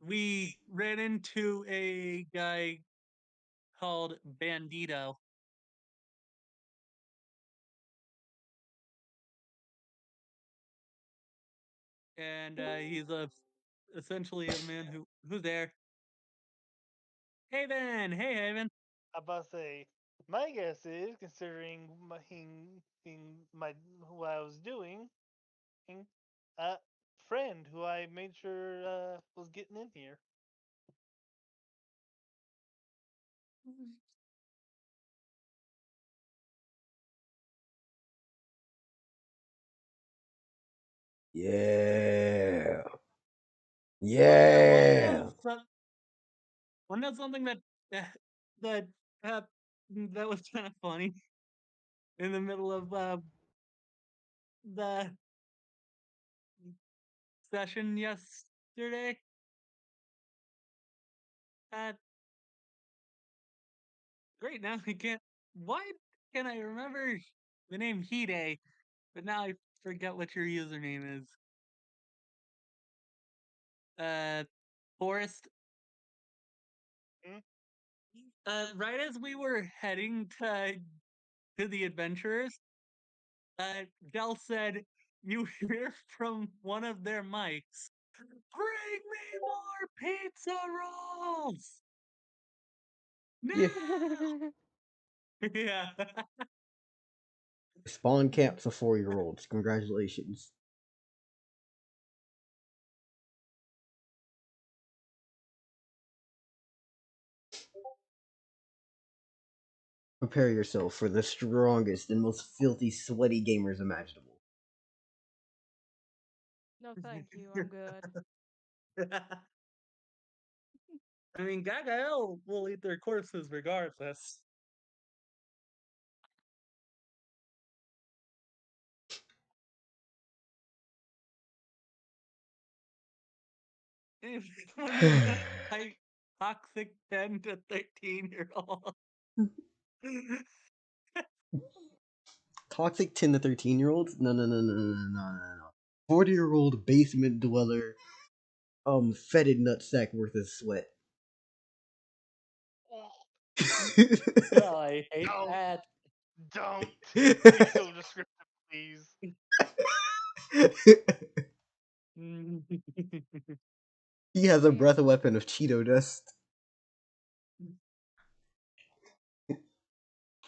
we ran into a guy called Bandito, and he's essentially a man who's there. Haven, hey Haven. I about to say, my guess is, considering my what I was doing, a friend who I made sure was getting in here. Yeah. Want Yeah. to know something that hap- that was kind of funny in the middle of the session yesterday. Uh, Great, now I can't. Why can I remember the name Hide, but now I forget what your username is. Uh, Forest. Hmm? Right as we were heading to the adventurers, Dell said you hear from one of their mics. Bring me more pizza rolls! Yeah. No! Yeah. Spawn camp for 4-year-olds. Congratulations. Prepare yourself for the strongest and most filthy, sweaty gamers imaginable. No, thank you. I'm good. I mean, Gaga will eat their corpses regardless. When you said toxic 10 to 13-year-old. Toxic 10 to 13-year-olds? No, no, no, no, no, no, no, no. 40-year-old basement dweller, fetid nutsack worth of sweat. Oh, I hate Don't, that. don't be so descriptive, please. He has a breath Damn. weapon of Cheeto dust,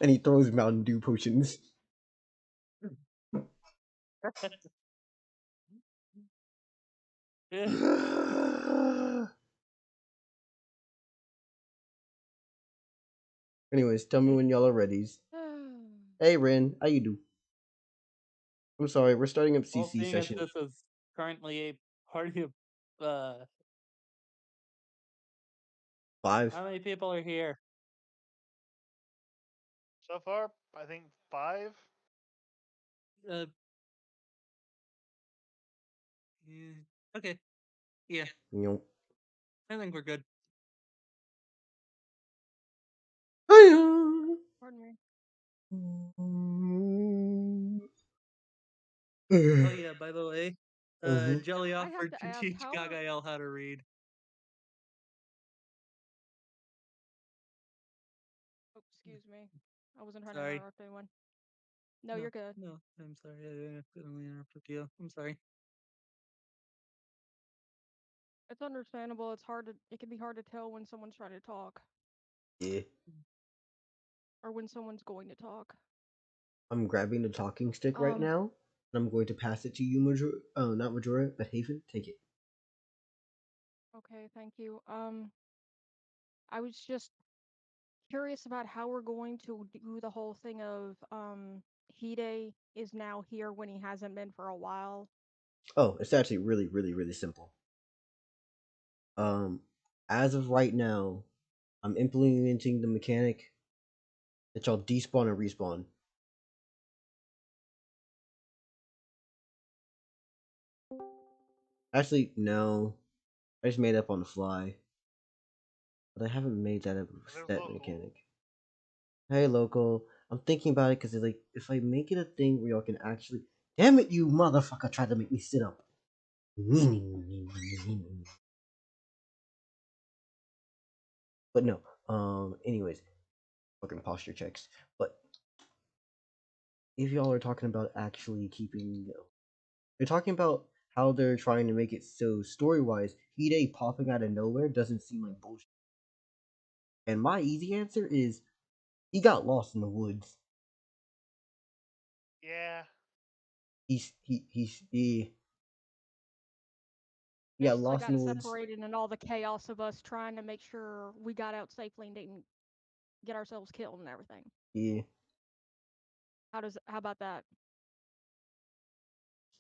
and he throws Mountain Dew potions. Anyways, tell me when y'all are ready. Hey, Ren, how you do? I'm sorry, we're starting up Well, CC seeing as session this is currently a party of, how 5. many people are here? So far, I think 5. Uh, yeah. Okay, yeah, You know. I think we're good. Pardon me. Oh yeah, by the way, Mhm. Jelly I have offered to to ask, teach Gagael how to read. Oh, excuse me. I wasn't trying to Sorry. interrupt anyone. No, No, you're good. no, I'm sorry. I accidentally interrupted you. I'm sorry. It's understandable. It can be hard to tell when someone's trying to talk Yeah. or when someone's going to talk. I'm grabbing the talking stick right Um, now, and I'm going to pass it to you, Majora. Oh, not Majora, but Haven. Take it. okay, thank you. I was just curious about how we're going to do the whole thing of Hide is now here when he hasn't been for a while. Oh, it's actually really, really, really simple. Um, as of right now, I'm implementing the mechanic that y'all despawn and respawn. Actually, no. I just made it up on the fly. But I haven't made that a And there's set local. mechanic. Hey, local. I'm thinking about it because like, if I make it a thing where y'all can actually. Damn it, you motherfucker! Tried to make me sit up. But no. Anyways, fucking posture checks. But if y'all are talking about actually keeping, they're talking about how they're trying to make it so story wise, Hide popping out of nowhere doesn't seem like bullshit. And my easy answer is he got lost in the woods. Yeah. He got Basically lost in got the us woods. separated in all the chaos of us trying to make sure we got out safely and didn't get ourselves killed and everything. Yeah. How about that?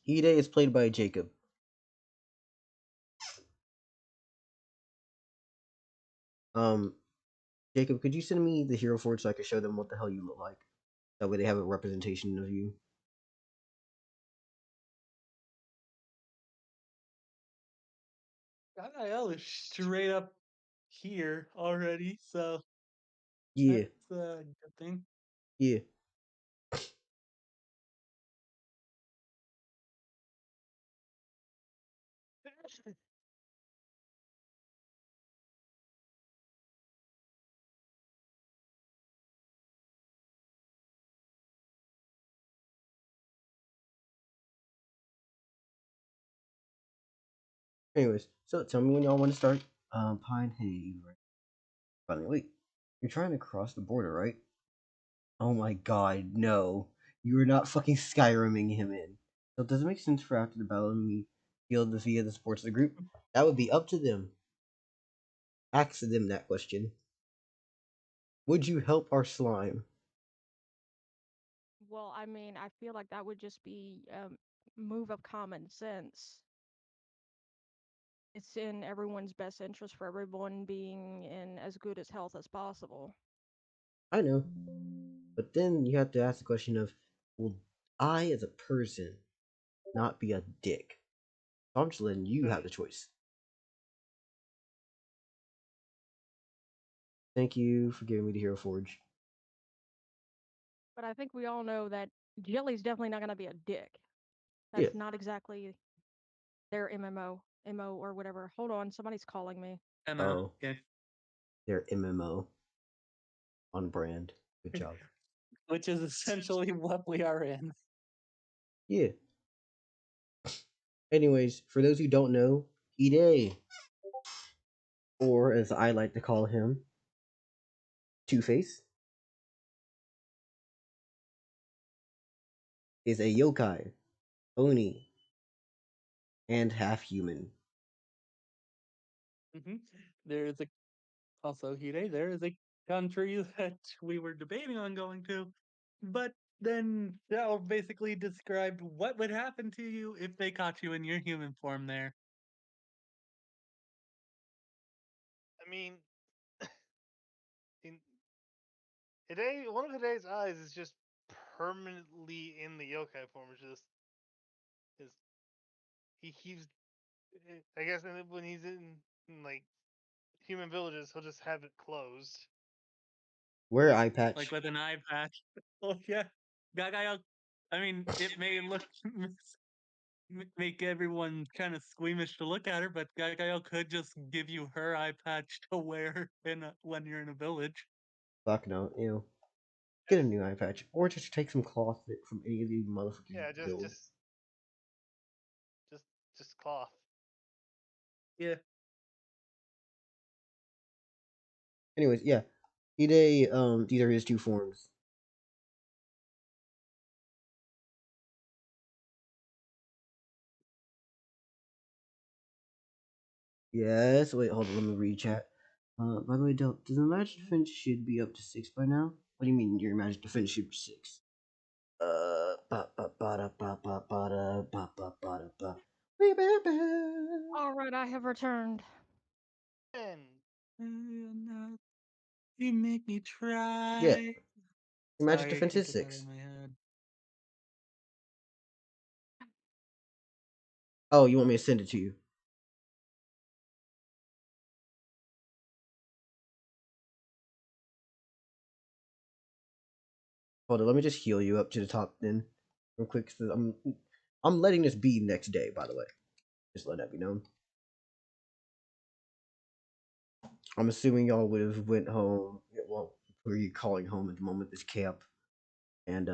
Hide is played by Jacob. Um, Jacob, could you send me the hero forge so I can show them what the hell you look like? That way they have a representation of you. Gael is straight up here already, so Yeah, that's a good thing. yeah. Anyways, so tell me when y'all want to start. Pine, hey, right. Finally, wait. You're trying to cross the border, right? Oh my god, no. You are not fucking Skyriming him in. So does it make sense for after the battle me feel the via the sports of the group? That would be up to them. Ask them that question. Would you help our slime? Well, I mean, I feel like that would just be a move of common sense. It's in everyone's best interest for everyone being in as good as health as possible. I know. But then you have to ask the question of, will I as a person not be a dick? So I'm just letting you have Right. the choice. Thank you for giving me the Hero Forge. But I think we all know that Jelly's definitely not going to be a dick. Yeah. That's not exactly their MO or whatever. Hold on, somebody's calling me. MO. Oh, Okay. they're MMO on brand. Good job. Which is essentially what we are in. Yeah. Anyways, for those who don't know, Hide, or as I like to call him, Two-Face, is a yokai, oni, and half human. Hmm. There is a also Hide. There is a country that we were debating on going to, but then Dell basically described what would happen to you if they caught you in your human form there. I mean, in today, one of today's eyes is just permanently in the yokai form. It's just is he's. I guess when he's in like human villages, he'll just have it closed. Wear eye Like patch. with an eye patch. Oh yeah, Gaga. I mean, it may look make everyone kind of squeamish to look at her, but Gaga could just give you her eye patch to wear when you're in a village. Fuck no, ew. Get a new eye patch, or just take some cloth from any of the motherfuckers you Yeah, can build. just just cloth. Yeah. Anyways, yeah. Hide, these are his two forms. Yes, wait, hold on, let me read chat. By the way, Del, does the magic defense should be up to 6 by now? What do you mean your magic defense should be 6? Ba ba ba da ba ba ba da ba ba ba da ba. Wee ba ba. All right, I have returned. And You make me Yeah, try. your magic Sorry, I defense can't is get that in 6. my head. Oh, you want me to send it to you? Hold on, let me just heal you up to the top then, real quick. Cause I'm letting this be next day, by the way. Just let that be known. I'm assuming y'all would have went home. Well, where you calling home at the moment? This camp and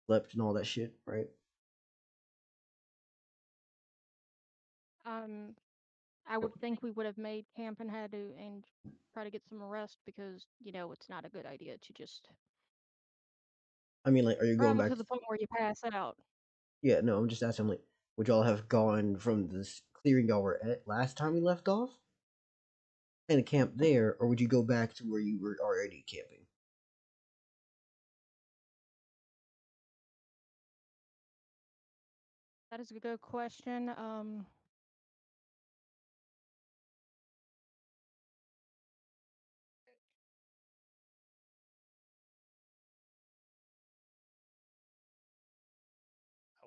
slept and all that shit, right? Um, I would think we would have made camp and had to and try to get some rest because it's not a good idea to just I mean, like, are you going travel back? to the point where you pass out. Yeah, no, I'm just asking, like, would y'all have gone from this clearing y'all were at last time we left off and camp there, or would you go back to where you were already camping? That is a good question. I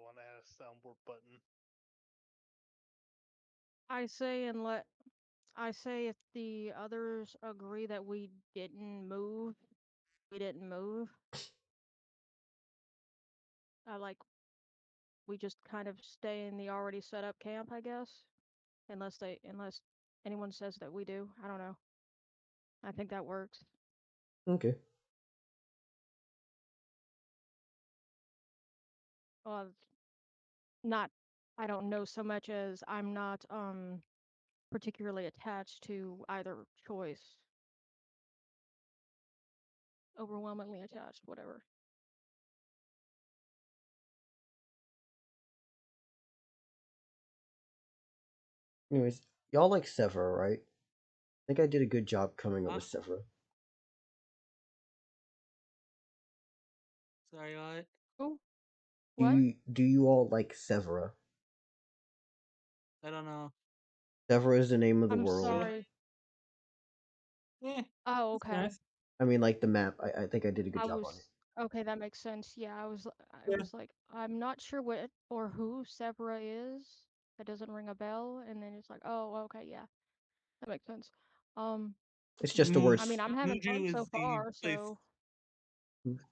want to add a soundboard button. I say and let I say if the others agree that we didn't move, we didn't move. I like we just kind of stay in the already set up camp, I guess. Unless anyone says that we do. I don't know. I think that works. Okay. Well, not I don't know so much as I'm not particularly attached to either choice. Overwhelmingly attached, whatever. Anyways, y'all like Severa, right? I think I did a good job coming up Huh? with Severa. Sorry, what? Oh, Do what? you all like Severa? I don't know. Severa is the name of the I'm world. sorry. Eh, Oh, it's okay. nice. I mean, like the map. I think I did a good I job on it. was okay, that makes sense. Yeah, I Yeah. was like, I'm not sure what or who Severa is. That doesn't ring a bell. And then it's like, oh, okay, yeah, that makes sense. Um, It's just the I words. mean, I'm having fun Muju so is the far, place.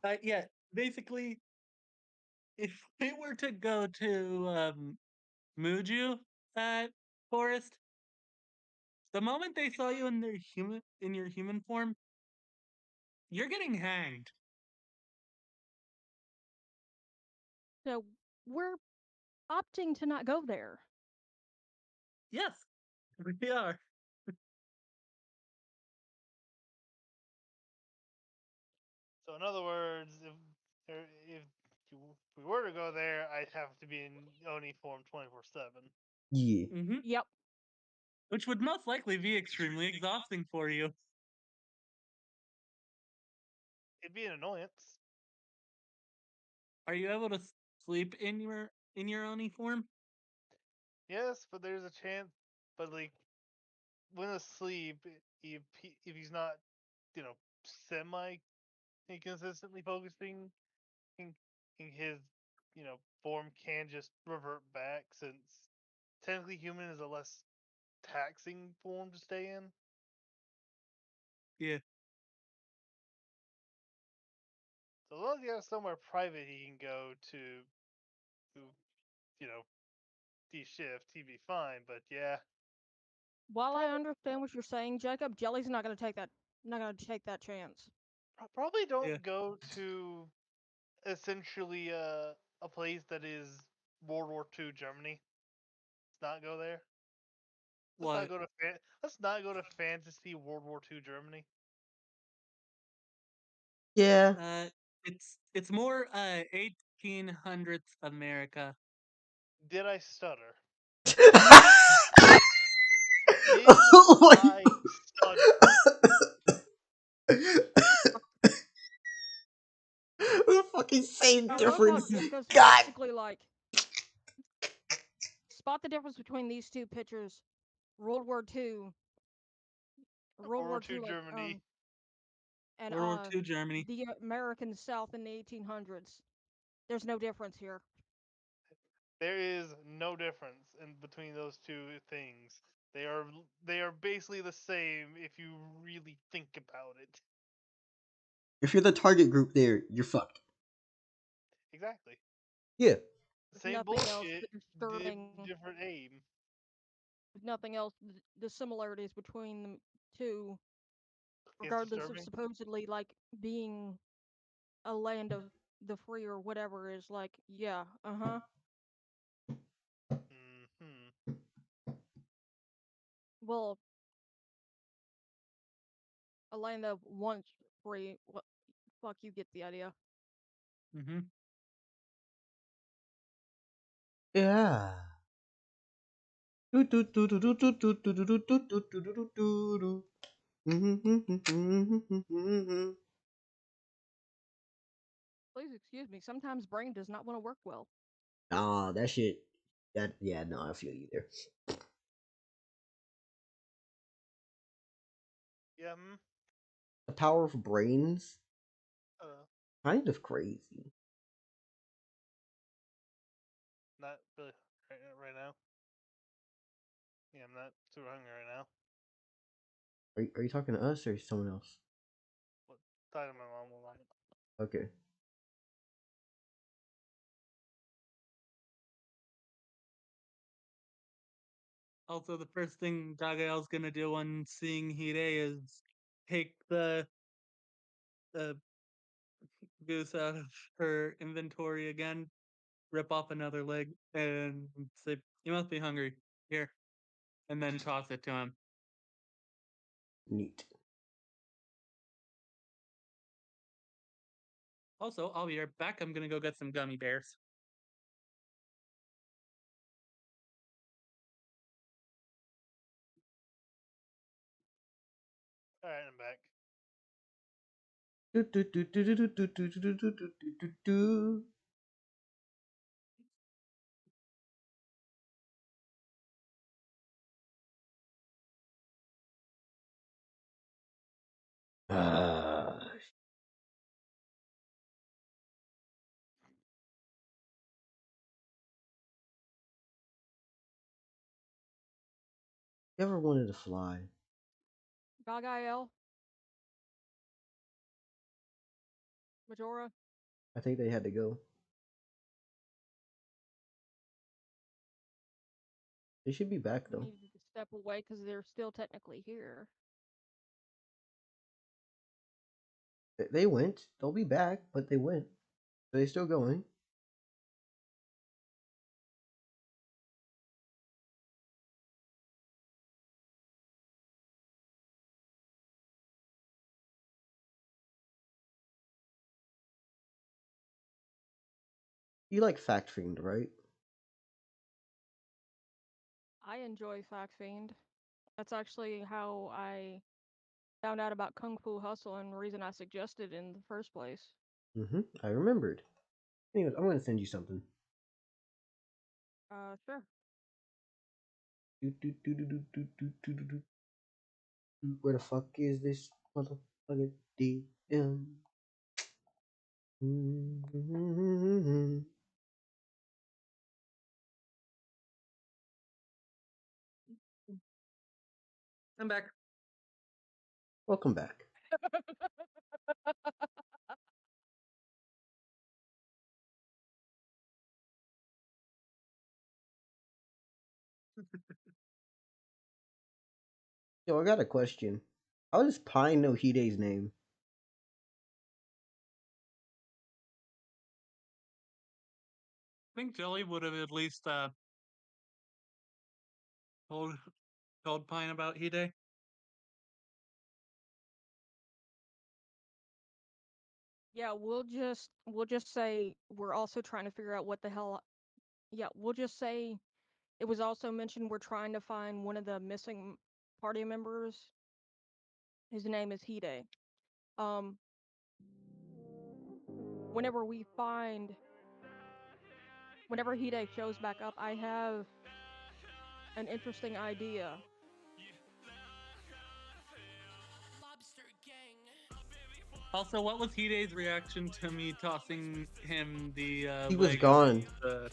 so Yeah, basically, if we were to go to Muju forest, the moment they saw you in your human form, you're getting hanged. so we're opting to not go there. Yes, we are. So in other words, if we were to go there, I'd have to be in Oni form 24/7. Yeah. Yep. Which would most likely be extremely exhausting for you. It'd be an annoyance. Are you able to sleep in your Oni form? Yes, but there's a chance. But like when asleep, if he's not, you know, semi inconsistently focusing, in, in his, form can just revert back since technically human is a less taxing form to stay in. Yeah. So as long as he has somewhere private he can go to, you know, de-shift, he'd be fine. But yeah, While I probably understand what you're saying, Jacob, Jelly's not gonna take that. Not gonna take that chance. probably Yeah. don't go to essentially a place that is World War II Germany. Let's not go there. What? Let's not go to fantasy World War II Germany. Yeah. Uh, it's more 1800s America. Did I stutter? Oh Did my I stutter? the fucking same I love how difference. Jaco's God. basically like spot the difference between these two pictures. World War Two, World World War War II Two, like Germany. and World War II Germany. the American South in the 1800s. There's no difference here. There is no difference in between those two things. They are basically the same if you really think about it. If you're the target group there, you're fucked. Exactly. Yeah. If Same nothing else, bullshit, disturbing. different aim. If nothing else, the similarities between the too, It's regardless of disturbing. supposedly like being a land of the free or whatever. Is like, yeah, uh-huh. Hmm. Well, a land of once free. What? Fuck, you get the idea. Mm-hmm. Yeah. Do do do do do do do do do do do do do do do do. Please excuse me. Sometimes brain does not want to work well. Nah, that shit. That yeah, no, I feel you there. Yeah. The power of brains, Uh, kind of crazy. not really right now. Yeah, I'm not super hungry right now. Are you talking to us or someone else? What? Talking to my mom a lot. Okay. Also, the first thing Dagael's gonna do on seeing Hide is take the goose out of her inventory again, rip off another leg, and say, "You must be hungry. Here," and then toss it to him. Neat. Also, I'll be right back. I'm gonna go get some gummy bears. All right, I'm back. Do do do do do do do do do do do do do. Ah. You ever wanted to fly? Gagael, Majora, I think they had to go. They should be back though. needed to step away because they're still technically here. They went. They'll be back, but they went. Are they still going? You like Fact Fiend, right? I enjoy Fact Fiend. That's actually how I found out about Kung Fu Hustle and the reason I suggested in the first place. I remembered. Anyways, I'm gonna send you something. Sure. Do, do, do, do, do, do, do, do, do, do. Where the fuck is this motherfucking DM? I'm back. Welcome back. Yo, I got a question. How does Pine know Hide's name? I think Jelly would have at least told told Pine about Hide. Yeah, we'll just say we're also trying to figure out what the hell. Yeah, we'll just say it was also mentioned we're trying to find one of the missing party members. His name is Hide. Um, whenever we find, whenever Hide shows back up, I have an interesting idea. Also, what was Hide's reaction to me tossing him the He was leg of gone. the?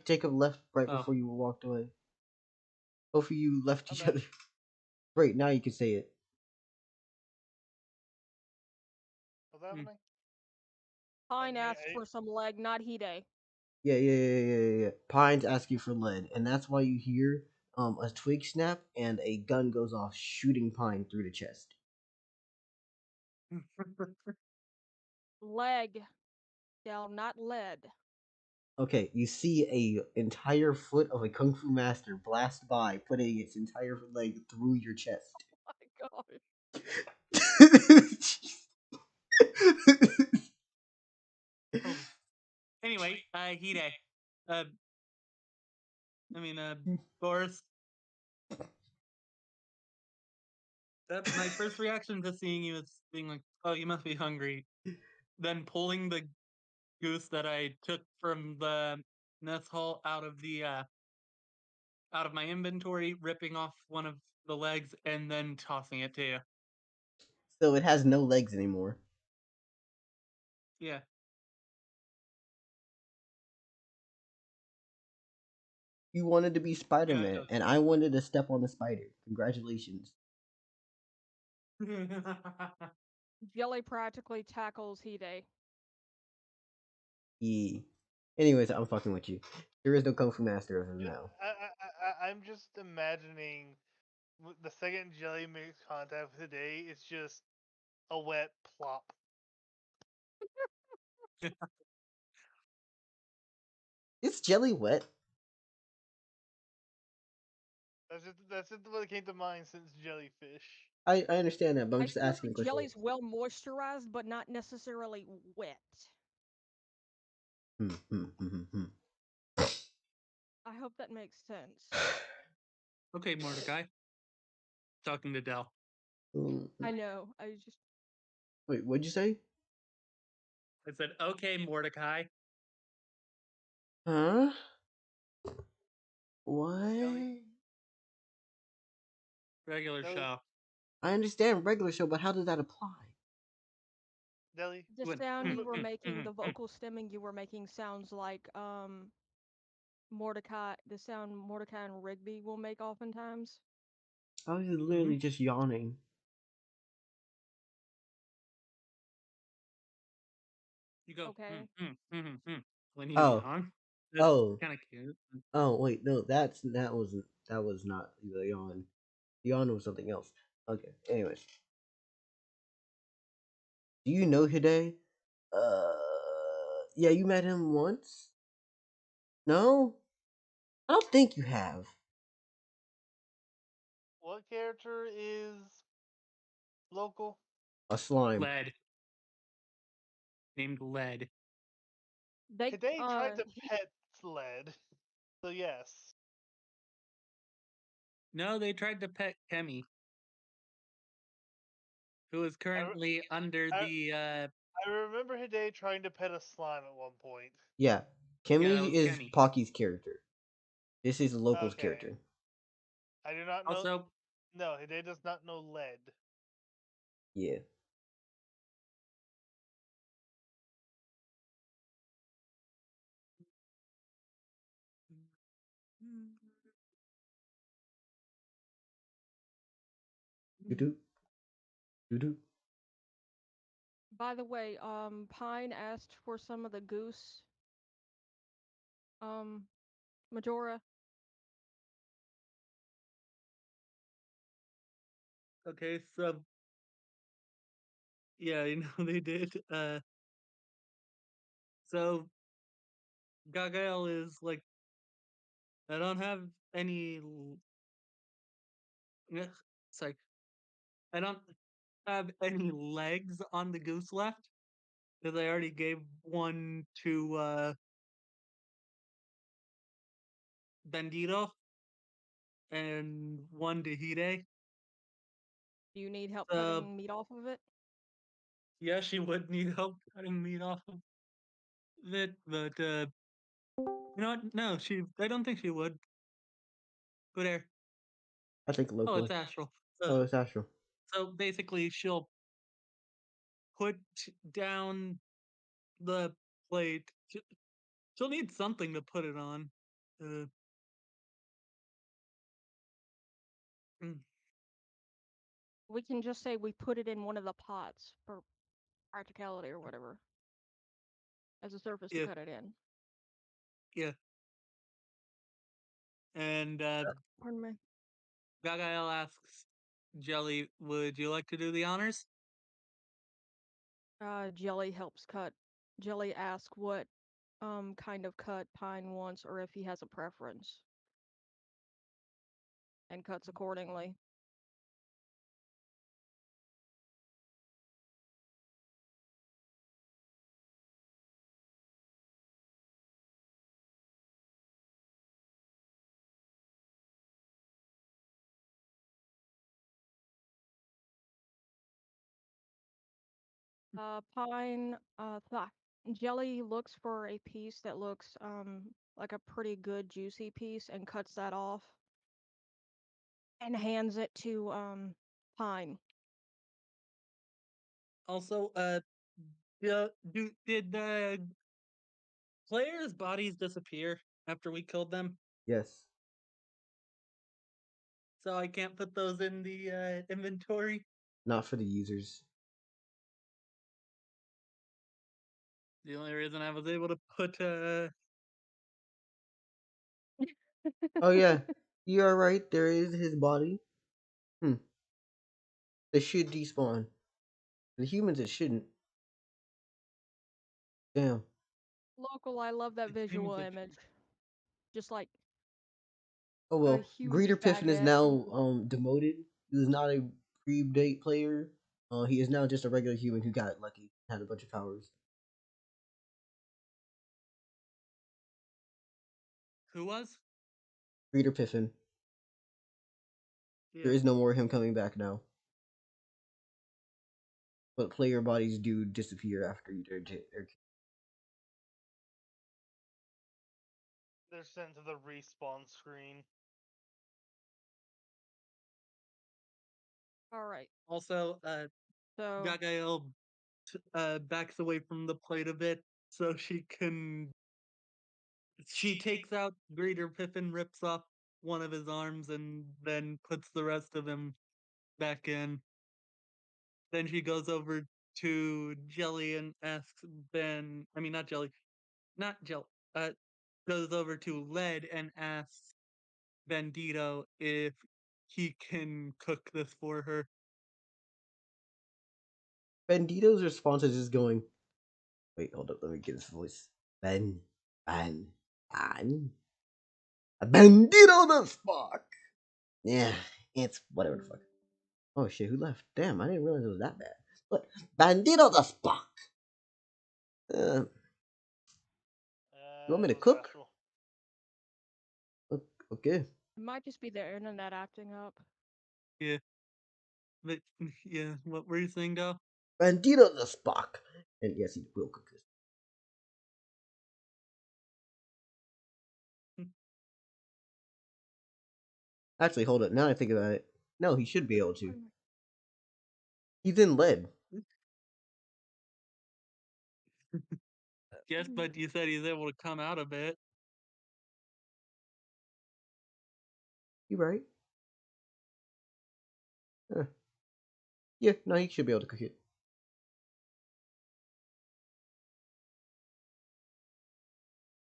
Jacob left right Oh, before you walked away. Both of you left I'm each back. other. Great, now you can say it. What's happening? Pine I, asked I, for some leg, not Hide. Yeah. Pines ask you for lead, and that's why you hear a twig snap and a gun goes off, shooting Pine through the chest. Leg, Del, not lead. Okay, you see a entire foot of a kung fu master blast by, putting its entire leg through your chest. Oh my gosh. Oh, anyway, Hide. Uh, Boris. My first reaction to seeing you is being like, "Oh, you must be hungry." Then pulling the goose that I took from the mess hall out of my inventory, ripping off one of the legs, and then tossing it to you. So it has no legs anymore. Yeah. You wanted to be Spider Yeah. Man, and I wanted to step on the spider. Congratulations. Jelly practically tackles Hide. Yeah. Anyways, I'm fucking with you. There is no Kung Fu Master as of Ju- now. I'm just imagining the second Jelly makes contact with today, it's just a wet plop. Is jelly wet? That's just what came to mind since jellyfish. I understand that, but I'm I just feel asking a like question. jelly's well moisturized, but not necessarily wet. Hmm, hmm, hmm, hmm, hmm. I hope that makes sense. Okay, Mordecai. Talking to Dell. I know. I just Wait, what'd you say? I said, "Okay, Mordecai." Huh? Jelly, What? Regular jelly, show. I understand regular show, but how does that apply? jelly. the When- sound you Put, were making, the vocal stemming you were making sounds like Mordecai, the sound Mordecai and Rigby will make oftentimes. I was literally just yawning. You go Okay. when you Oh, yawn. That's oh, kind of cute. oh! Wait, no, that was not the yawn. The yawn was something else. Okay. Anyways, do you know Hide? Uh, yeah, you met him once. No, I don't think you have. what character is local? A slime. Lead named Lead. They Today tried to pet Sled, so yes. No, they tried to pet Kemi, who is I, re- currently under I, the. I remember Hide trying to pet a slime at one point. Yeah, Yeah, that Kimmy was is Kemi. Pocky's character. This is local's Okay. character. I do not know. Also, No, Hide does not know lead. Yeah. You do. You do. By the way, Pine asked for some of the goose. Majora. okay, so yeah, they did. So Gagael is like, I don't have any. It's like I don't have any legs on the goose left because I already gave one to Bandito and one to Hide. Do you need help So cutting meat off of it? yeah, she would need help cutting meat off of it, but you know what? No, she. I don't think she would. Go there. I think Oh, it's locally. Astral. Oh, it's Astral. So basically, she'll put down the plate. She'll need something to put it on. Uh, mm, We can just say we put it in one of the pots for practicality or whatever as a surface to yeah, cut it in. yeah. And Pardon me. Gagael asks Jelly, would you like to do the honors? Jelly helps cut. Jelly asks what kind of cut Pine wants or if he has a preference. And cuts accordingly. Pine, Jelly looks for a piece that looks like a pretty good juicy piece and cuts that off and hands it to Pine. Also, did the players' bodies disappear after we killed them? Yes. So I can't put those in the inventory? Not for the users. The only reason I was able to put Oh yeah, you are right. There is his body. They should despawn. The humans, it shouldn't. Damn. Local, I love that visual humans. image. Just like Oh a well. huge Greeter Piffin is baguette and now demoted. He was not a pre-date player. He is now just a regular human who got lucky, had a bunch of powers. Who was? Greeter Piffin. Yeah. There is no more of him coming back now. But player bodies do disappear after their They're sent to the respawn screen. alright. Also, So Gagael backs away from the plate a bit so she can. She takes out Greeter Piffin, rips off one of his arms, and then puts the rest of him back in. Then she goes over to Jelly and asks Ben. I mean, not Jelly. Not Jelly. Goes over to Lead and asks Bandito if he can cook this for her. Bandito's response is just going, wait, hold up, let me get his voice. Ben. A Bandito the fuck! Yeah, it's whatever the fuck. Oh shit, who left? Damn, I didn't realize it was that bad. But Bandito the fuck! You want me to It was cook? Astral. Okay. it might just be the internet acting up. Yeah. But, yeah, what were you saying, Dal? Bandito the Spock. And yes, he will cook this. Actually, hold up. Now I think about it. No, he should be able to. He's in lead. Yes, but you said he's able to come out a bit. You right? Yeah, no, he should be able to cook it.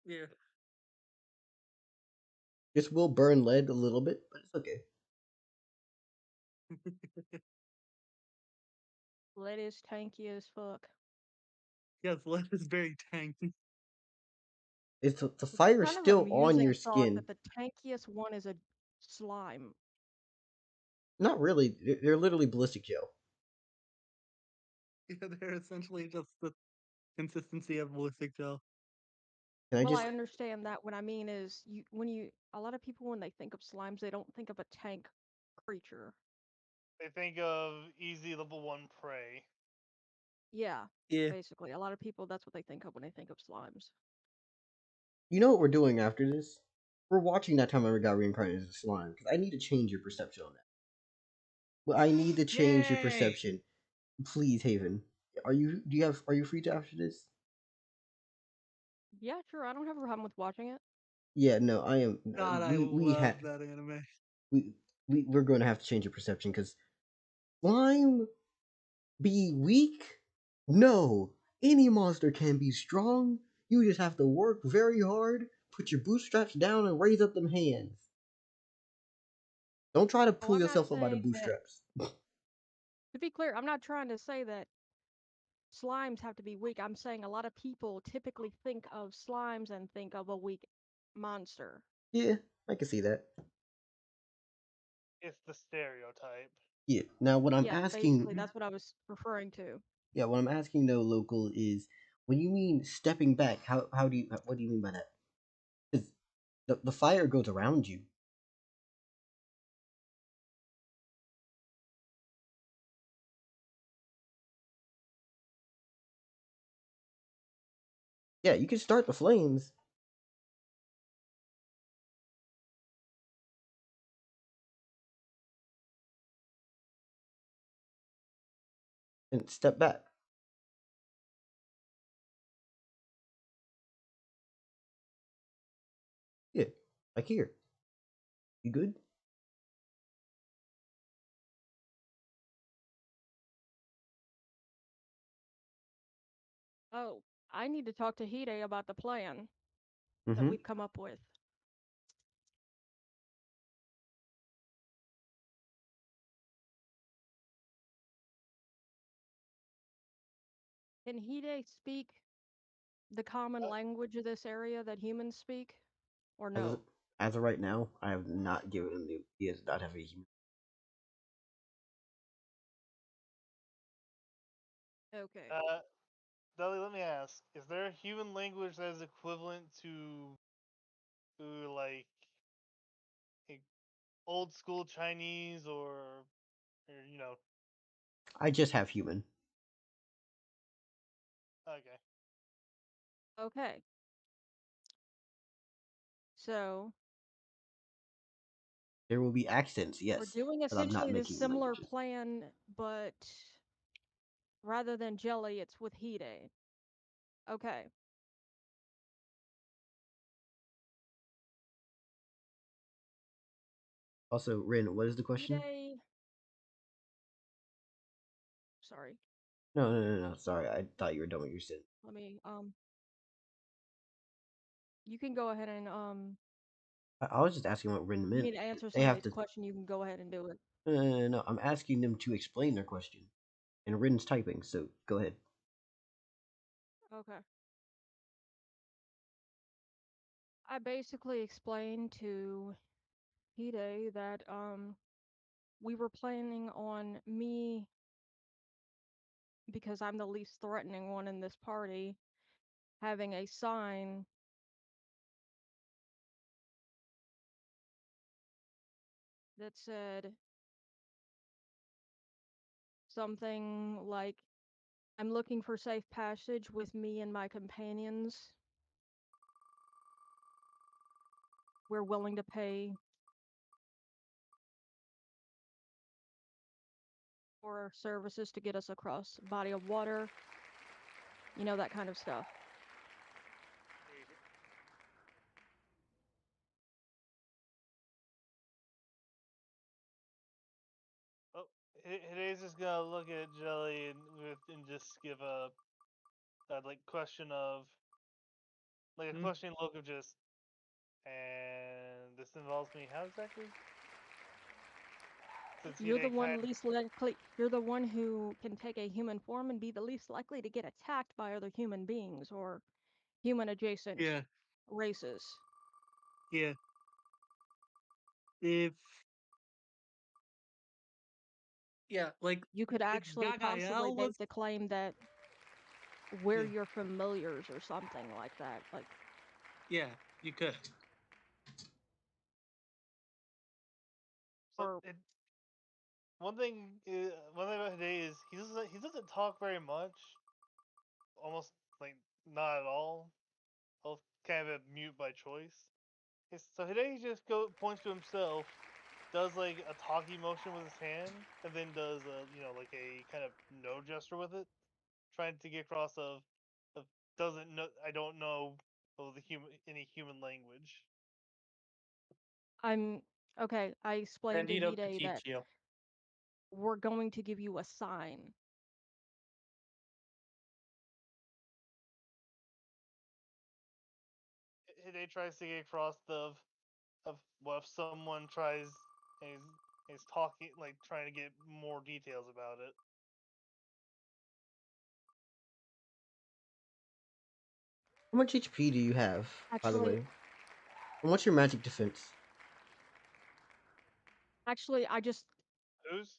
Yeah. This will burn lead a little bit, but it's okay. Lead is tanky as fuck. Yes, lead is very tanky. It's the It's fire is kind of still on amusing your thought skin. that the tankiest one is a slime. Not really. They're literally ballistic gel. Yeah, they're essentially just the consistency of ballistic gel. Can I Well, just? I understand that. What I mean is, a lot of people when they think of slimes, they don't think of a tank creature. They think of easy level 1 prey. Yeah, Yeah. basically, a lot of people that's what they think of when they think of slimes. You know what we're doing after this? We're watching that time I got reincarnated as a slime because I need to change your perception on that. Well, I need to change your Yay! perception. Please, Haven. Are you? Do you have? Are you free to after this? Yeah, sure. I don't have a problem with watching it. Yeah, no, I am. God, I We love had that anime. we're going to have to change your perception because slime be weak? No, any monster can be strong. You just have to work very hard, put your bootstraps down, and raise up them hands. Don't try to Oh, pull I'm not yourself up by the saying that. bootstraps. To be clear, I'm not trying to say that slimes have to be weak. I'm saying a lot of people typically think of slimes and think of a weak monster. Yeah, I can see that. It's the stereotype. Yeah. Now, what I'm Yeah, basically, asking, that's what I was referring to. yeah, what I'm asking though, local, is when you mean stepping back, how do you what do you mean by that? 'Cause the fire goes around you. Yeah, you can start the flames and step back. Yeah, like here. You good? Oh, I need to talk to Hide about the plan that Mm-hmm. we've come up with. Can Hide speak the common Uh, language of this area that humans speak? Or As of, no? as of right now, I have not given him the. He does not have a human. Okay. uh, Deli, let me ask: is there a human language that is equivalent to like a old school Chinese or I just have human. okay. Okay. So, There will be accents, we're yes, doing but I'm not essentially this making similar languages. plan, but rather than Jelly, it's with Hide. Okay. Also, Rin, what is the question? Hide. Sorry. No. Sorry, I thought you were done with your sin. Let me, you can go ahead and, I was just asking what Rin you meant. mean to answer They have somebody's to. question, you can go ahead and do it. No. I'm asking them to explain their question, and Rin's typing. So go ahead. Okay. I basically explained to Hide that, we were planning on me, because I'm the least threatening one in this party, having a sign that said something like, I'm looking for safe passage with me and my companions. We're willing to pay for our services to get us across a body of water. You know, that kind of stuff. Oh, Hide's just gonna look at Jelly and just give a like question of like a Hmm? questioning look of just, and this involves me how exactly? Since You're the Hide one kind least likely, you're the one who can take a human form and be the least likely to get attacked by other human beings or human adjacent Yeah, races. yeah. If yeah, like You could if actually possibly Gagael was make the claim that we're yeah, your familiars or something like that. Like, yeah, you could. so or it one thing about Hide is he doesn't talk very much, almost like not at all. He'll kind of mute by choice. So Hide just points to himself, does like a talkie motion with his hand, and then does a like a kind of no gesture with it, trying to get across of doesn't know I don't know of the human any human language. I'm okay, I explained to Bandito could Hide that teach you. we're going to give you a sign. Hide tries to get across of what if someone tries and He's talking, like trying to get more details about it. How much HP do you have, by the Actually, way? And what's your magic defense? I just Who's?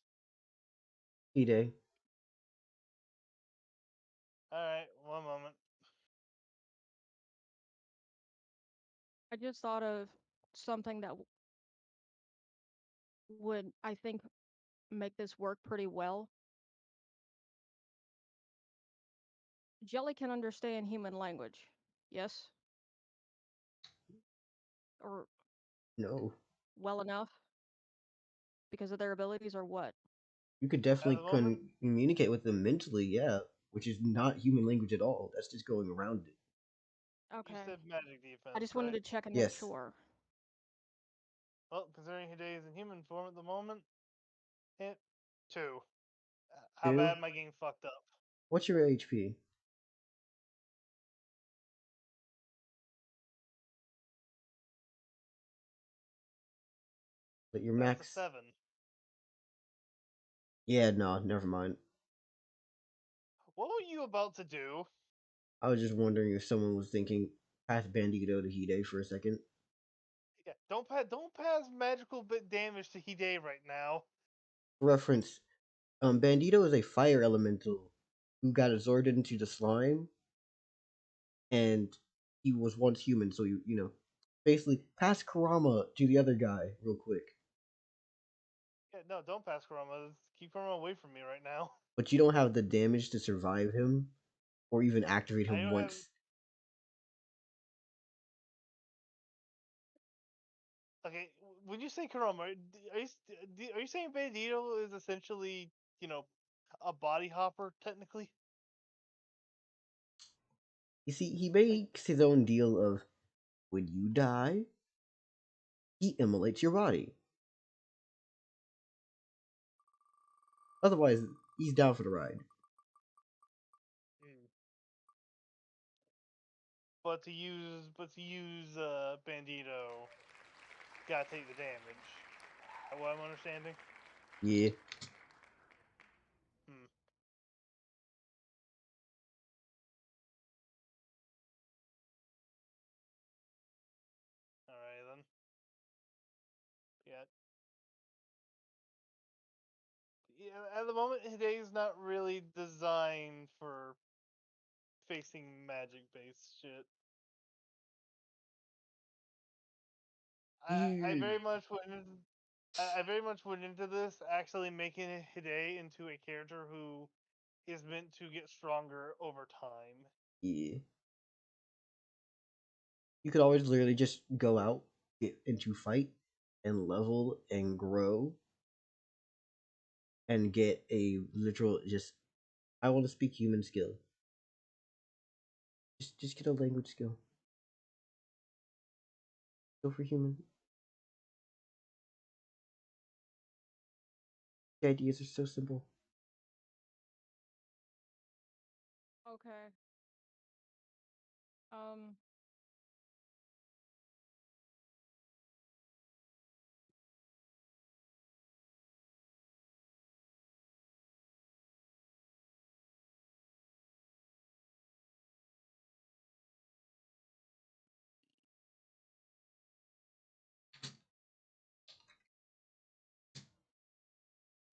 Hide. All right, one moment. thought of something that would, I think, make this work pretty well. Jelly can understand human language. Yes? Or No. well enough because of their abilities or what? You could At the definitely moment, communicate with them mentally, yeah. Which is not human language at all. That's just going around it. you Okay. said magic I defense, just wanted right? to check and make Yes. sure. Well, considering Hide is in human form at the moment, hit 2. How 2. bad am I getting fucked up? What's your HP? But your That's a max. 7. Yeah, no, never mind. What were you about to do? I was just wondering if someone was thinking past Bandito to Hide for a second. Yeah, don't pass magical bit damage to Hide right now. Reference. Bandito is a fire elemental who got absorbed into the slime, and he was once human. So you know, basically pass Karama to the other guy real quick. Yeah, no, don't pass Kurama. Keep Kurama away from me right now. But you don't have the damage to survive him, or even activate I him don't have. once. Okay, when you say Kurama, are you saying Bandito is essentially, you know, a body hopper technically? You see, he Like, makes his own deal of when you die, he immolates your body. Otherwise, he's down for the ride. hmm. But to use Bandito, gotta take the damage. Is that what I'm understanding? Yeah. Hmm. All right then. Yeah. Yeah. At the moment, Hide's not really designed for facing magic-based shit. I You. very much went into, I very much went into this actually making Hide into a character who is meant to get stronger over time. Yeah. You could always literally just go out, get into fight, and level and grow, and get a literal just. I want to speak human skill. Just get a language skill. Go for human. The ideas are so simple. Okay. Um,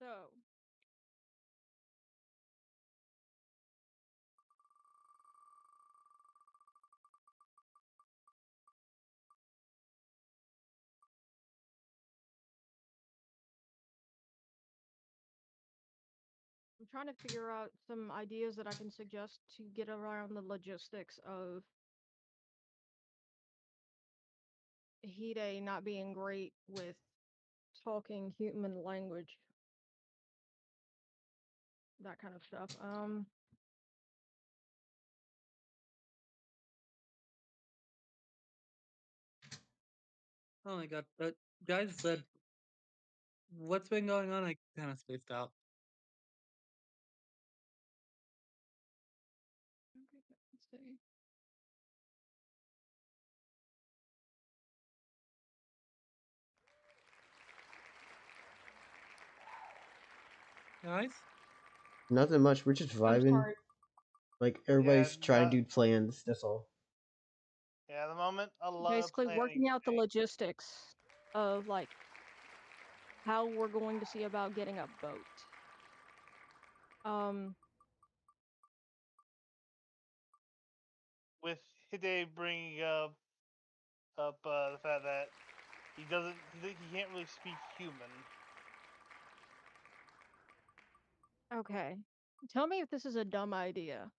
so I'm trying to figure out some ideas that I can suggest to get around the logistics of Hide not being great with talking human language, that kind of stuff. Oh my god. Guys said, what's been going on? I kind of spaced out. Okay, let's see. guys? Nothing much. We're just I'm vibing. sorry. Like Yeah, everybody's trying to do plans. That's all. yeah. At the moment, a lot of Basically, planning. working out the logistics of like how we're going to see about getting a boat. Um, With Hide bringing up the fact that he can't really speak human. okay. Tell me if this is a dumb idea.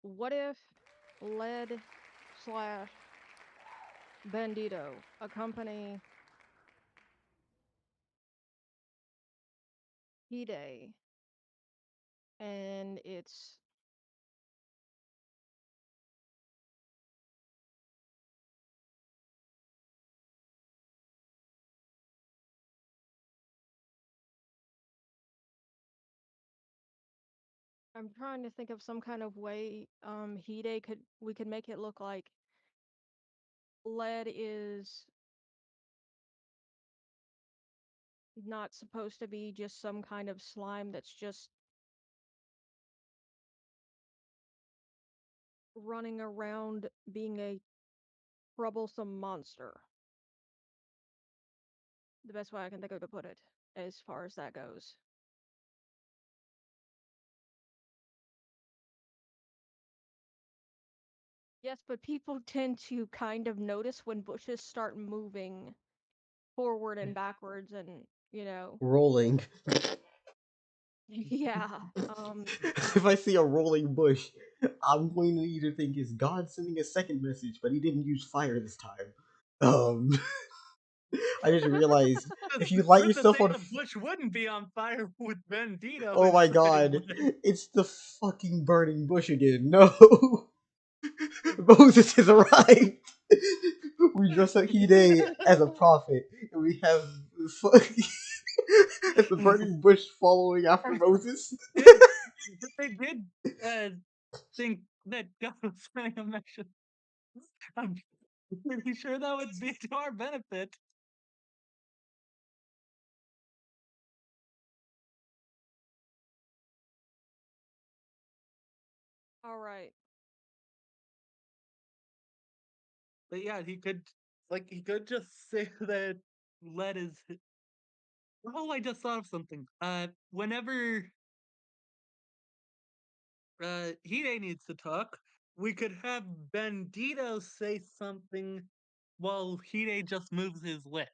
What if Lead slash Bandito accompany Hide and it's I'm trying to think of some kind of way Hide could we could make it look like Lead is not supposed to be just some kind of slime that's just running around being a troublesome monster. The best way I can think of to put it, as far as that goes. Yes, but people tend to kind of notice when bushes start moving forward and backwards and, you know, Rolling. yeah. If I see a rolling bush, I'm going to either think it's God sending a second message, but he didn't use fire this time. Um, I just realized if you light Who's to yourself say on, the bush wouldn't be on fire with Bandito oh my inside god, of it? it's the fucking burning bush again. No, Moses has arrived. We dress up Hide as a prophet, and we have as the burning bush following after Moses. Did they did uh, think that God was sending a message? I'm pretty sure that would be to our benefit. All right. But yeah, he could just say that lead is. Oh, I just thought of something. Whenever Hide needs to talk, we could have Bandito say something while Hide just moves his lips.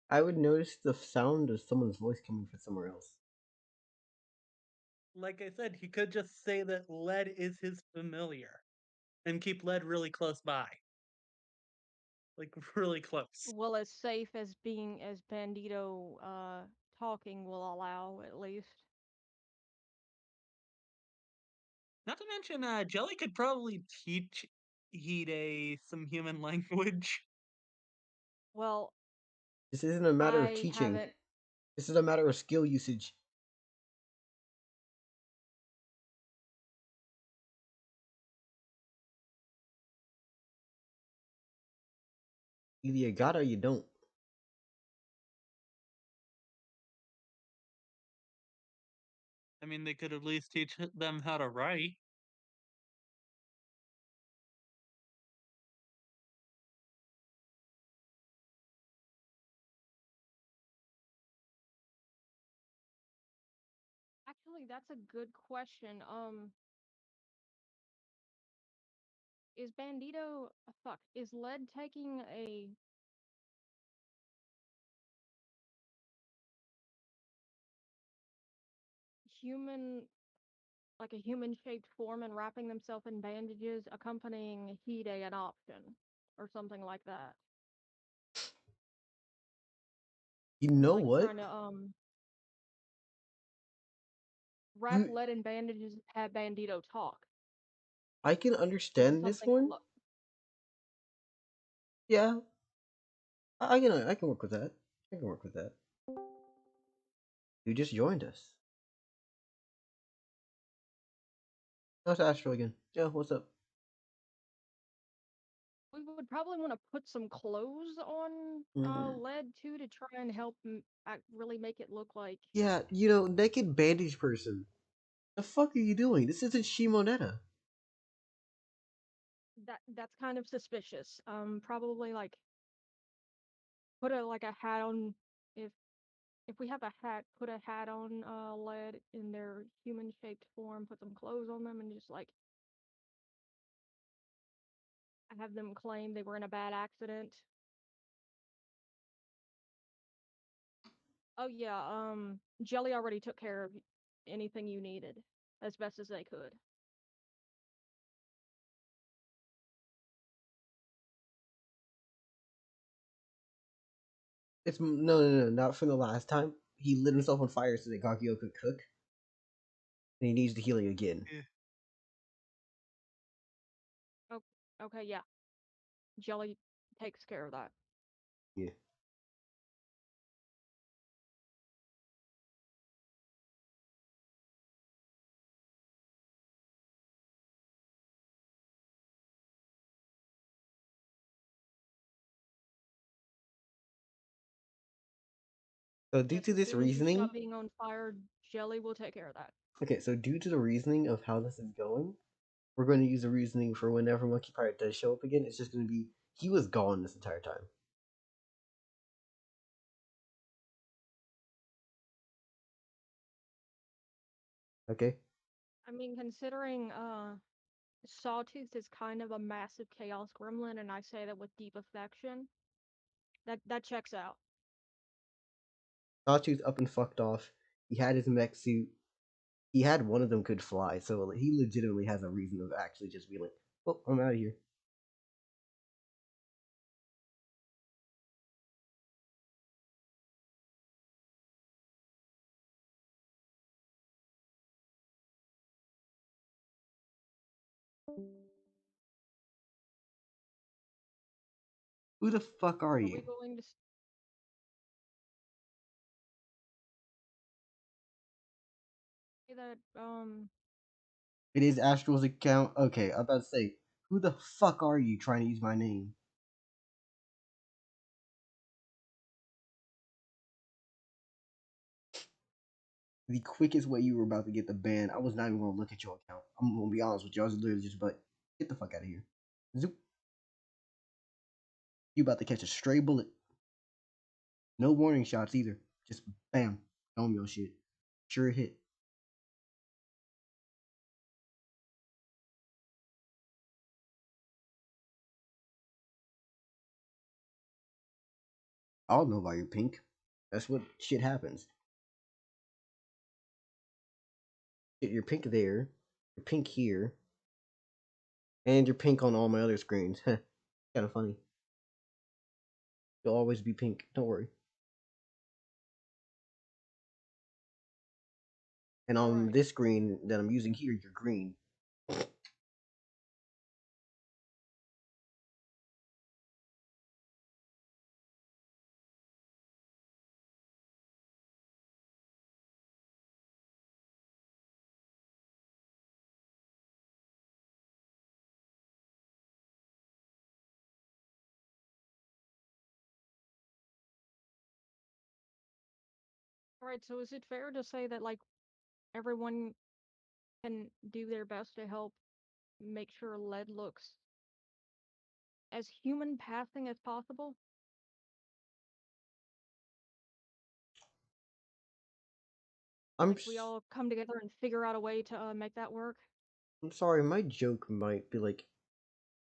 I would notice the sound of someone's voice coming from somewhere else. Like I said, he could just say that lead is his familiar and keep lead really close by. Like really close. Well, as safe as being as Bandito talking will allow, at least. Not to mention, Jelly could probably teach Hide some human language. Well, This isn't a matter of I teaching. haven't. This is a matter of skill usage. Either you got it or you don't. I mean, they could at least teach them how to write. Actually, that's a good question. Is Bandito fuck? Is Lead taking a human, like a human-shaped form, and wrapping themselves in bandages, accompanying Hide an option, or something like that? You know Like what? trying to wrap You, Lead in bandages, have Bandito talk. I can Is it understand this something? one. Yeah, I can work with that. I can work with that. You just joined us. Oh, it's Astro again. Yeah, what's up? we would probably want to put some clothes on lead too to try and help really make it look like Yeah, naked bandage person. The fuck are you doing? This isn't Shimonetta. that's kind of suspicious. Probably like put a hat on if we have a hat, put a hat on lead in their human shaped form, put some clothes on them, and just like have them claim they were in a bad accident. Oh yeah, Jelly already took care of anything you needed as best as they could. It's no, not from the last time. He lit himself on fire so that Gakio could cook, and he needs the healing again. Yeah. Oh, okay, yeah. Jelly takes care of that. Yeah. So due Yep, to as this soon as you reasoning, stop being on fire, Jelly will take care of that. okay, so due to the reasoning of how this is going, we're going to use the reasoning for whenever Monkey Pirate does show up again. It's just going to be he was gone this entire time. Okay. I mean, considering Sawtooth is kind of a massive chaos gremlin, and I say that with deep affection, that checks out. Sawtooth up and fucked off. He had his mech suit. He had one of them could fly, so he legitimately has a reason of actually just being like, "Well, I'm out of here." Who the fuck are Are we you? going to say that It is Astral's account. Okay, I'm about to say, who the fuck are you trying to use my name? The quickest way you were about to get the ban, I was not even gonna look at your account. I'm gonna be honest with you. I was literally just like, get the fuck out of here. Zoop. You about to catch a stray bullet. No warning shots either. Just bam. Dome your shit. Sure hit. I don't know about your pink. That's what shit happens. Get your pink there, your pink here, and your pink on all my other screens. Kind of funny. You'll always be pink. Don't worry. And on alright. this screen that I'm using here, you're green. Alright, so is it fair to say that like everyone can do their best to help make sure lead looks as human passing as possible? I'm Like we all come together and figure out a way to make that work? I'm sorry. My joke might be like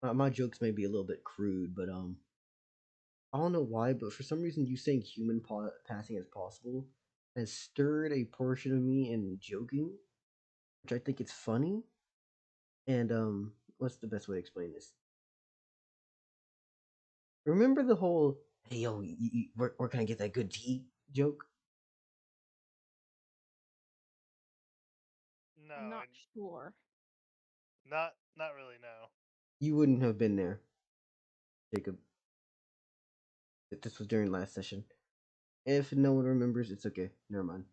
my jokes may be a little bit crude, but I don't know why, but for some reason, you saying human passing as possible has stirred a portion of me in joking, which I think it's funny. And what's the best way to explain this? Remember the whole "Hey yo, where can I get that good tea" joke? No, I'm I not sure. not really. No. You wouldn't have been there, Jacob. If this was during last session. If no one remembers, it's okay. Never mind.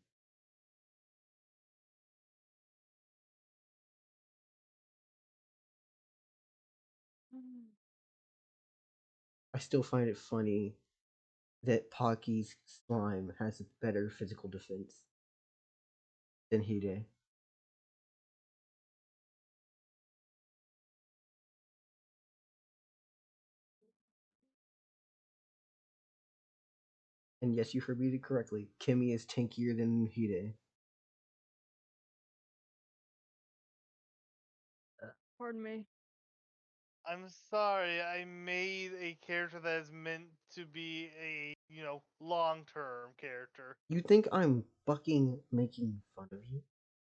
Mm. I still find it funny that Pocky's slime has a better physical defense than Hide. And yes, you heard me correctly. Kimmy is tankier than Hide. Pardon me. I'm sorry, I made a character that is meant to be a, long-term character. You think I'm fucking making fun of you?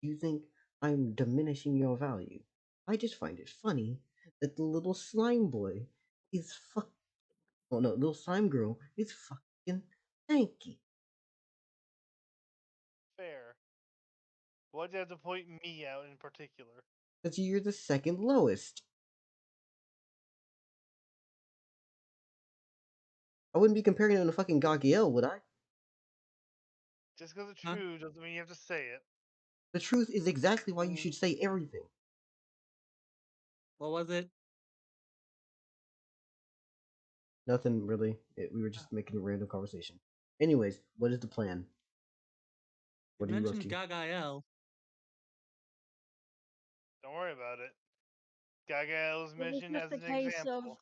You think I'm diminishing your value? I just find it funny that the little slime boy is fuck. Oh no, little slime girl is fucking tanky. Fair. Why'd you have to point me out in particular? Because you're the second lowest. I wouldn't be comparing him to fucking Gagiel, would I? Just because it's Huh? true doesn't mean you have to say it. The truth is exactly why you should say everything. What was it? Nothing really. We were just making a random conversation. Anyways, what is the plan? You What are you up mentioned to? Gagael. Don't worry about it. Gaga was It was mentioned just as a an case of. example.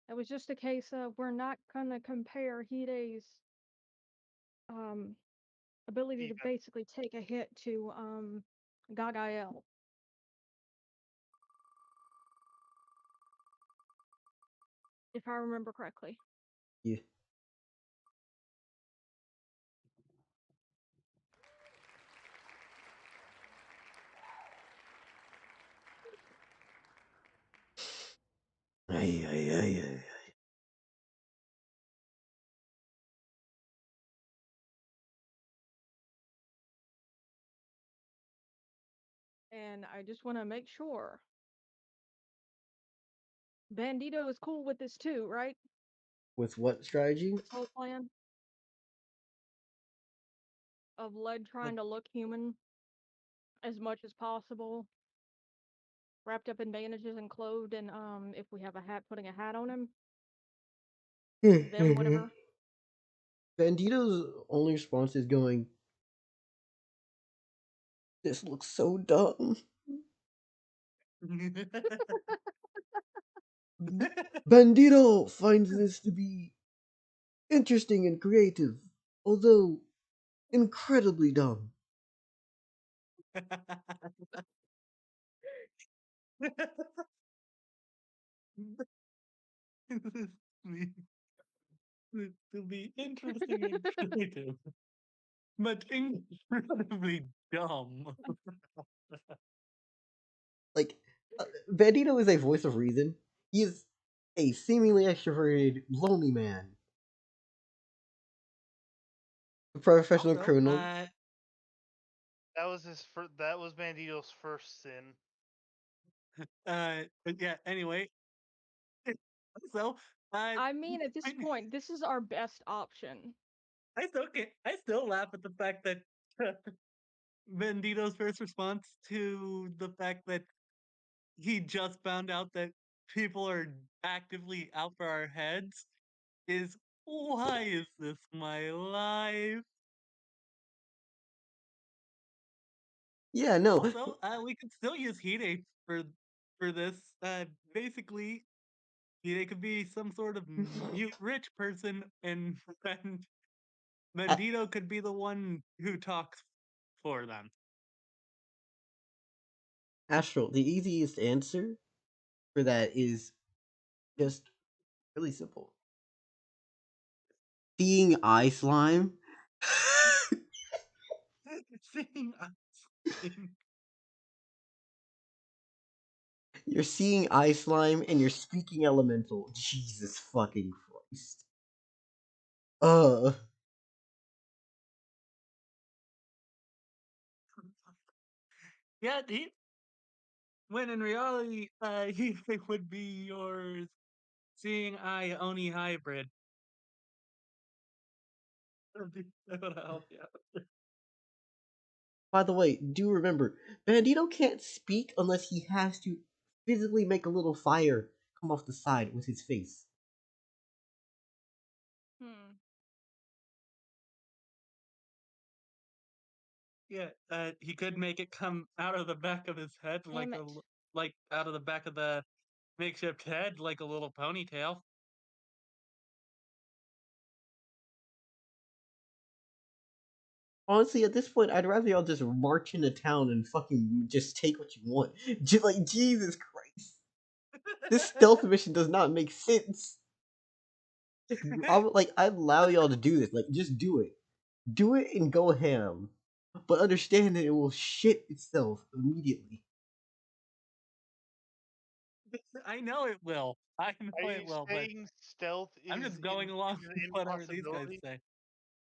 It was just a case of we're not gonna compare Hide's um ability to Defense. basically take a hit to Gagael. If I remember correctly. Yeah. Ay, ay, ay, ay. And I just want to make sure Bandito is cool with this too, right? With what strategy? This whole plan of Led What? trying to look human as much as possible, wrapped up in bandages and clothed, and if we have a hat, putting a hat on him, then whatever. Bandito's only response is going, "This looks so dumb." Bandito finds this to be interesting and creative, although incredibly dumb. To be interesting and creative, but incredibly dumb. Like, Bandito is a voice of reason. He is a seemingly extroverted, lonely man. A professional Also, criminal. That was Bandito's first sin. but yeah. Anyway, so I mean, at this I, point, this is our best option. I still laugh at the fact that Bandito's first response to the fact that he just found out that people are actively out for our heads is, why is this my life? Yeah, no. Also, we could still use Hide for this. Basically, Hide could be some sort of mute rich person, and A- Bandito could be the one who talks for them. Astral, the easiest answer for that is just really simple. Seeing eye slime. Seeing us. You're seeing eye slime and you're speaking elemental. Jesus fucking Christ. Uh, Yeah, when in reality, he would be your seeing eye Oni hybrid. That would help you. by the way, do remember, Bandito can't speak unless he has to physically make a little fire come off the side with his face. Yeah, he could make it come out of the back of his head Damn it. like out of the back of the makeshift head like a little ponytail. Honestly, at this point, I'd rather y'all just march into town and fucking just take what you want. Like, Jesus Christ. This stealth mission does not make sense. I'd allow y'all to do this. Like, just do it. Do it and go ham. But understand that it will shit itself immediately. I know it will. I Are know it you will, but saying stealth I'm is just going along is an with whatever these guys impossibility? say.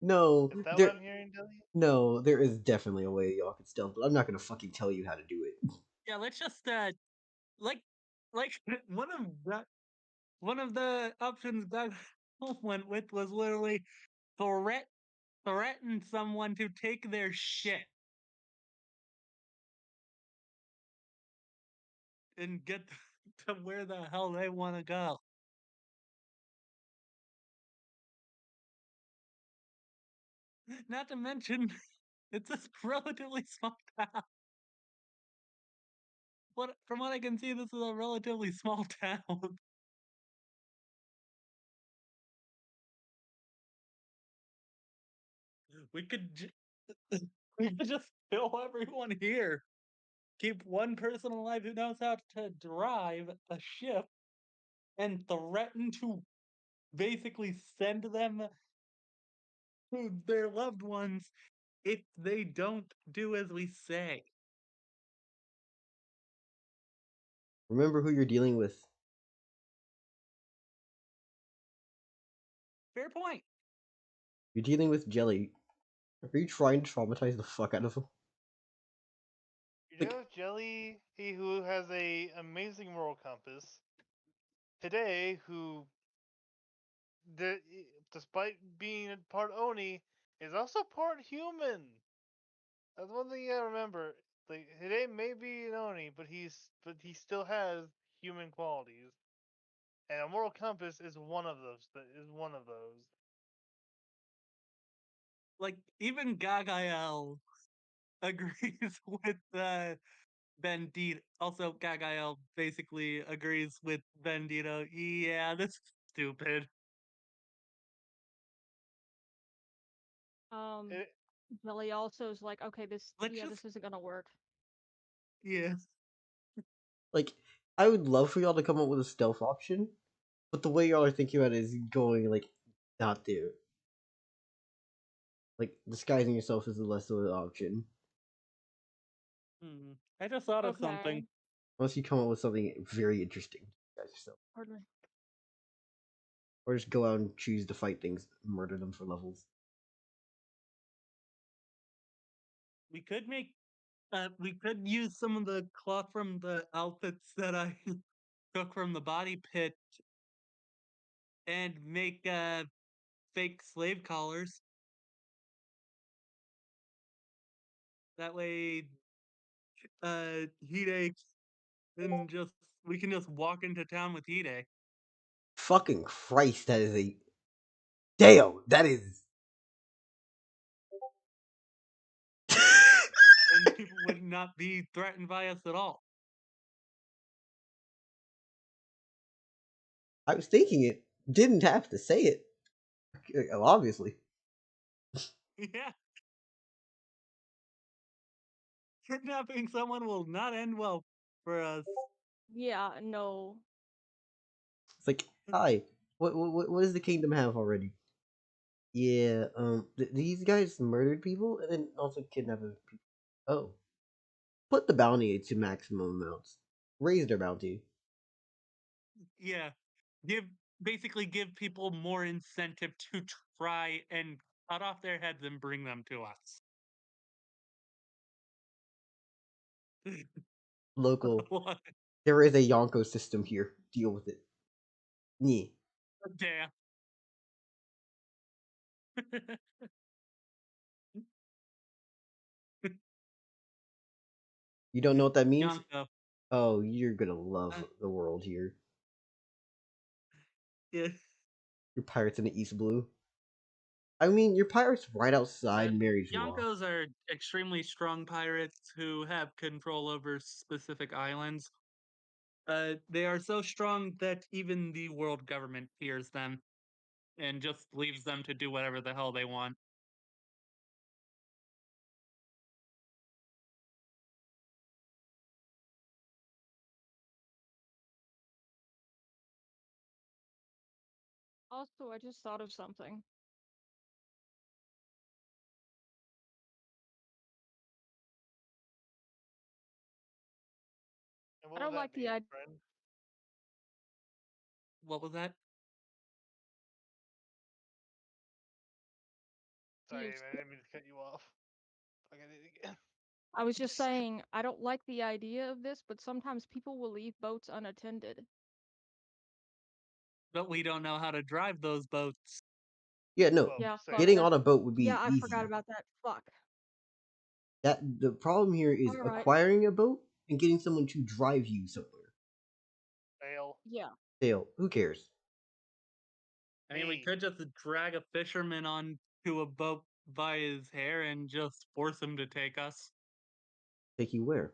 No, Is that what I'm hearing, Dilly? no, there is definitely a way y'all can stealth, but I'm not gonna fucking tell you how to do it. Yeah, let's just like like one of the options that went with was literally threaten someone to take their shit and get to where the hell they want to go. Not to mention, it's a relatively small town. From what I can see, this is a relatively small town. We could we could just kill everyone here. Keep one person alive who knows how to drive a ship and threaten to basically send them to their loved ones if they don't do as we say. Remember who you're dealing with. Fair point. You're dealing with Jelly. Are you trying to traumatize the fuck out of him? You Like, know, Jelly, he who has a amazing moral compass, today, who, the, despite being part Oni, is also part human. That's one thing you gotta remember. Like, Hide may be an Oni, but he still has human qualities, and a moral compass is one of those. Is one of those. Like even Gagael agrees with Bandito. Also, Gagael basically agrees with Bandito. Yeah, this is stupid. Um, It, Billy also is like, okay, Let's just this isn't gonna work. yeah. like, I would love for y'all to come up with a stealth option, but the way y'all are thinking about it is going, like, not there. Like, disguising yourself is the less of an option. I just thought of Okay. something. Unless you come up with something very interesting to disguise yourself. Pardon me. Or just go out and choose to fight things and murder them for levels. We could use some of the cloth from the outfits that I took from the body pit and make fake slave collars. That way Hide can just we can just walk into town with Hide. Fucking Christ, that is a. Damn, that is. And people would not be threatened by us at all. I was thinking it. Didn't have to say it. Obviously. Yeah. Kidnapping someone will not end well for us. Yeah, no. It's like, hi, what does the kingdom have already? Yeah, these guys murdered people and then also kidnapped people. Oh. Put the bounty to maximum amounts. Raise their bounty. Yeah. Give basically give people more incentive to try and cut off their heads and bring them to us. Local. What? There is a Yonko system here. Deal with it. Yeah. Damn. You don't know what that means? Yonko. Oh, you're gonna love Uh, the world here. yeah. You're pirates in the East Blue. I mean, your pirate's right outside Mary's Wharf. Yonkos are extremely strong pirates who have control over specific islands. They are so strong that even the world government fears them and just leaves them to do whatever the hell they want. Also, I just thought of something. And I what would don't that like be, the idea. friend? What was that? Sorry, man, I didn't mean to cut you off. I did it again. I was just saying, I don't like the idea of this, but sometimes people will leave boats unattended. But we don't know how to drive those boats. Yeah, no. Well, Yeah, fuck. same. Getting That's, on a boat would yeah, be I forgot easy. about that. Fuck. That the problem here is Alright. acquiring a boat and getting someone to drive you somewhere. Fail. Yeah. Dale, who cares? I mean, we Me. could just drag a fisherman onto a boat by his hair and just force him to take us. Take you where?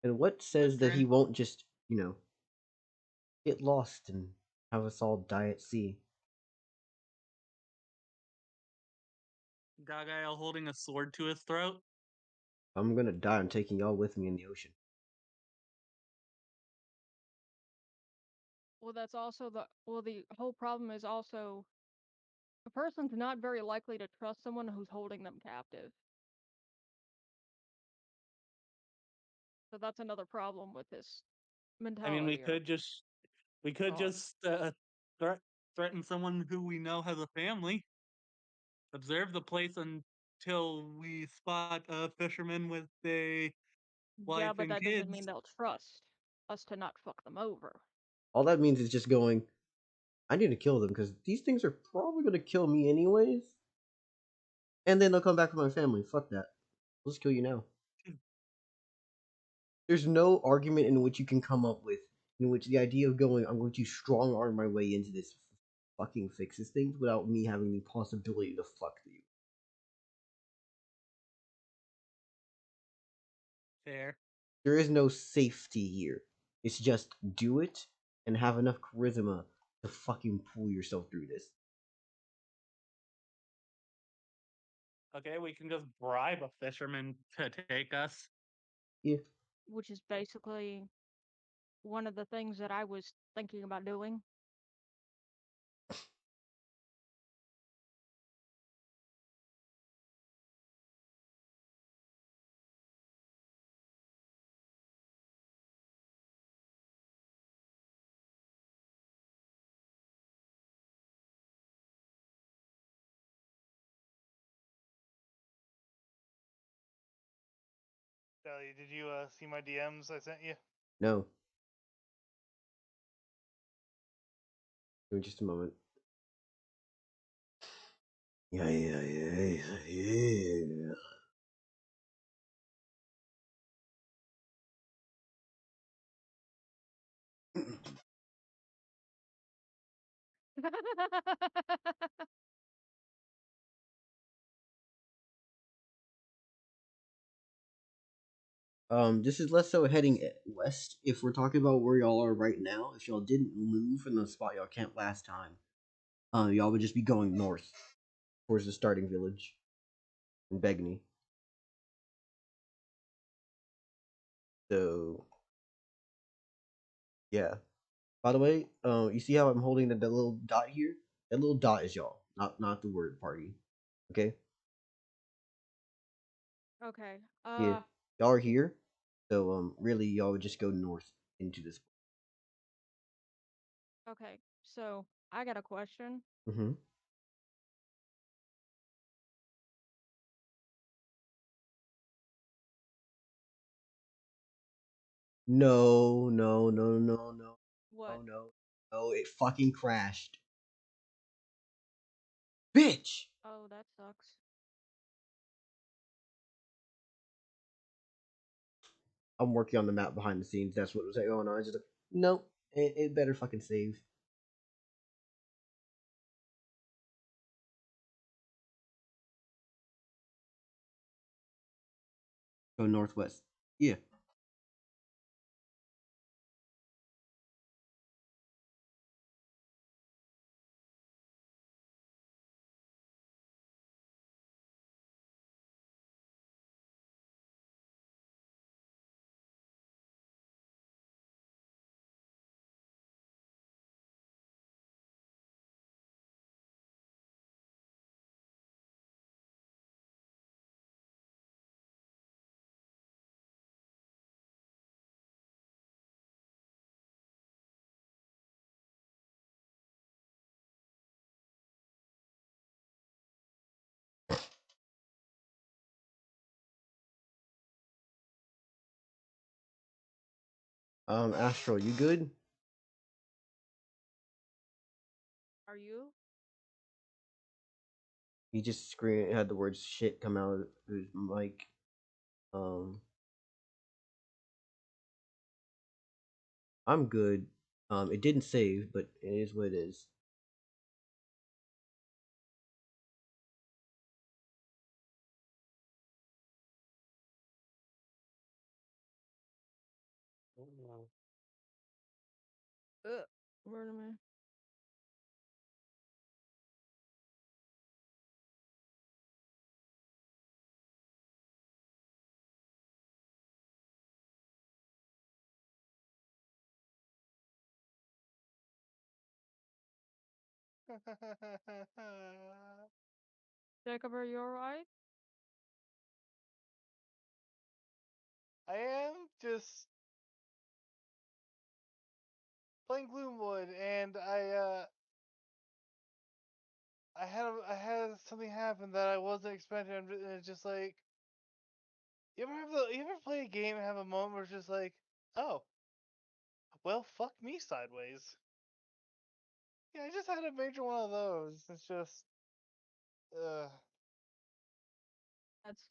And what says that he Drink won't just, get lost and have us all die at sea? Gagail holding a sword to his throat. I'm gonna die. I'm taking y'all with me in the ocean. Well, that's also the whole problem is also a person's not very likely to trust someone who's holding them captive. So that's another problem with this I mean, mentality or we could thought. just threat threaten someone who we know has a family. Observe the place until we spot a fisherman with a Yeah, wife but and that doesn't mean kids. they'll trust us to not fuck them over. All that means is just going, I need to kill them because these things are probably gonna kill me anyways. And then they'll come back with my family. Fuck that. I'll just kill you now. There's no argument in which you can come up with in which the idea of going, I'm going to strong arm my way into this fucking fixes things without me having the possibility to fuck you. Fair. There is no safety here. It's just do it and have enough charisma to fucking pull yourself through this. Okay, we can just bribe a fisherman to take us. Yeah. Which is basically one of the things that I was thinking about doing. Sally, did you see my DMs I sent you? No. Give me just a moment. Yeah. This is less so heading west. If we're talking about where y'all are right now, if y'all didn't move from the spot y'all camped last time, y'all would just be going north towards the starting village in Begny. So yeah. By the way, you see how I'm holding the little dot here? That little dot is y'all, not the word party. Okay? Okay. Yeah. Y'all are here. So really y'all would just go north into this. Okay. So I got a question. Mm-hmm. No. What? No, it fucking crashed. Bitch! Oh, that sucks. I'm working on the map behind the scenes. That's what was going on. It's just like, nope. It better fucking save. Go northwest. Yeah. Astral, you good? Are you? He just had the words shit come out of his mic. Um, I'm good. It didn't save, but it is what it is. Word of me. Jacob, are you alright? I am just playing Gloomwood, and I had something happen that I wasn't expecting. And it's just like, you ever play a game and have a moment where it's just like, oh, well, fuck me sideways. Yeah, I just had a major one of those. It's just, uh, That's.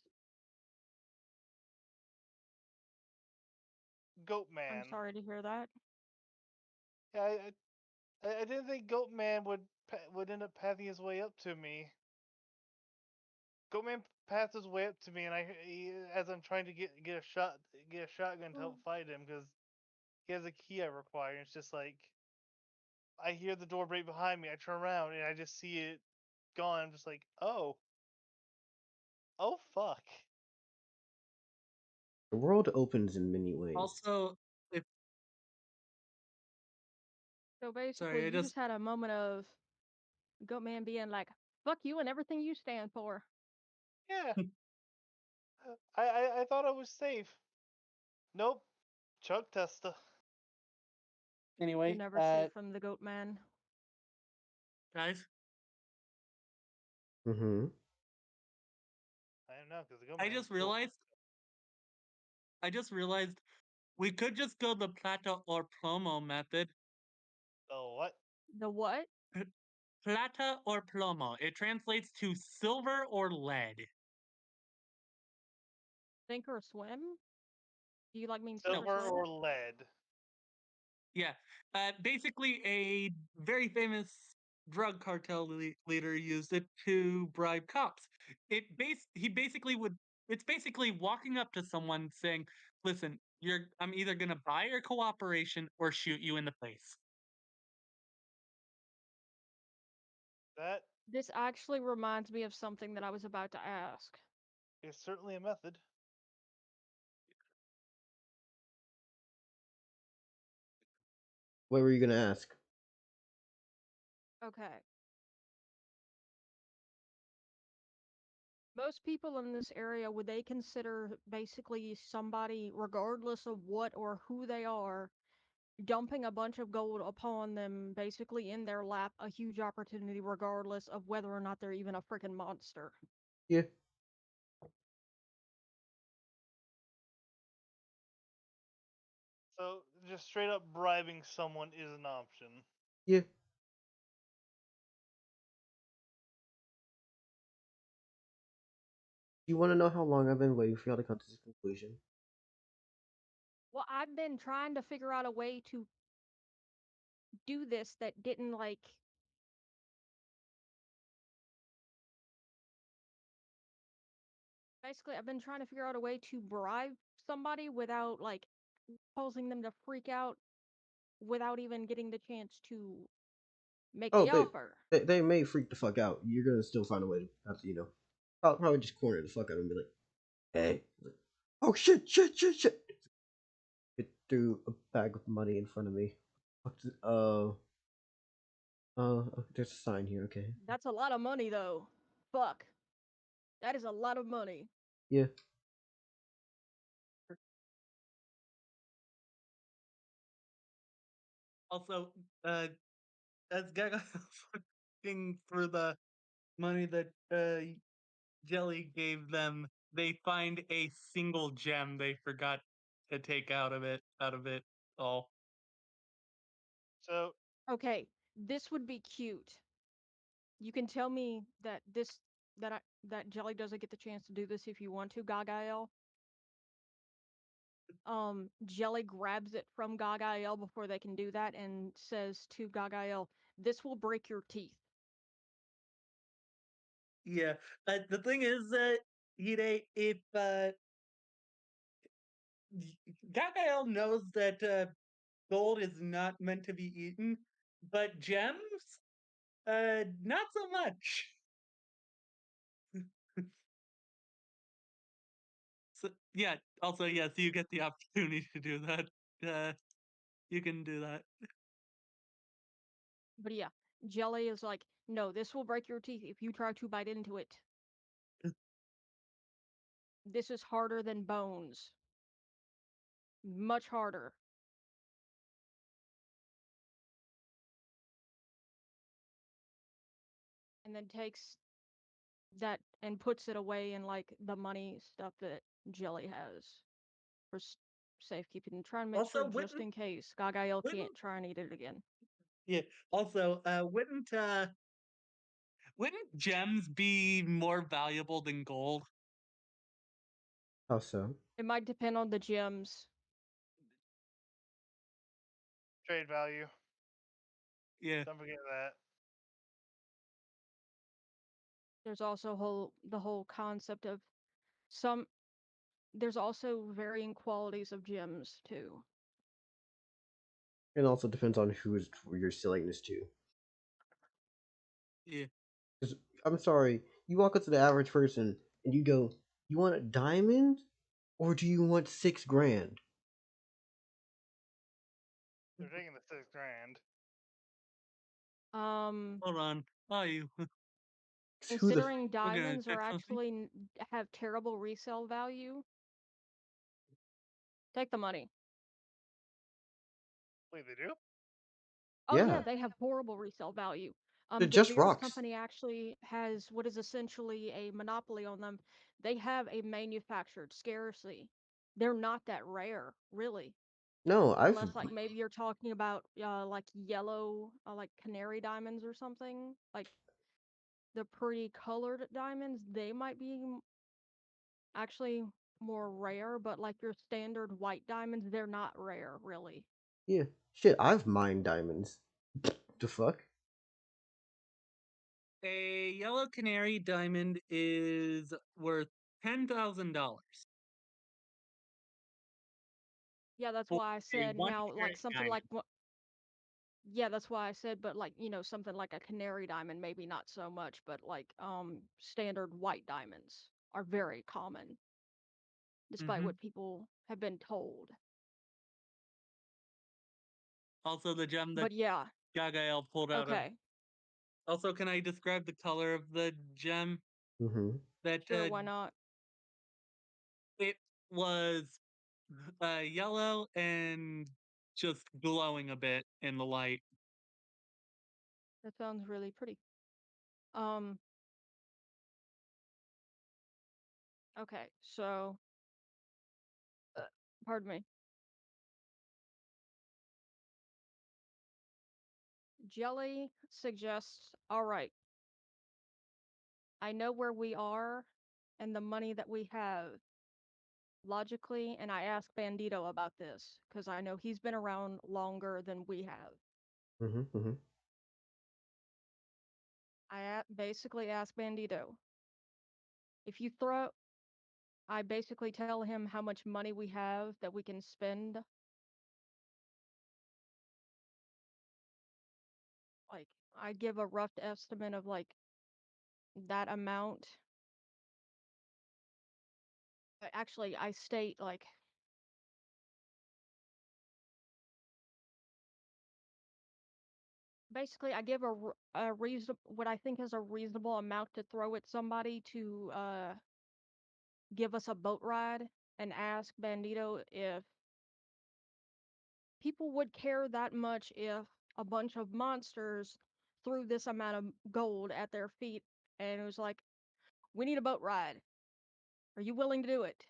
Goat I'm Man. sorry to hear that. Yeah, I didn't think Goat Man would end up pathing his way up to me. Goatman passed his way up to me, and as I'm trying to get a shotgun to help fight him because he has a key I require. And it's just like I hear the door break behind me. I turn around and I just see it gone. I'm just like, oh fuck. The world opens in many ways. Also, if So basically, sorry, I you just just had a moment of Goatman being like, "Fuck you and everything you stand for." Yeah, I thought I was safe. Nope, chug tester. You're anyway, never safe from the Goatman. guys, Mm-hmm. I am now because the I Goatman just killed. realized I just realized we could just go the plata or plomo method. Oh what? The what? P- Plata or plomo. It translates to silver or lead. Sink or swim? Do you like mean sink or Silver swim? or lead? Yeah. Basically, a very famous drug cartel leader used it to bribe cops. He basically would. It's basically walking up to someone saying, "Listen, I'm either gonna buy your cooperation or shoot you in the face." That This actually reminds me of something that I was about to ask. is certainly a method. What were you gonna ask? Okay. Most people in this area, would they consider basically somebody, regardless of what or who they are, dumping a bunch of gold upon them, basically in their lap, a huge opportunity, regardless of whether or not they're even a freaking monster? Yeah. So just straight up bribing someone is an option. Yeah. You want to know how long I've been waiting for y'all to come to this conclusion? Well, I've been trying to figure out a way to do this that didn't like basically I've been trying to figure out a way to bribe somebody without like causing them to freak out without even getting the chance to make Oh, the offer. they may freak the fuck out. You're gonna still find a way to have to, probably just corner the fuck out of them and be like, hey, oh shit, shit, shit, shit. It threw a bag of money in front of me. There's a sign here. Okay, That's a lot of money though. Fuck. That is a lot of money. yeah. Also, as Gaga looking for the money that Jelly gave them, they find a single gem they forgot to take out of it all. So Okay, this would be cute. You can tell me that that Jelly doesn't get the chance to do this if you want to, Gagael. Jelly grabs it from Gagael before they can do that and says to Gagael, "This will break your teeth." Yeah, the thing is that Hide, if Gagael knows that gold is not meant to be eaten, but gems, not so much. So yeah, also yes, you get the opportunity to do that. You can do that. But yeah, Jelly is like, "No, this will break your teeth if you try to bite into it. This is harder than bones. Much harder." And then takes that and puts it away in like the money stuff that Jelly has for safekeeping. Try and make sure Also, just wouldn't in case Gagael can't wouldn't try and eat it again. yeah. Also, wouldn't gems be more valuable than gold? How so? It might depend on the gems. trade value. Yeah. Don't forget that. There's also the whole concept of some. There's also varying qualities of gems too. It also depends on who you're selling this to. Yeah. 'Cause, I'm sorry, you walk up to the average person and you go, "You want a diamond, or do you want 6 grand?" They're taking the 6 grand. Um, Hold on. Oh, you. 'Cause who the considering We're gonna diamonds are check something. actually have terrible resale value, take the money. Wait, they do? Oh yeah, yeah, they have horrible resale value. they're De just Beers rocks. company actually has what is essentially a monopoly on them. They have a manufactured scarcity. They're not that rare, really, No, unless like maybe you're talking about like yellow, like canary diamonds or something. Like the pretty colored diamonds, they might be actually more rare, but like your standard white diamonds, they're not rare, really. yeah, shit, I've mined diamonds. The fuck? A yellow canary diamond is worth $10,000 Yeah, that's for why I a said one now, like carat something diamond. like what. Yeah, that's why I said, but like, something like a canary diamond, maybe not so much, but like standard white diamonds are very common, despite Hmm. what people have been told. Also, the gem that But yeah, Gagael pulled out of. okay. Also, can I describe the color of the gem? Mm-hmm. That Sure, why not? it was yellow and just glowing a bit in the light. That sounds really pretty. Um, okay, so uh, pardon me. Jelly suggests, all right, I know where we are and the money that we have logically, and I asked Bandito about this because I know he's been around longer than we have. Mm-hmm. Basically ask Bandito. If you throw, I basically tell him how much money we have that we can spend. Like, I give a rough estimate of like that amount. Actually, I state like basically I give a reason what I think is a reasonable amount to throw at somebody to give us a boat ride and ask Bandito if people would care that much if a bunch of monsters threw this amount of gold at their feet and it was like, we need a boat ride. Are you willing to do it?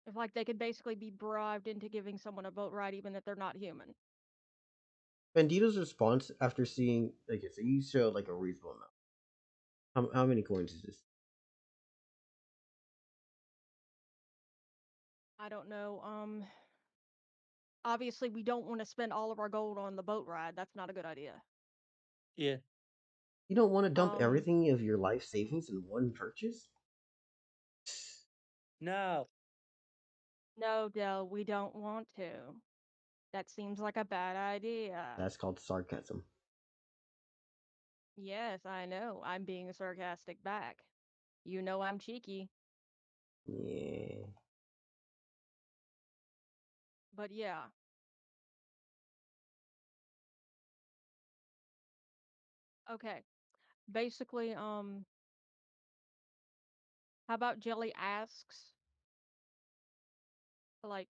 If like they could basically be bribed into giving someone a boat ride even if they're not human. Bandito's response after seeing, okay, so you showed like a reasonable amount. How many coins is this? I don't know. Obviously we don't want to spend all of our gold on the boat ride. That's not a good idea. Yeah. You don't want to dump Um, everything of your life savings in one purchase? No. no, Del, we don't want to. That seems like a bad idea. That's called sarcasm. Yes, I know. I'm being sarcastic back. You know I'm cheeky. Yeah. But yeah. Okay. Basically, how about Jelly asks, like,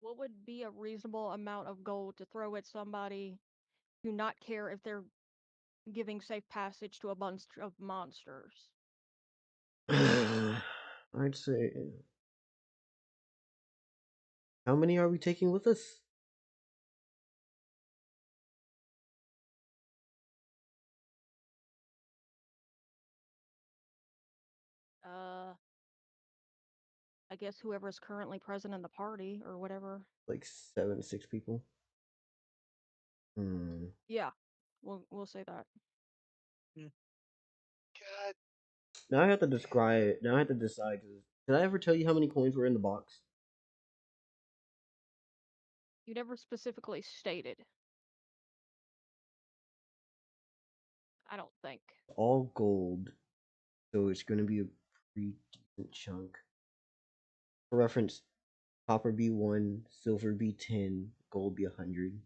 what would be a reasonable amount of gold to throw at somebody who not care if they're giving safe passage to a bunch of monsters? I'd say. How many are we taking with us? Uh, I guess whoever's currently present in the party or whatever. Like 6 people. Hmm. Yeah, we'll say that. Mm. God, Now I have to describe. Now I have to decide. Did I ever tell you how many coins were in the box? You never specifically stated. I don't think. All gold, so it's going to be a pretty decent chunk. For reference, copper be 1, silver be 10, gold be 100.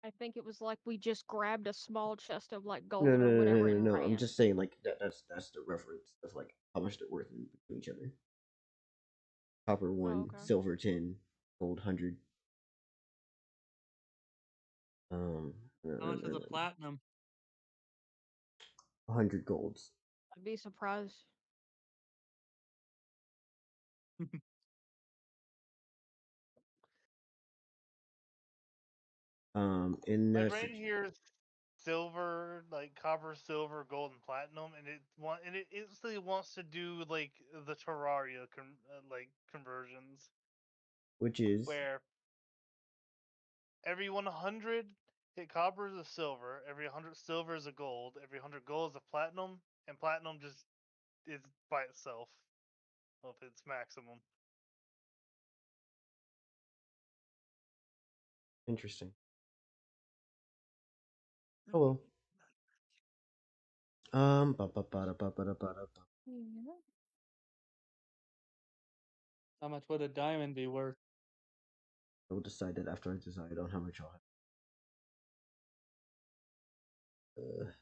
I think it was like we just grabbed a small chest of like No, gold no, or no, no, whatever no, and no. I'm ran. just saying like that's the reference of like how much they're worth in between each other. Copper Oh, 1, okay. silver 10, gold 100. Um, How much is a platinum? 100 golds. I'd be surprised. In my that brain hears silver, like copper, silver, gold, and platinum, and it instantly wants to do like the Terraria like conversions, which is where every 100 hit copper is a silver, every 100 silver is a gold, every 100 gold is a platinum, and platinum just is by itself of its maximum. interesting. Oh well. Ba-ba-ba-da-ba-ba-da-ba-da-ba. Yeah. How much would a diamond be worth? I will decide that after I decide on how much I'll have.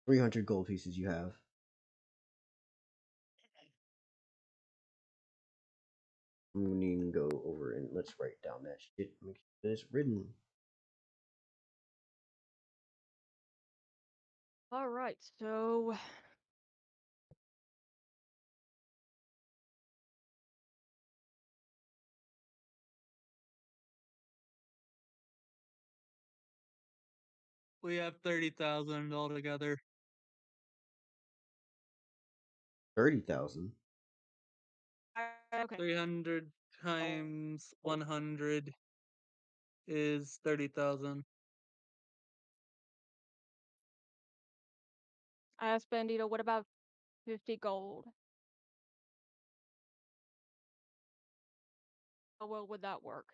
300 gold pieces you have. I'm gonna even go over and let's write down that shit. Make sure that it's written. All right, so We have 30,000 altogether. 30,000. Okay. 300 times 100 is 30,000. I asked Bandito, what about 50 gold? How well would that work?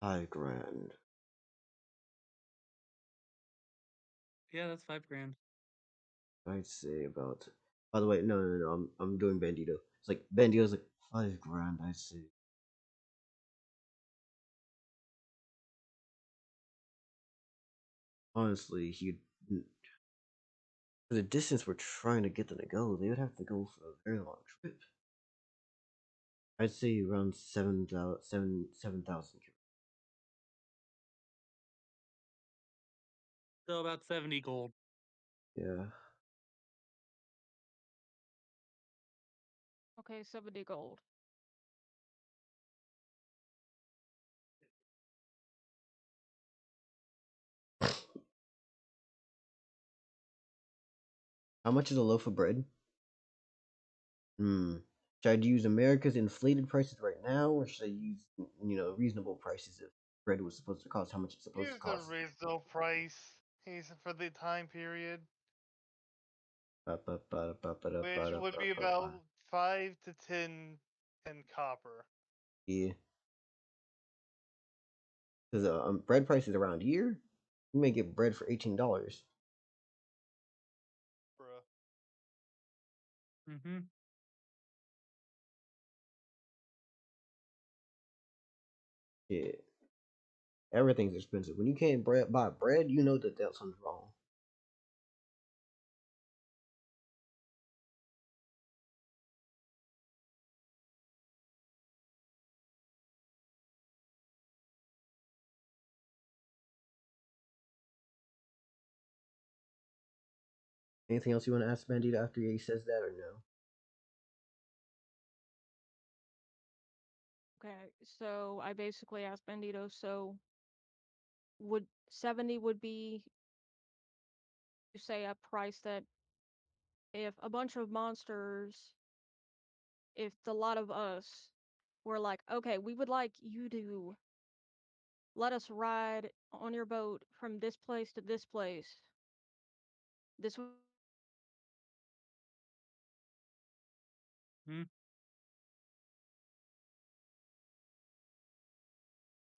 $5,000. Yeah, that's 5 grand. I'd say about. By the way, no. I'm doing Bandito. It's like Bandito's like $5,000. I'd say. Honestly, he. For the distance we're trying to get them to go, they would have to go for a very long trip. I'd say around 7,000. So about 70 gold. Yeah. Okay, 70 gold. How much is a loaf of bread? Should I use America's inflated prices right now, or should I use reasonable prices if bread was supposed to cost how much it's supposed to Here's a cost? reasonable price. He's for the time period, which would be about 5 to 10 copper. Yeah, because bread prices around here, you may get bread for $18. Bruh. Mm-hmm. Yeah, everything's expensive. When you can't buy bread, you know that something's wrong. Anything else you want to ask Bandito after he says that, or no? Okay, so I basically asked Bandito, so would 70 would be, you say, a price that if a bunch of monsters, if the lot of us were like, okay, we would like you to let us ride on your boat from this place to this place. This Hmm.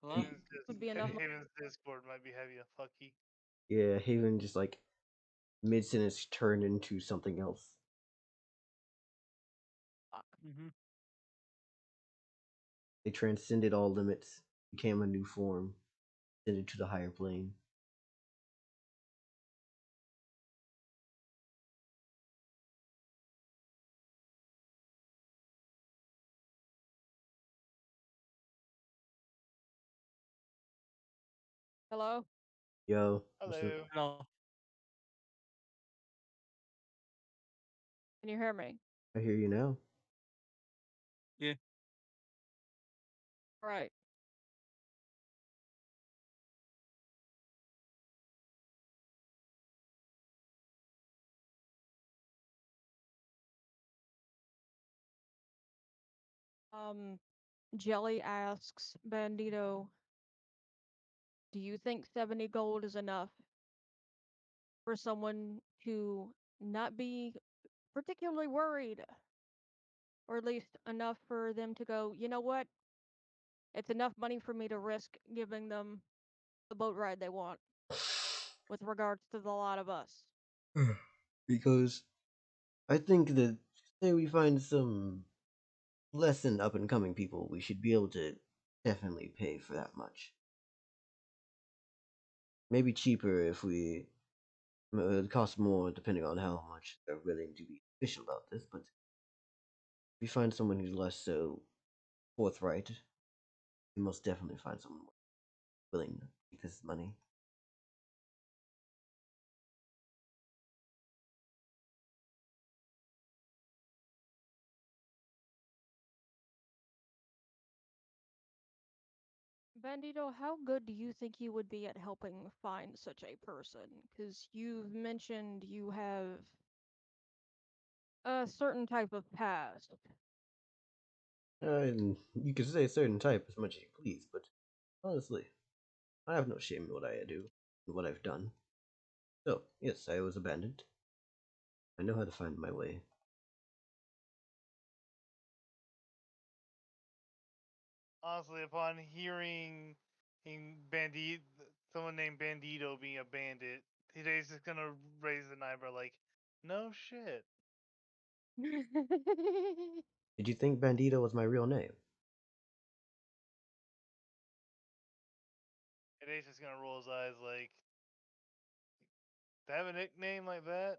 Hello? Y- would be enough. Haven's Discord might be having a fucky. Yeah, Haven just like mid sentence turned into something else. Mm-hmm. They transcended all limits, became a new form, ascended to the higher plane. Hello? Yo, what's up? Hello. Hello. Can you hear me? I hear you now. Yeah. Right. Jelly asks Bandito, do you think 70 gold is enough for someone to not be particularly worried? Or at least enough for them to go, you know what? It's enough money for me to risk giving them the boat ride they want with regards to the lot of us. Because I think that say we find some less than up and coming people, we should be able to definitely pay for that much. Maybe cheaper if we it would cost more depending on how much they're willing to be official about this, but if we find someone who's less so forthright, we most definitely find someone willing to take this money. Bandito, how good do you think you would be at helping find such a person? Because you've mentioned you have a certain type of past. And you can say certain type as much as you please, but honestly, I have no shame in what I do and what I've done. So, yes, I was abandoned. I know how to find my way. Honestly, upon hearing bandit, someone named Bandito being a bandit, today's just gonna raise an eyebrow like, no shit. Did you think Bandito was my real name? Today's just gonna roll his eyes like, to have a nickname like that.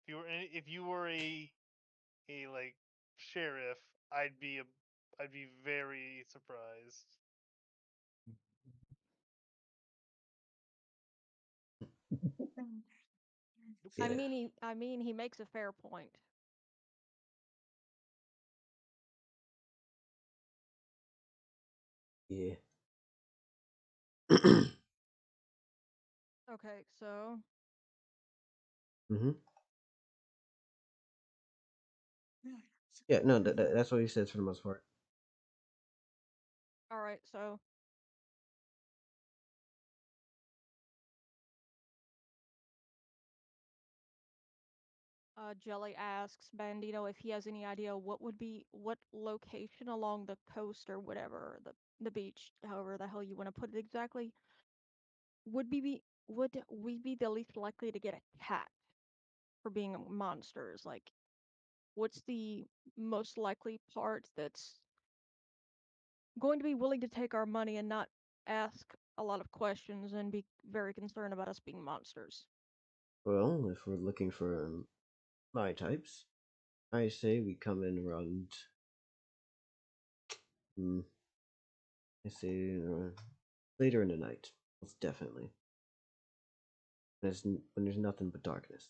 If you were a like sheriff, I'd be very surprised. Yeah, I mean, he makes a fair point. yeah. Okay, so hmm Yeah, no, that's what he says for the most part. all right, so Jelly asks Bandito if he has any idea what location along the coast or whatever, the beach, however the hell you want to put it exactly, would we be the least likely to get attacked for being monsters? Like, what's the most likely part that's going to be willing to take our money and not ask a lot of questions and be very concerned about us being monsters? Well, if we're looking for my types, I say we come in around. Hmm, I say later in the night. Most definitely. When there's nothing but darkness.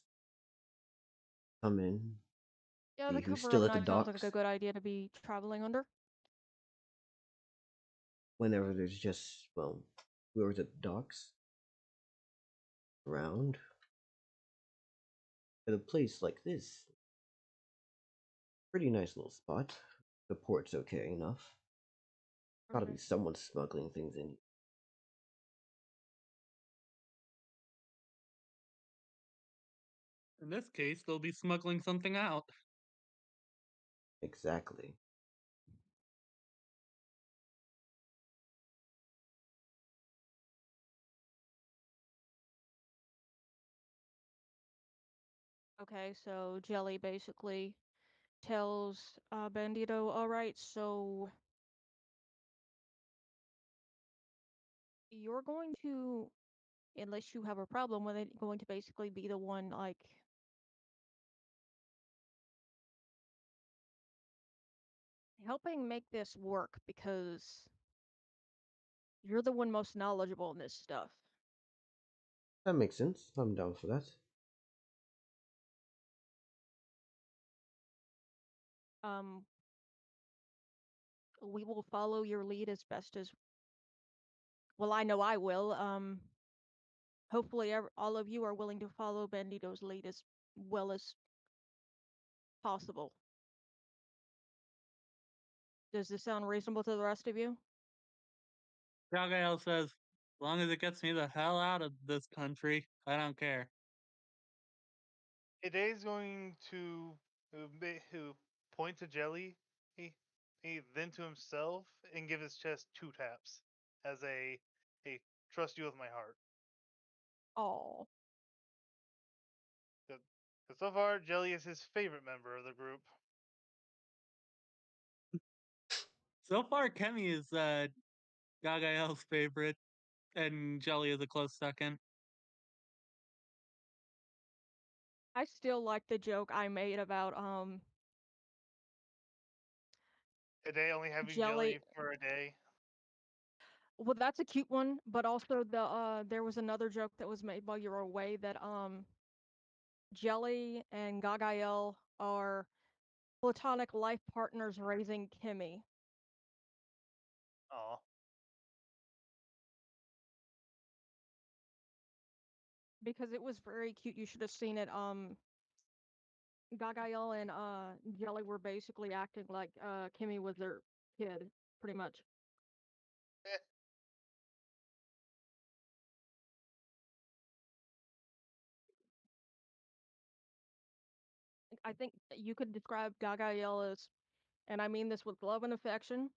Come in, Yeah, see the who's cover still of at the night sounds like a docks. good idea to be traveling under. Whenever there's just, well, whoever's at the docks around. At a place like this, pretty nice little spot. The port's okay enough. Gotta be Okay. someone smuggling things in. In this case, they'll be smuggling something out. Exactly. Okay, so Jelly basically tells Bandito, all right, so you're going to, unless you have a problem with it, going to basically be the one like helping make this work because you're the one most knowledgeable in this stuff. That makes sense. I'm down for that. Um, we will follow your lead as best as well. I know I will. Hopefully, all of you are willing to follow Bandito's lead as well as possible. Does this sound reasonable to the rest of you? Gagael says, as long as it gets me the hell out of this country, I don't care. Today's going to who point to Jelly, he, then to himself, and give his chest two taps as a trust you with my heart. Oh, 'Cause so far, Jelly is his favorite member of the group. So far, Kemi is Gagael's favorite, and Jelly is a close second. I still like the joke I made about Today, only having Jelly. Jelly for a day. Well, that's a cute one, but also there was another joke that was made while you were away that Jelly and Gagael are platonic life partners raising Kimmy. Aw. because it was very cute. You should have seen it. Gagael and Jelly were basically acting like Kimmy was their kid, pretty much. Eh, I think you could describe Gagael as, and I mean this with love and affection,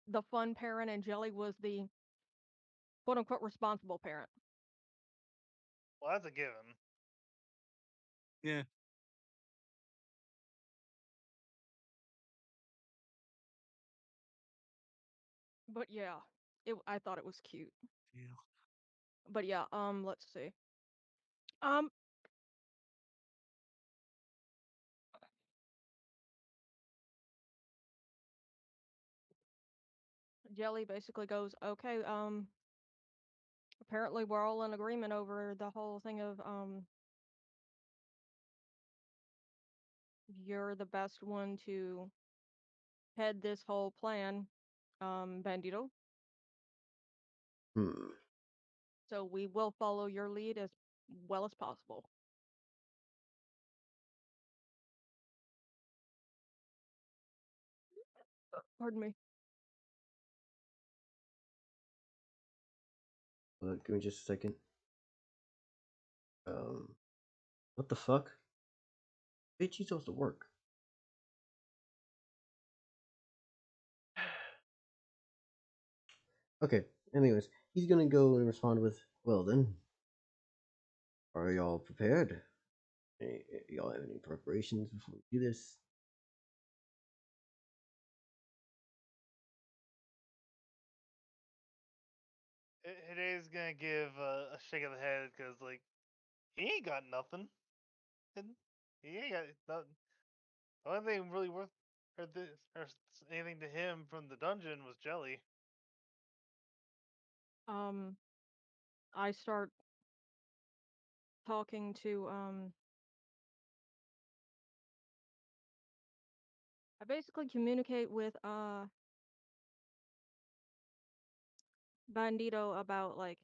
the fun parent, and Jelly was the quote unquote responsible parent. well, that's a given. Yeah. But yeah, I thought it was cute. Yeah. But yeah, let's see. Um, Jelly basically goes, okay, apparently we're all in agreement over the whole thing of you're the best one to head this whole plan, Bandito. Hmm. So we will follow your lead as well as possible. Pardon me. Give me just a second. What the fuck? Bitch, he's supposed to work. Okay, anyways, he's gonna go and respond with, well then, are y'all prepared? Y'all have any preparations before we do this? Hide's gonna give a shake of the head because, like, he ain't got nothing. And he ain't got nothing. The only thing really worth anything to him from the dungeon was Jelly. Um, I start talking to I basically communicate with Bandito about like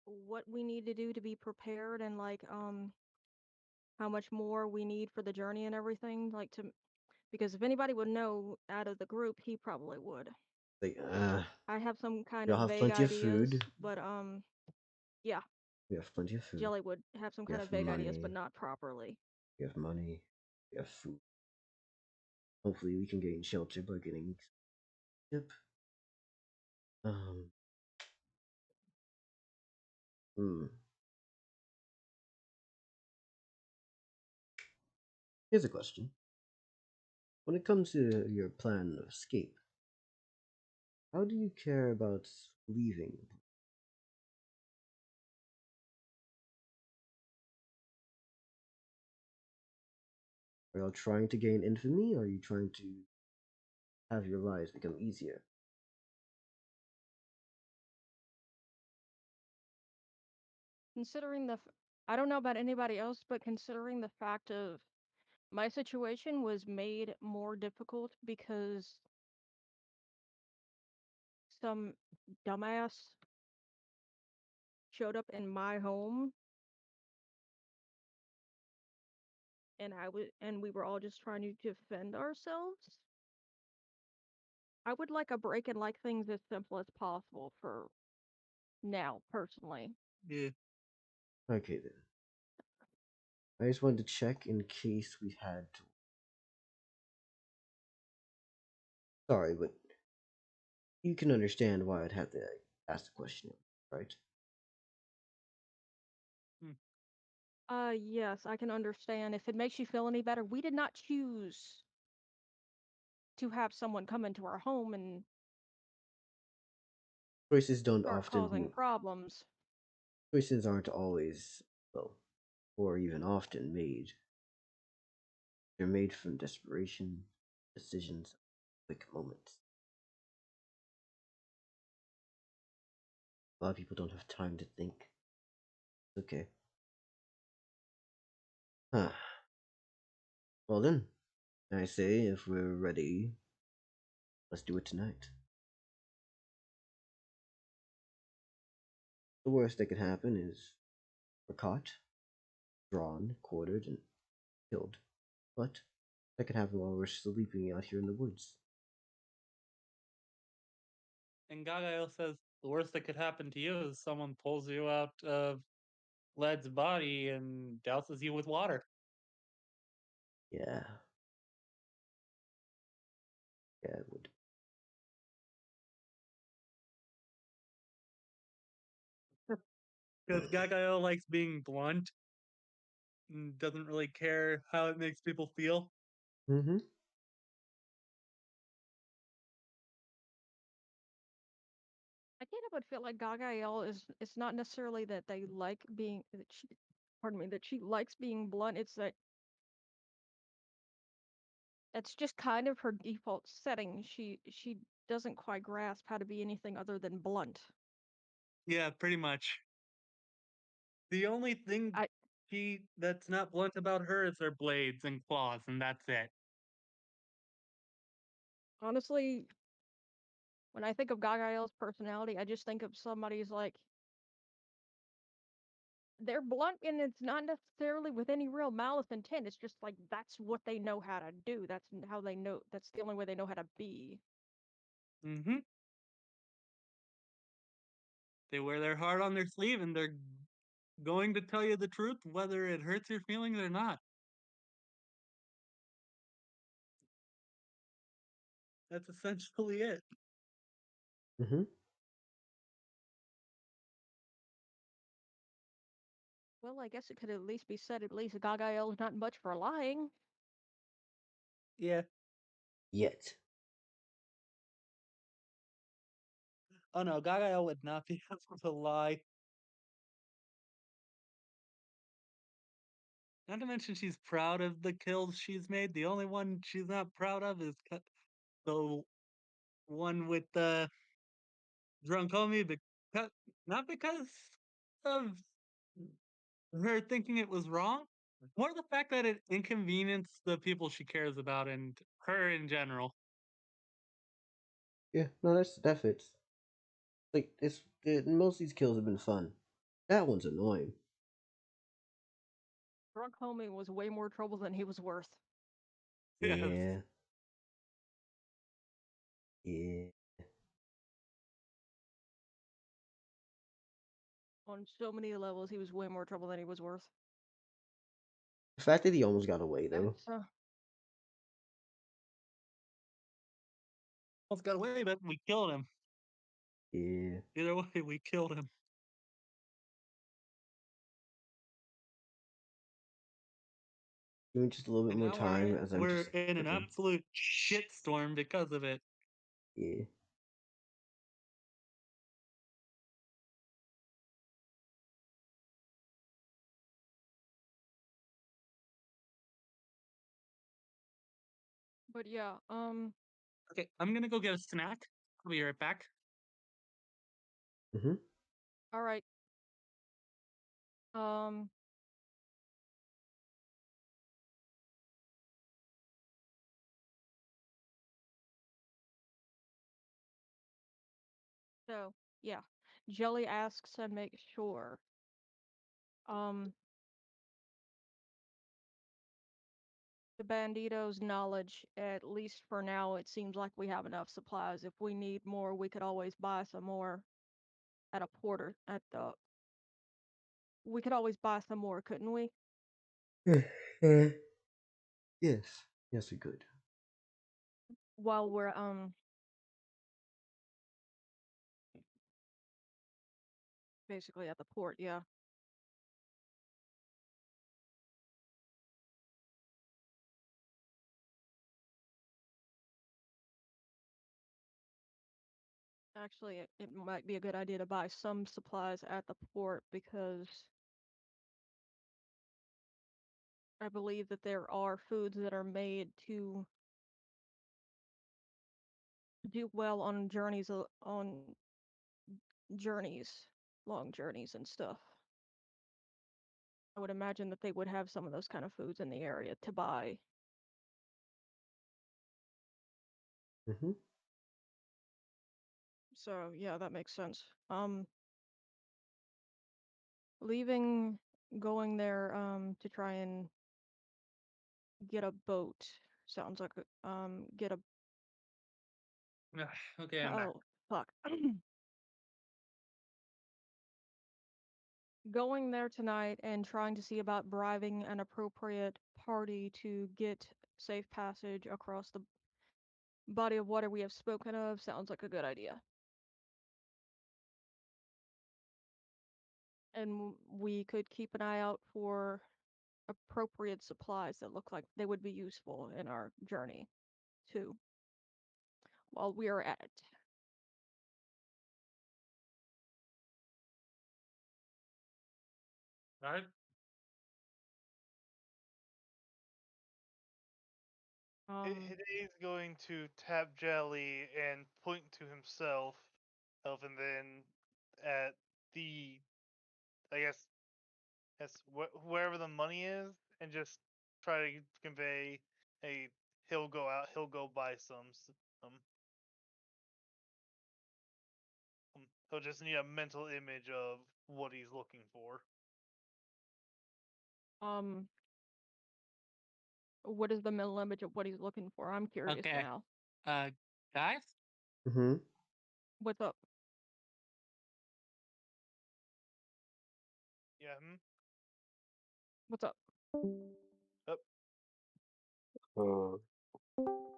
what we need to do to be prepared and like how much more we need for the journey and everything, like to because if anybody would know out of the group, he probably would. Like, I have some kind y'all of have vague plenty of ideas, food. but yeah, We have plenty of food. Jelly would have some We kind have of vague ideas, but money. not properly. We have money. We have food. Hopefully, we can gain shelter by getting ship. Um. Hmm. Here's a question. When it comes to your plan of escape, how do you care about leaving? Are y'all trying to gain infamy, or are you trying to have your lives become easier? Considering I don't know about anybody else, but considering the fact of my situation was made more difficult because some dumbass showed up in my home and we were all just trying to defend ourselves. I would like a break and like things as simple as possible for now, personally. Yeah. Okay then. I just wanted to check in case we had to. Sorry, but you can understand why I'd have to ask the question, right? Hmm. Yes, I can understand. If it makes you feel any better, we did not choose to have someone come into our home and Choices don't start causing often. problems. Choices aren't always, well, or even often made. They're made from desperation, decisions, quick moments. A lot of people don't have time to think. It's okay. Huh. Well then, I say if we're ready, let's do it tonight. The worst that could happen is we're caught, drawn, quartered, and killed. But that could happen while we're sleeping out here in the woods. And Gagael says the worst that could happen to you is someone pulls you out of Led's body and douses you with water. Yeah. Yeah, it would. Because Gagael likes being blunt and doesn't really care how it makes people feel. Mm-hmm. I can't help but feel like Gagael is it's not necessarily that they like being that she pardon me, that she likes being blunt, it's that it's just kind of her default setting. She doesn't quite grasp how to be anything other than blunt. Yeah, pretty much. The only thing I that's not blunt about her is her blades and claws, and that's it. honestly, when I think of Gagael's personality, I just think of somebody's like they're blunt and it's not necessarily with any real malice intent. It's just like that's what they know how to do. That's how they know that's the only way they know how to be. Mm-hmm. They wear their heart on their sleeve, and they're going to tell you the truth, whether it hurts your feelings or not. That's essentially it. Mm-hmm. Well, I guess it could at least be said at least Gagael's not much for lying. Yeah. Yet. Oh no, Gaga would not be able to lie. Not to mention she's proud of the kills she's made. The only one she's not proud of is the one with the drunk homie, because not because of her thinking it was wrong, more the fact that it inconvenienced the people she cares about and her in general. Yeah, no, that fits. Like most of these kills have been fun. That one's annoying. Drunk homie was way more trouble than he was worth. Yes. Yeah. Yeah. On so many levels, he was way more trouble than he was worth. The fact that he almost got away though. That's Almost got away, but we killed him. Yeah. Either way, we killed him. Give me just a little bit And more now time as I'm we're just in an looking. absolute shitstorm because of it. Yeah. but yeah, Okay, I'm gonna go get a snack. I'll be right back. Mm-hmm. all right. Um so yeah. Jelly asks and makes sure. Um the bandito's knowledge, at least for now, it seems like we have enough supplies. If we need more, we could always buy some more at a porter at the we could always buy some more, couldn't we? Yes. Yes, we could. While we're basically at the port, yeah. Actually, it might be a good idea to buy some supplies at the port because I believe that there are foods that are made to do well on journeys, long journeys and stuff. I would imagine that they would have some of those kind of foods in the area to buy. Mm-hmm. So yeah, that makes sense. leaving, going there to try and get a boat sounds like get a Okay, I'm back. oh fuck. Going there tonight and trying to see about bribing an appropriate party to get safe passage across the body of water we have spoken of sounds like a good idea. And we could keep an eye out for appropriate supplies that look like they would be useful in our journey too while we are at it. All right. Hide's going to tap Jelly and point to himself, and then at the, I guess, wherever the money is, and just try to convey a he'll go out, he'll go buy some. Um, he'll just need a mental image of what he's looking for. Um, what is the middle image of what he's looking for? I'm curious Okay. now. Guys? Mm-hmm. What's up? Yeah. What's up? Uh,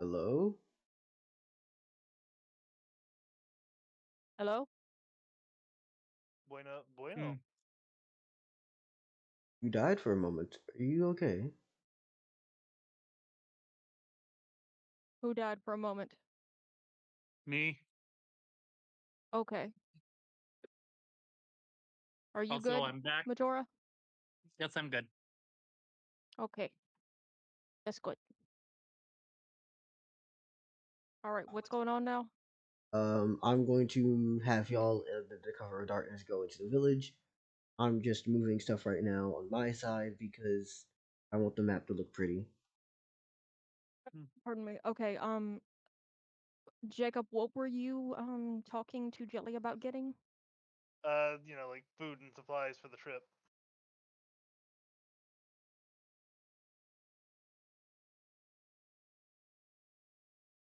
hello? Hello? Bueno. Hmm. You died for a moment. Are you okay? Who died for a moment? Me? Okay. Are you Also, good, I'm back. Majora? Yes, I'm good. Okay. That's good. All right, what's going on now? I'm going to have y'all the cover of darkness go into the village. I'm just moving stuff right now on my side because I want the map to look pretty. Pardon me. Okay, Jacob, what were you talking to Jelly about getting? Like food and supplies for the trip.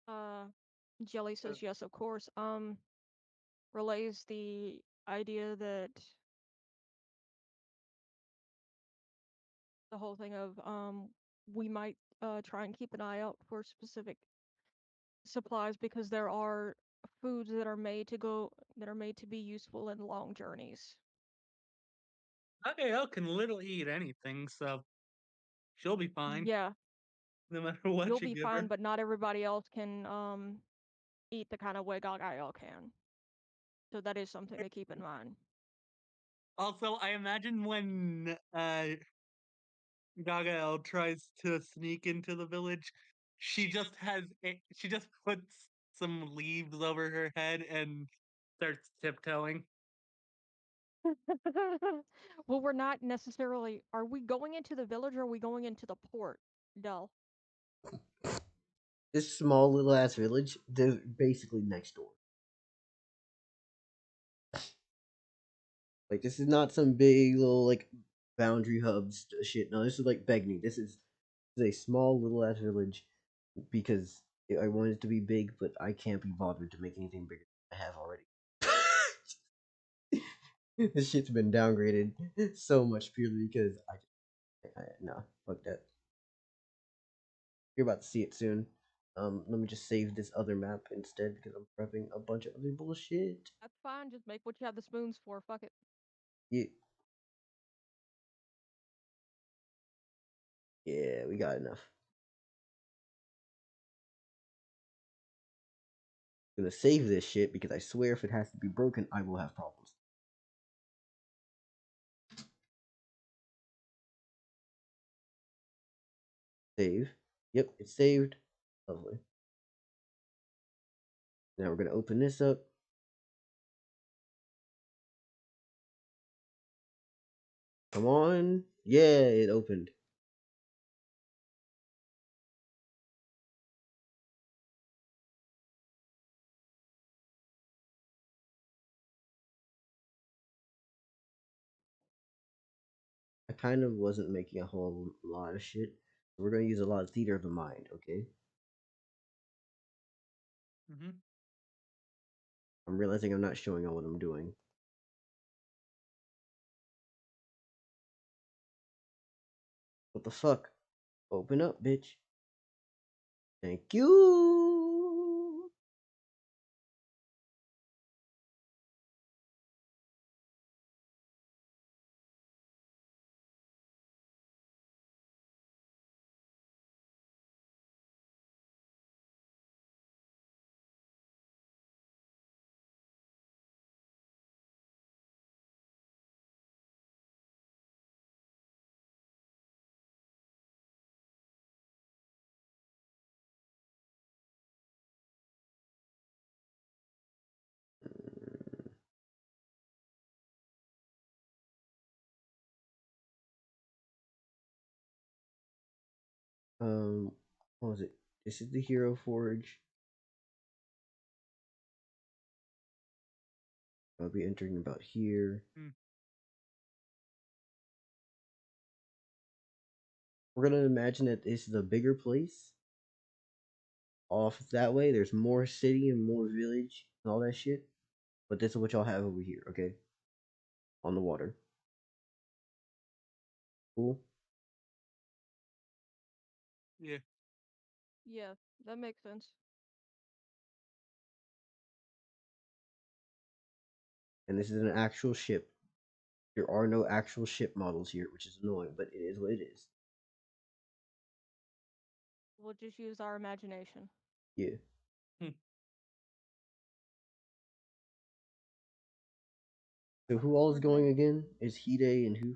Uh, Jelly says yes, of course. Relays the idea that the whole thing of we might try and keep an eye out for specific supplies because there are foods that are made to be useful in long journeys. Okay, can literally eat anything, so she'll be fine Yeah, no matter what you'll you be give fine, her. but not everybody else can eat the kind of way Gaga can. So that is something to keep in mind. Also, I imagine when Gaga tries to sneak into the village, she just puts some leaves over her head and starts tiptoeing. Well, we're not necessarily. Are we going into the village or are we going into the port, Dell? This small little ass village, they're basically next door. Like, this is not some big little like boundary hubs shit. No, this is like Begny. This is a small little ass village because I want it to be big, but I can't be bothered to make anything bigger than I have already. This shit's been downgraded so much purely because nah, fuck that. You're about to see it soon. Let me just save this other map instead because I'm prepping a bunch of other bullshit. That's fine. Just make what you have the spoons for. Fuck it. Yeah, yeah, we got enough. I'm gonna save this shit because I swear if it has to be broken, I will have problems. Save. Yep, it's saved. Lovely. Now we're gonna open this up. Come on. Yeah, it opened. I kind of wasn't making a whole lot of shit. We're gonna use a lot of theater of the mind, okay? Mm-hmm. I'm realizing I'm not showing on what I'm doing. What the fuck? Open up, bitch. Thank you. What was it? This is the Hero Forge. I'll be entering about here. Mm. We're gonna imagine that this is a bigger place. Off that way, there's more city and more village and all that shit. But this is what y'all have over here, okay? On the water. Cool. Yeah. Yeah, that makes sense. And this is an actual ship. There are no actual ship models here, which is annoying, but it is what it is. We'll just use our imagination. Yeah. Hmm. So who all is We're going good. again? Is Hide and who?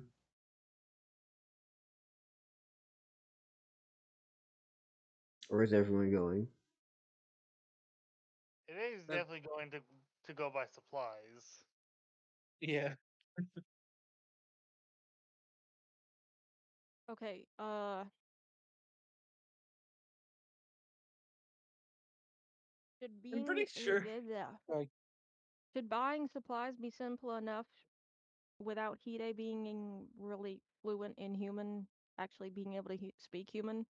Or is everyone going? Today's Uh, definitely going to go by supplies. yeah. Okay, should I'm pretty being sure. Like, should buying supplies be simple enough without Hide being really fluent in human, actually being able to speak human?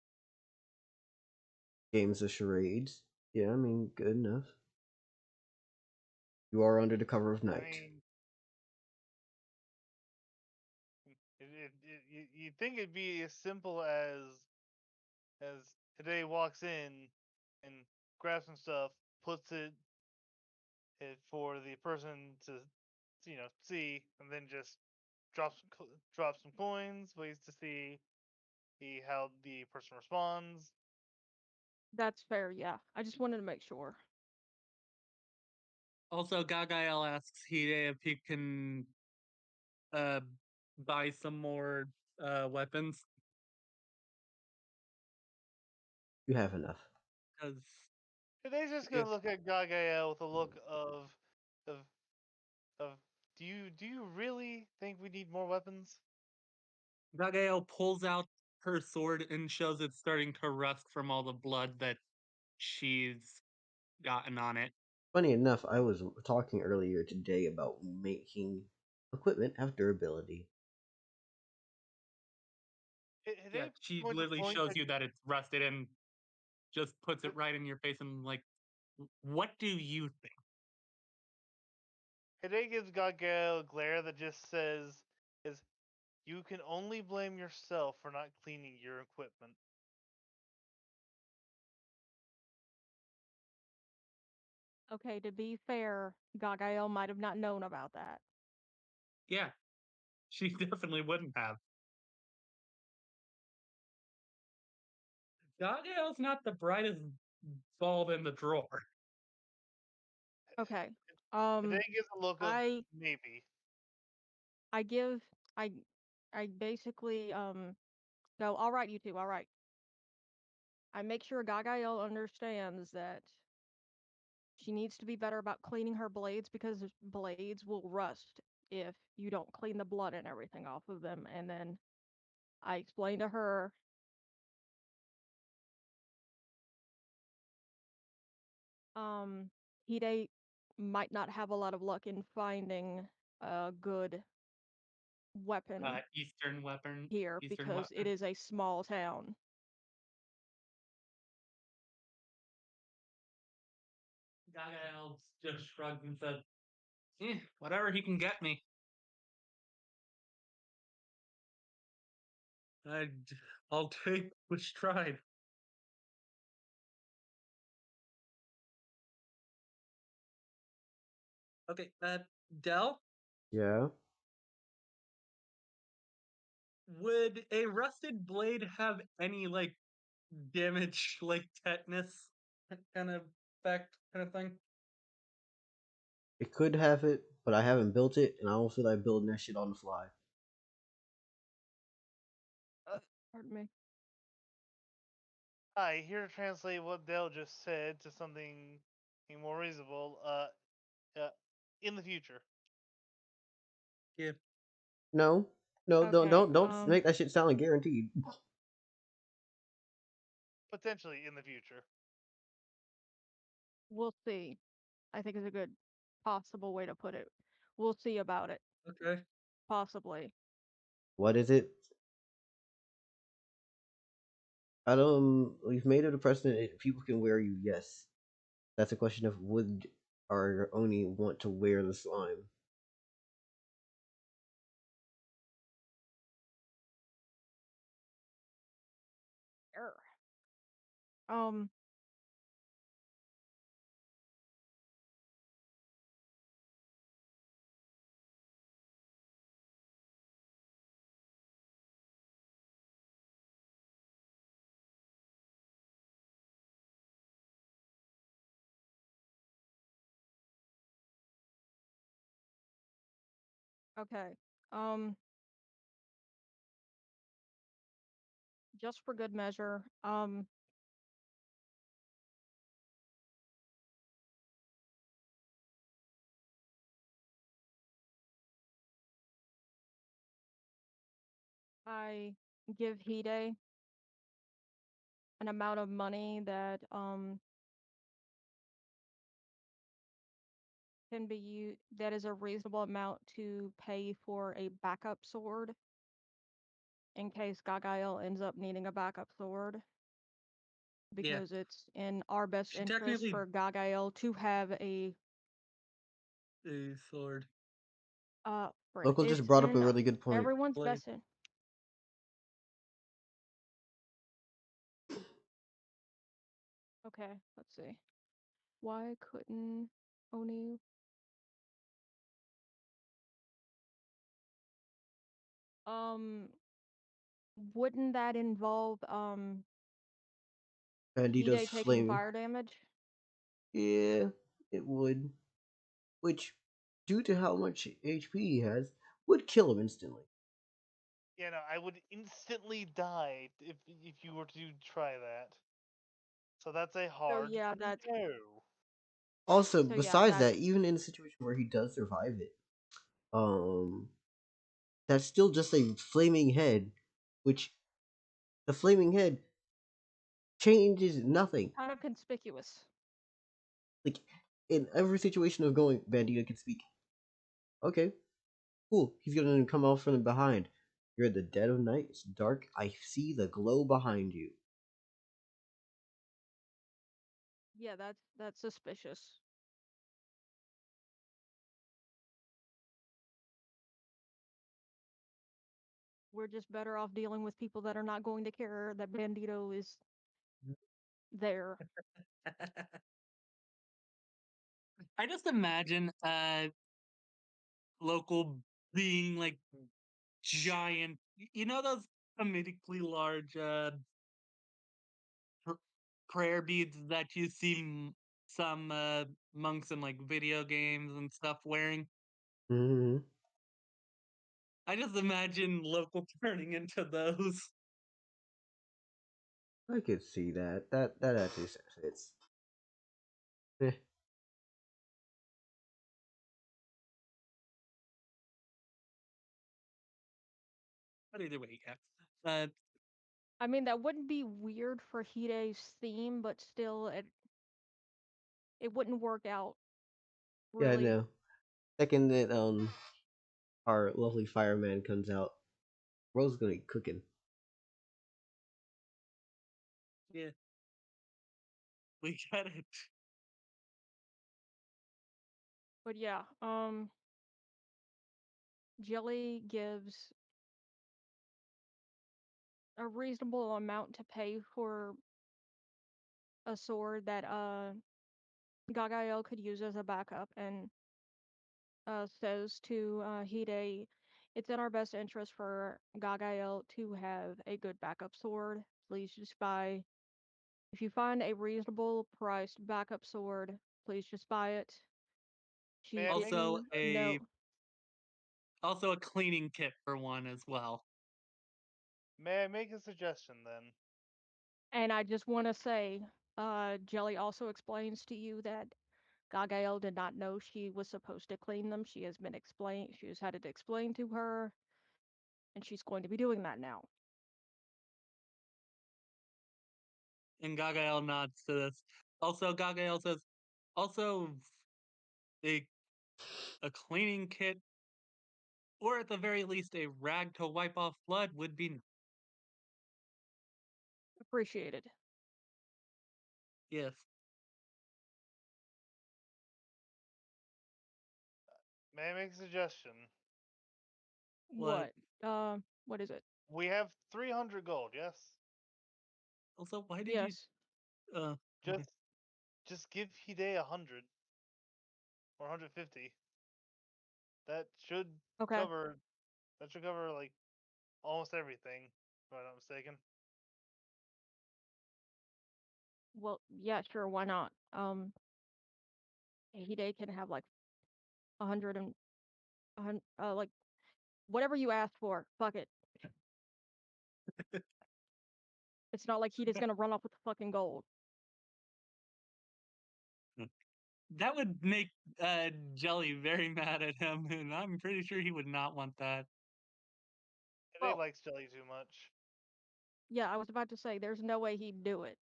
Games of charades. Yeah, I mean, good enough. You are under the cover of I night. mean, you think it'd be as simple as today walks in and grabs some stuff, puts it for the person to see, and then just drops some coins, waits to see how the person responds. That's fair, yeah. I just wanted to make sure. also, Gagael asks Hide if he can uh buy some more weapons You have enough. because Today's just yeah, gonna look at Gagael with a look of of do you really think we need more weapons? Gagael pulls out her sword and shows it's starting to rust from all the blood that she's gotten on it. Funny enough, I was talking earlier today about making equipment have durability. Yeah, Today she going to literally point shows that you that it's rusted and just puts it right in your face and like, what do you think? today gives Gagael a glare that just says is you can only blame yourself for not cleaning your equipment. Okay, to be fair, Gagael might have not known about that. Yeah, she definitely wouldn't have. Gagael's not the brightest bulb in the drawer. Okay. Today gives a look of I maybe. I give I I basically go, all right, you two, all right. I make sure Gagael understands that she needs to be better about cleaning her blades because blades will rust if you don't clean the blood and everything off of them. And then I explain to her um Hide might not have a lot of luck in finding a good weapon Eastern weapon. here Eastern because it weapon. is a small town. Gaga just shrugged and said, whatever he can get me. I'd, I'll take which tried. Okay, Dell, Yeah. would a rusted blade have any like damage, like tetanus kind of effect, kind of thing? It could have it, but I haven't built it, and I don't feel like building that shit on the fly. Pardon me. Hi, here to translate what Dell just said to something more reasonable. In the future. Yeah. No, no, Okay. don't make that shit sound like guaranteed. Potentially in the future. We'll see. I think is a good possible way to put it. We'll see about it. Okay. Possibly. What is it? I don't. We've made it a precedent. If people can wear you, yes. That's a question of would or only want to wear the slime. Err. Um. Okay. Um. Just for good measure. I give Hide an amount of money that can be used, that is a reasonable amount to pay for a backup sword in case Gagael ends up needing a backup sword, Yeah. because it's in our best Should interest technically for Gagael to have a sword friend. Local just It's brought up a in really good point. everyone's blade. best in. Okay, let's see. Why couldn't Oni? Um, wouldn't that involve Bandito's Hide taking flaming. fire damage? Yeah, it would. Which, due to how much HP he has, would kill him instantly. Yeah, no, I would instantly die if you were to try that. So that's a So hard yeah, that's no. Also, so yeah, besides that's that, even in a situation where he does survive it, um, that's still just a flaming head, which the flaming head changes nothing. kind of conspicuous. Like in every situation of going, Bandito can speak. Okay, cool. He's gonna come out from behind. You're at the dead of night. It's dark. I see the glow behind you. Yeah, that's suspicious. We're just better off dealing with people that are not going to care that Bandito is there. I just imagine local being like giant, those comedically large prayer beads that you see some monks in like video games and stuff wearing. Hmm. I just imagine local turning into those. I could see that. That actually fits. Eh. But either way, yeah. Uh, I mean, that wouldn't be weird for Hide's theme, but still, it wouldn't work out Yeah, I really. know. Second that our lovely fireman comes out. World's gonna be cooking. Yeah, we get it. But yeah, Jelly gives a reasonable amount to pay for a sword that Gagael could use as a backup, and says to Hide, it's in our best interest for Gagael to have a good backup sword. Please just buy. If you find a reasonable priced backup sword, please just buy it. She May I make a Also didn't suggestion? know. a cleaning kit for one as well. May I make a suggestion then? And I just want to say, Jelly also explains to you that Gagael did not know she was supposed to clean them. She has been explained. She has had it explained to her, and she's going to be doing that now. And Gagael nods to this. Also, Gagael says, also a a cleaning kit, or at the very least a rag to wipe off blood would be Appreciated. yes. May I make a suggestion? What? What? What is it? We have 300 gold, yes? Also, why did you? Yes. Uh, Just just give Hide 100 or 150. That should Okay. cover that should cover like almost everything, if I'm not mistaken. Well, yeah, sure. Why not? Hide can have like 100 and like whatever you ask for. Fuck it. It's not like Hide's gonna run off with the fucking gold. that would make Jelly very mad at him, and I'm pretty sure he would not want that. Hide Well, likes jelly too much. yeah, I was about to say there's no way he'd do it.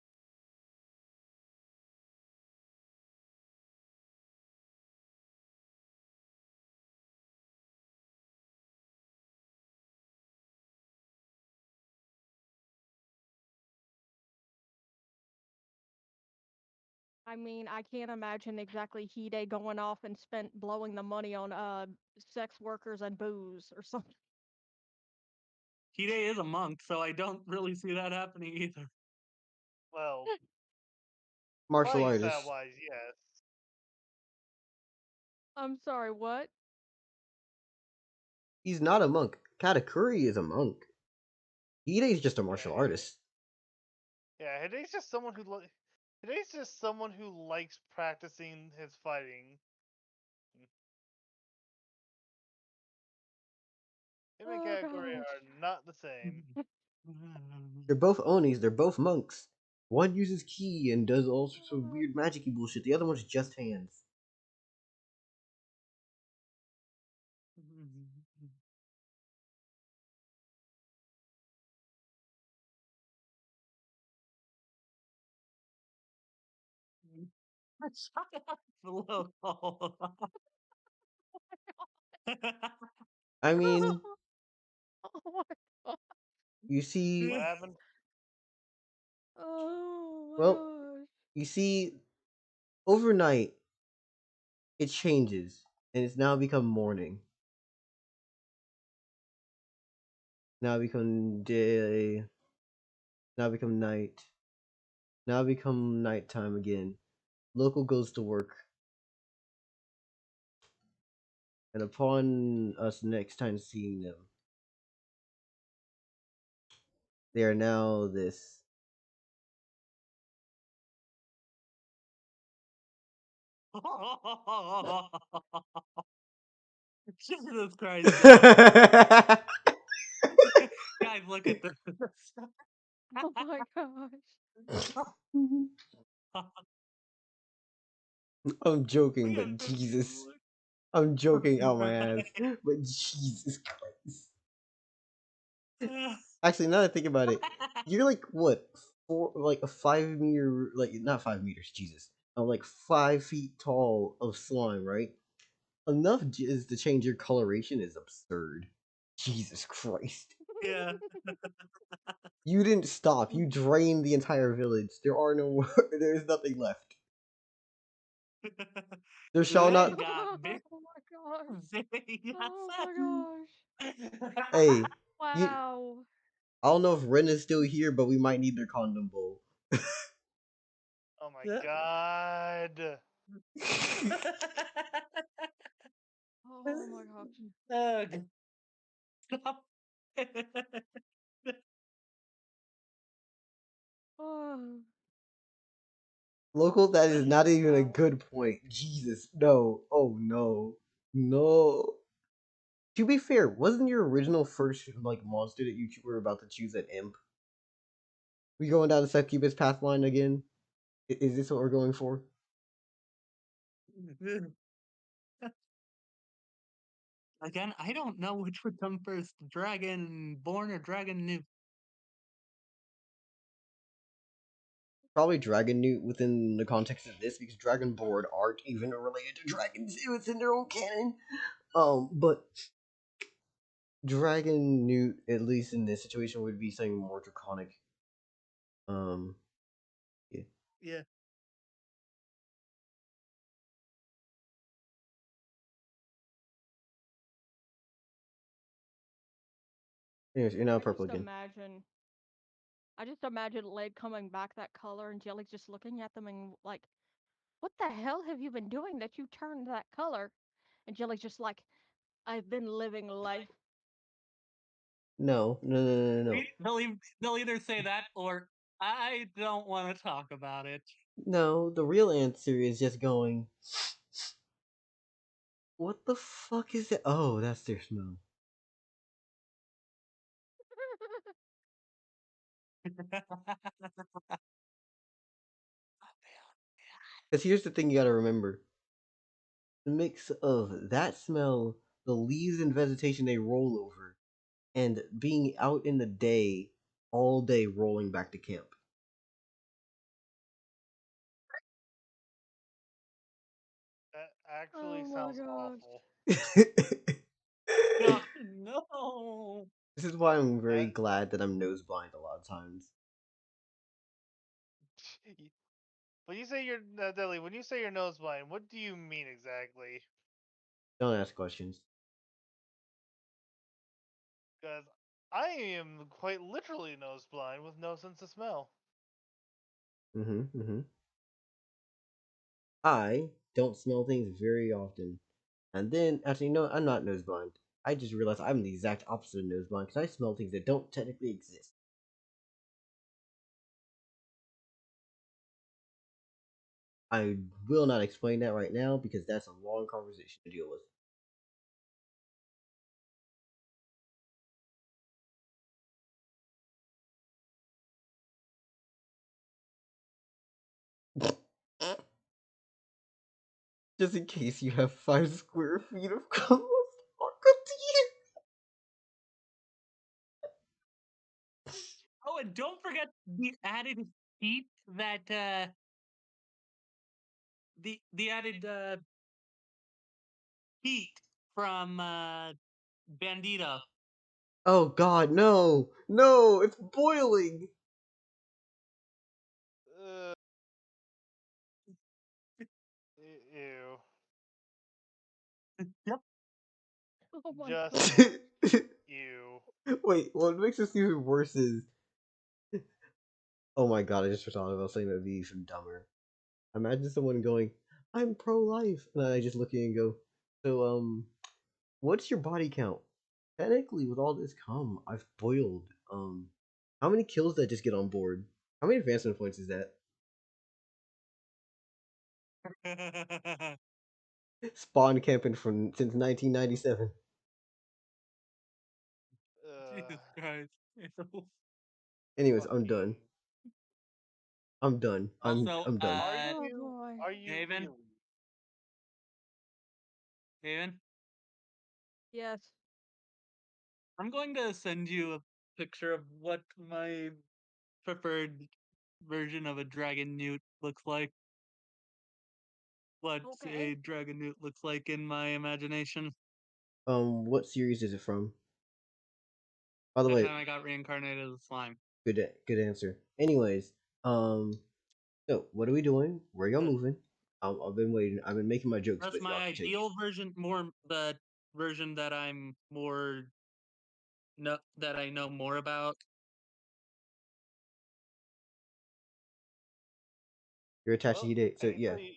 I mean, I can't imagine exactly Hide going off and spent blowing the money on sex workers and booze or something. Hide is a monk, so I don't really see that happening either. Well, Martial price that artist. wise, yes. I'm sorry, what? He's not a monk. Katakuri is a monk. Hide's just a martial Yeah, artist. Hide's just someone who Hide's just someone who likes practicing his fighting. Him and Oh Katakuri gosh. are not the same. They're both Onis, they're both monks. One uses ki and does all sorts of weird magic bullshit. The other one's just hands. Shut up, local. I mean, Oh my god. you see, What happened? Oh my well, gosh. you see, overnight it changes and it's now become morning. Now become day. Now become night. Now become nighttime again. Local goes to work, and upon us next time seeing them, they are now this. Jesus Christ, guys. Guys, look at this. Oh my gosh. I'm joking, Look but at this. Jesus. I'm joking out my ass, but Jesus Christ. Actually, now that I think about it, you're like what, like a 5 meter, like not 5 meters, Jesus, like 5 feet tall of slime, right? Enough jizz to change your coloration is absurd. Jesus Christ. Yeah. You didn't stop. You drained the entire village. There are no more. There's nothing left. There shall They not. got Oh big. my gosh. They got Oh something. my gosh. Hey, you. Wow. I don't know if Ren is still here, but we might need their condom bowl. Oh my god. Oh my gosh. Stop. Oh. Local, that is not even a Wow. good point. Jesus, no. Oh no, no. To be fair, wasn't your original first like monster that you were about to choose an imp? We going down the succubus path line again? Is this what we're going for? Again, I don't know which would come first, Dragonborn or Dragon New. Probably Dragon Newt within the context of this because Dragonborn aren't even related to dragons. It's in their own canon. But Dragon Newt, at least in this situation, would be something more draconic. Um, yeah. Yeah. Anyways, you're now I purple just again. imagine I just imagine Led coming back that color and Jelly's just looking at them and like, what the hell have you been doing that you turned that color? And Jelly's just like, I've been living life. No, no, no, no, no, They'll either say that or I don't want to talk about it. no. The real answer is just going. What the fuck is it? Oh, that's their smell. Because here's the thing you gotta remember: the mix of that smell, the leaves and vegetation they roll over, and being out in the day, all day rolling back to camp. That actually Oh my sounds gosh. awful. No, no. This is why I'm very That glad that I'm nose blind a lot of times. when you say you're Deli, when you say you're nose blind, what do you mean exactly? Don't ask questions. Because I am quite literally nose blind with no sense of smell. Mm-hmm, mm-hmm. I don't smell things very often. And then, actually, no, I'm not nose blind. I just realized I'm the exact opposite of nose blind because I smell things that don't technically exist. I will not explain that right now because that's a long conversation to deal with. Just in case you have 5 square feet of clothes. Oh, and don't forget the added heat that the added heat from Bandito. Oh god, no! No! It's boiling! Uh, ew. Yep. Oh my Just gosh. ew. Wait, what makes this even worse is. Oh my god, I just thought about something that would be even dumber. Imagine someone going, I'm pro life. And I just look at you and go, so, what's your body count? Technically, with all this cum, I've boiled. How many kills did I just get on board? How many advancement points is that? Spawn camping from since 1997. Uh, Jesus Christ. Anyways, I'm done. fucking. I'm done. Also, I'm done. Are Oh you? boy. Are you Haven, really? Haven, Yes. I'm going to send you a picture of what my preferred version of a dragon newt looks like. what Okay. a dragon newt looks like in my imagination. What series is it from? By the The way, time I got reincarnated as a slime. good answer. Anyways, so what are we doing? Where y'all moving? I've been waiting. I've been making my jokes, That's but y'all my can take. ideal version, more the version that I'm more that I know more about. You're attached to Well, Hide. I So can yeah, tell you,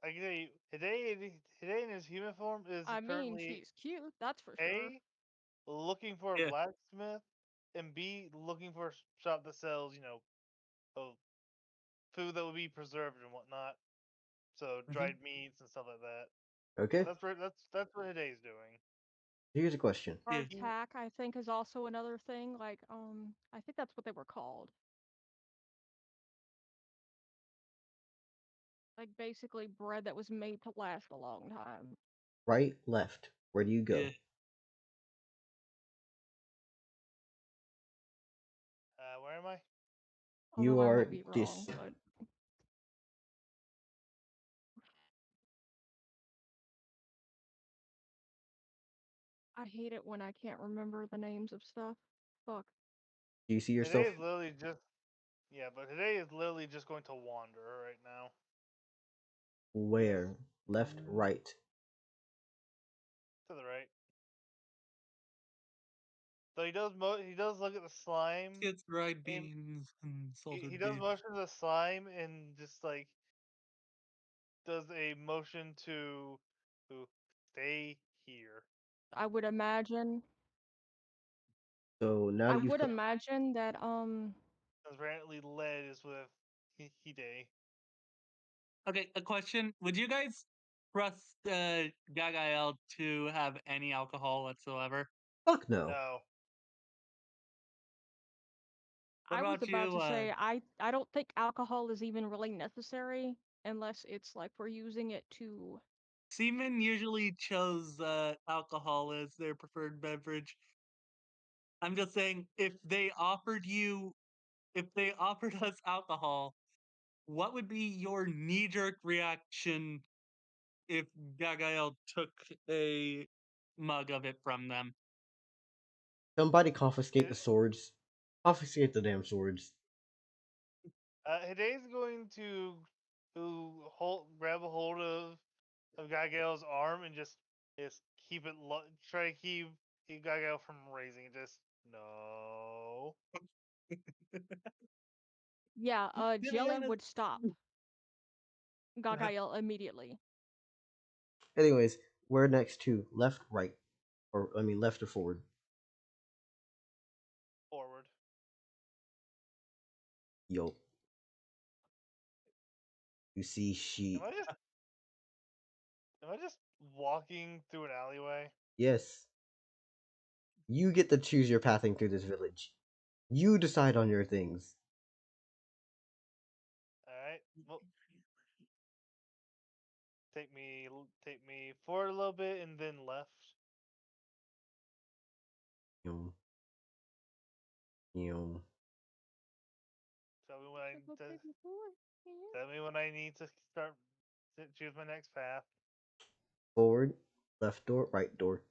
I can tell you, Hide in his human form is I mean, currently she's cute, that's for sure. A, looking for a Yeah. blacksmith, and B, looking for a shop that sells, oh, food that will be preserved and whatnot. So dried meats and stuff like that. okay. That's what Hide's doing. Here's a question. Yeah. He, Hardtack, I think, is also another thing. Like, I think that's what they were called. Like, basically bread that was made to last a long time. Right, left. Where do you go? Yeah. where am I? You Although I are might be this. wrong, but I hate it when I can't remember the names of stuff. Fuck. Do you see Hide yourself is literally just yeah, but Hide is literally just going to wander right now. Yes, where? Left, right. to the right. So he does look at the slime It's dried and beans and he salted does beef. motion to the slime and just like does a motion to stay here. I would imagine. So now I that you've would imagine that Apparently, lead is with Hide. Okay, a question. Would you guys trust Gagael to have any alcohol whatsoever? fuck no. No, What I was about about you, to say I don't think alcohol is even really necessary unless it's like we're using it to. Seamen usually chose alcohol as their preferred beverage. I'm just saying, if they offered us alcohol, what would be your knee-jerk reaction if Gagael took a mug of it from them? Somebody confiscate the it, swords. Confiscate the damn swords. Hide's going grab a hold of Gagael's arm and just keep it try to keep Gagael from raising it. Just no. Yeah, To be Jelly honest, would stop Gagael immediately. Anyways, where next to? Left, right. Or, I mean, left or forward. Forward. Yo. You see, Am I just am I just walking through an alleyway? Yes. You get to choose your pathing through this village. You decide on your things. All right. Well, take me forward a little bit and then left. You you Tell me when I That's okay t- before. Yeah. tell me when I need to start to choose my next path. forward, left door, right door.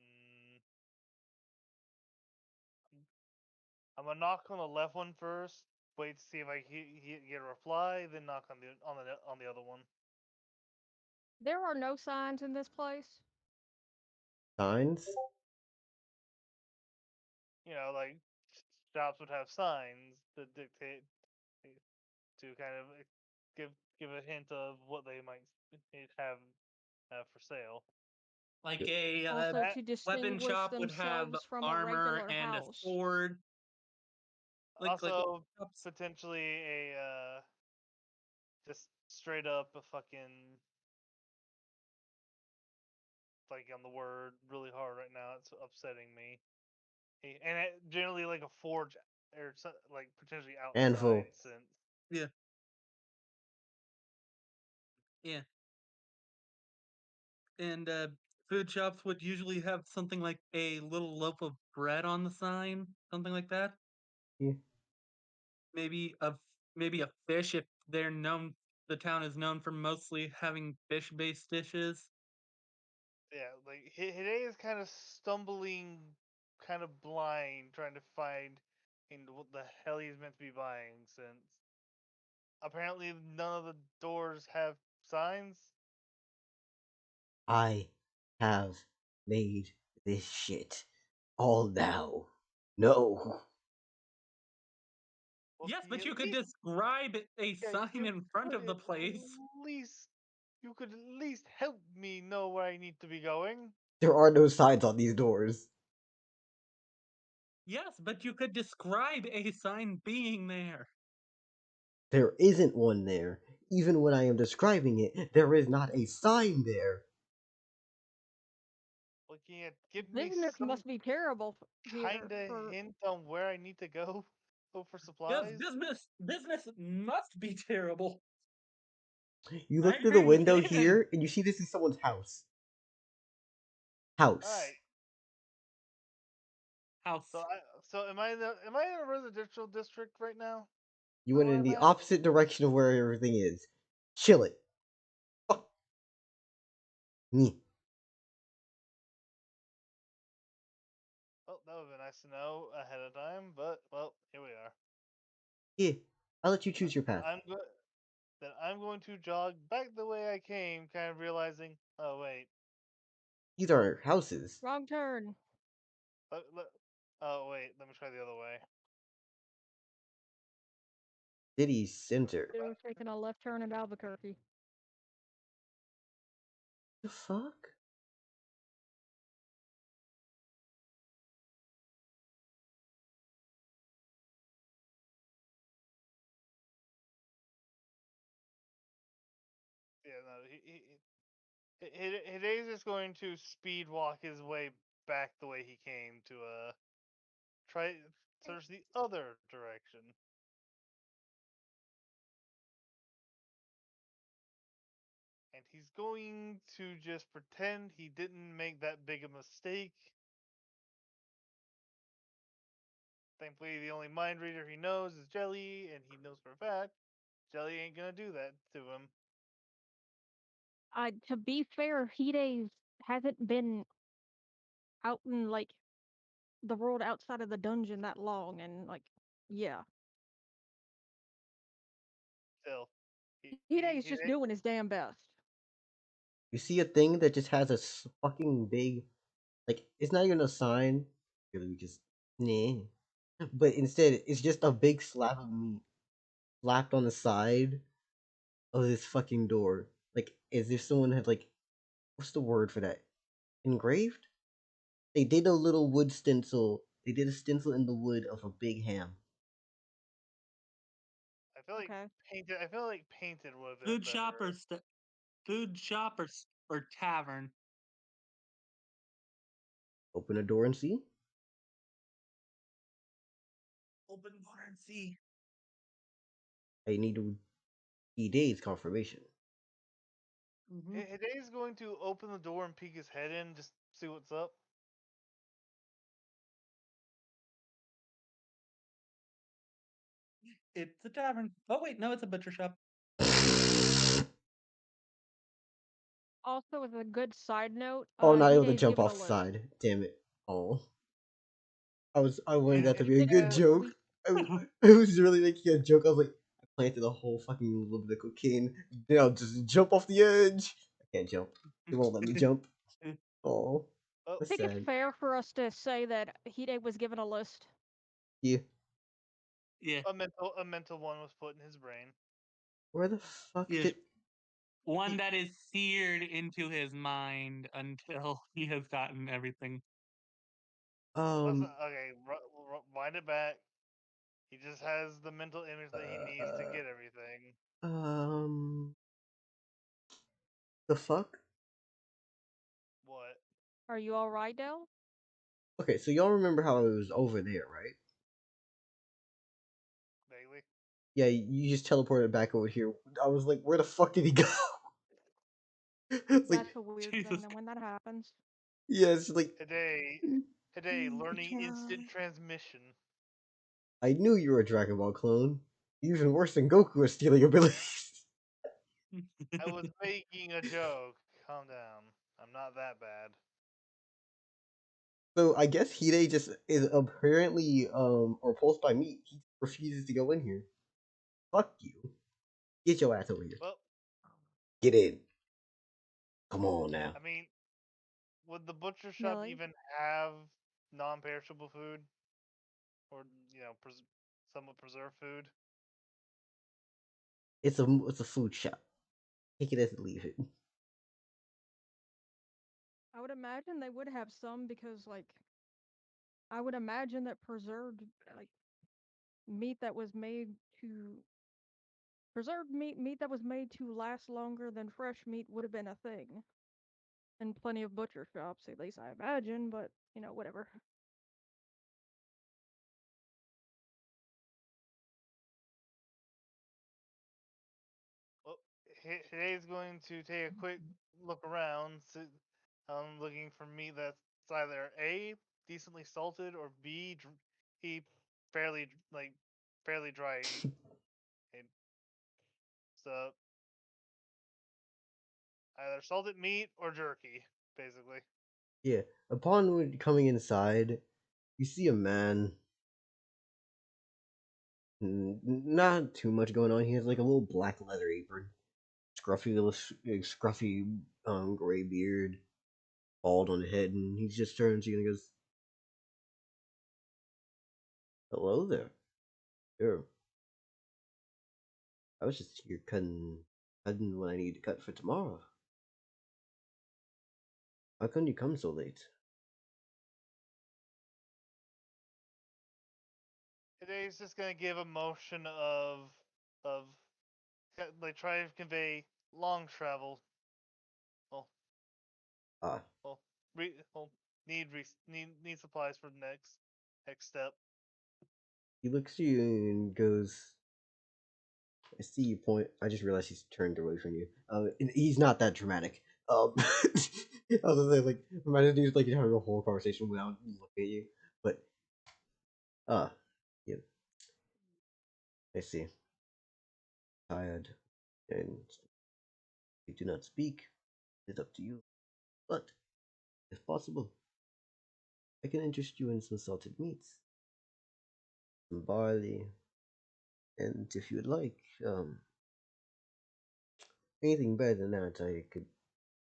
Mm, I'm gonna knock on the left one first. Wait to see if I get a reply, then knock on the other one. There are no signs in this place. Signs Like shops would have signs that dictate to kind of give give a hint of what they might have for sale. like Yep. a Also That to weapon distinguish shop would have themselves from a armor regular and a house. sword. Like also shops. potentially a just straight up a fucking like on the word really hard right now. It's upsetting me. And generally like a forge or like potentially outside anvil. since Yeah, yeah. And food shops would usually have something like a little loaf of bread on the sign, something like that. Yeah. Maybe a maybe a fish they're known. The town is known for mostly having fish-based dishes. Yeah, like Hide is kind of stumbling, kind of blind, trying to find what the hell he's meant to be buying, since apparently none of the doors have signs. I have made this shit all now. No. Well, Yes, but at you could least, describe a yeah, sign in front could of the at place. least you could at least help me know where I need to be going. There are no signs on these doors. Yes, but you could describe a sign being there. There isn't one there. Even when I am describing it, there is not a sign there. Looking at, give me Business some must be terrible here kind of for hint on where I need to go. Go for Yes, supplies. business must be terrible. You I look through the agree with window David. here and you see this is someone's house. All House. right. So House. am I in a residential district right now? You Is that went where in I'm the at? opposite direction of where everything is. Chill it. Fuck. Nyeh. Well, that would have been nice to know ahead of time, but well, here we are. Yeah. I'll let you Then choose your path. I'm going to jog back the way I came, kind of realizing, oh wait, These are houses. wrong turn. let, oh wait, let me try the other way. City center. Should have taken a left turn at Albuquerque. The fuck? Yeah, no, Hide's just going to speed walk his way back the way he came to try search the other direction. And he's going to just pretend he didn't make that big a mistake. Thankfully, the only mind reader he knows is Jelly, and he knows for a fact Jelly ain't gonna do that to him. To be fair, Hide hasn't been out in like the world outside of the dungeon that long, and like, yeah, Still, he he Hide's he just doing his damn best. You see a thing that just has a fucking big, like, it's not even a sign. Really, just, nah. But instead, it's just a big slab of meat slapped on the side of this fucking door. Like, as if someone had, like, what's the word for that? Engraved? They did a little wood stencil. They did a stencil in the wood of a big ham. I feel like Okay. painted. I feel like painted would have been Food shop better. food shop or tavern. Open a door and see. Open door and see. I need to days confirmation. Mm-hmm. Hide's going to open the door and peek his head in, just see what's up. It's a tavern. Oh wait, no, it's a butcher shop. Also, as a good side note, Oh, I'm not able to Hide's jump given a off the list. side. Damn it. Oh. I wanted that to Hide, be a good joke. We I was really making a joke. I was like, I planted a whole fucking little bit of cocaine. Then I'll just jump off the edge. I can't jump. They won't let me jump. Oh, oh, that's think it's sad. fair for us to say that Hide was given a list. Yeah. Yeah, a mental one was put in his brain. Where the fuck yeah. did One that is seared into his mind until he has gotten everything. um Okay, wind it back. He just has the mental image that he needs to uh get everything. um the fuck? What? Are you all right, Dell? Okay, so y'all remember how it was over there, right? Vaguely. Yeah, you just teleported back over here. I was like, where the fuck did he go? It's like, That's a weird thing. Jesus. Then when that happens, yeah, it's like Today, learning instant transmission. I knew you were a Dragon Ball clone. Even worse than Goku is stealing abilities. I was making a joke. Calm down. I'm not that bad. So I guess Hide just is apparently repulsed by meat. He refuses to go in here. Fuck you. Get your ass over here. Well, Get in. Come on now. I mean, would the butcher shop Millie? even have non-perishable food, or somewhat preserved food? It's a food shop. Take it as and leave it. I would imagine they would have some because, like, I would imagine that preserved, like, meat that was made to preserved meat that was made to last longer than fresh meat would have been a thing in plenty of butcher shops, at least I imagine. But whatever. Well, today's going to take a quick look around, looking for meat that's either A, decently salted, or B, fairly fairly dry. And so either salted meat or jerky, basically. Yeah. Upon coming inside, you see a man. Not too much going on. He has like a little black leather apron, scruffy gray beard, bald on the head, and he just turns to you and goes, "Hello there. Sure. I was just here cutting what I need to cut for tomorrow. How come you come so late?" Today's just gonna give a motion of like try to convey long travel. Well, Ah, well, need supplies for the next step. he looks at you and goes, "I see your point. I just realized he's turned away from you. And he's not that dramatic. Other than like, imagine he's like having a whole conversation without looking at you. But yeah, I see. Tired, and you do not speak. It's up to you. But if possible, I can interest you in some salted meats, some barley, and if you would like, anything better than that, I could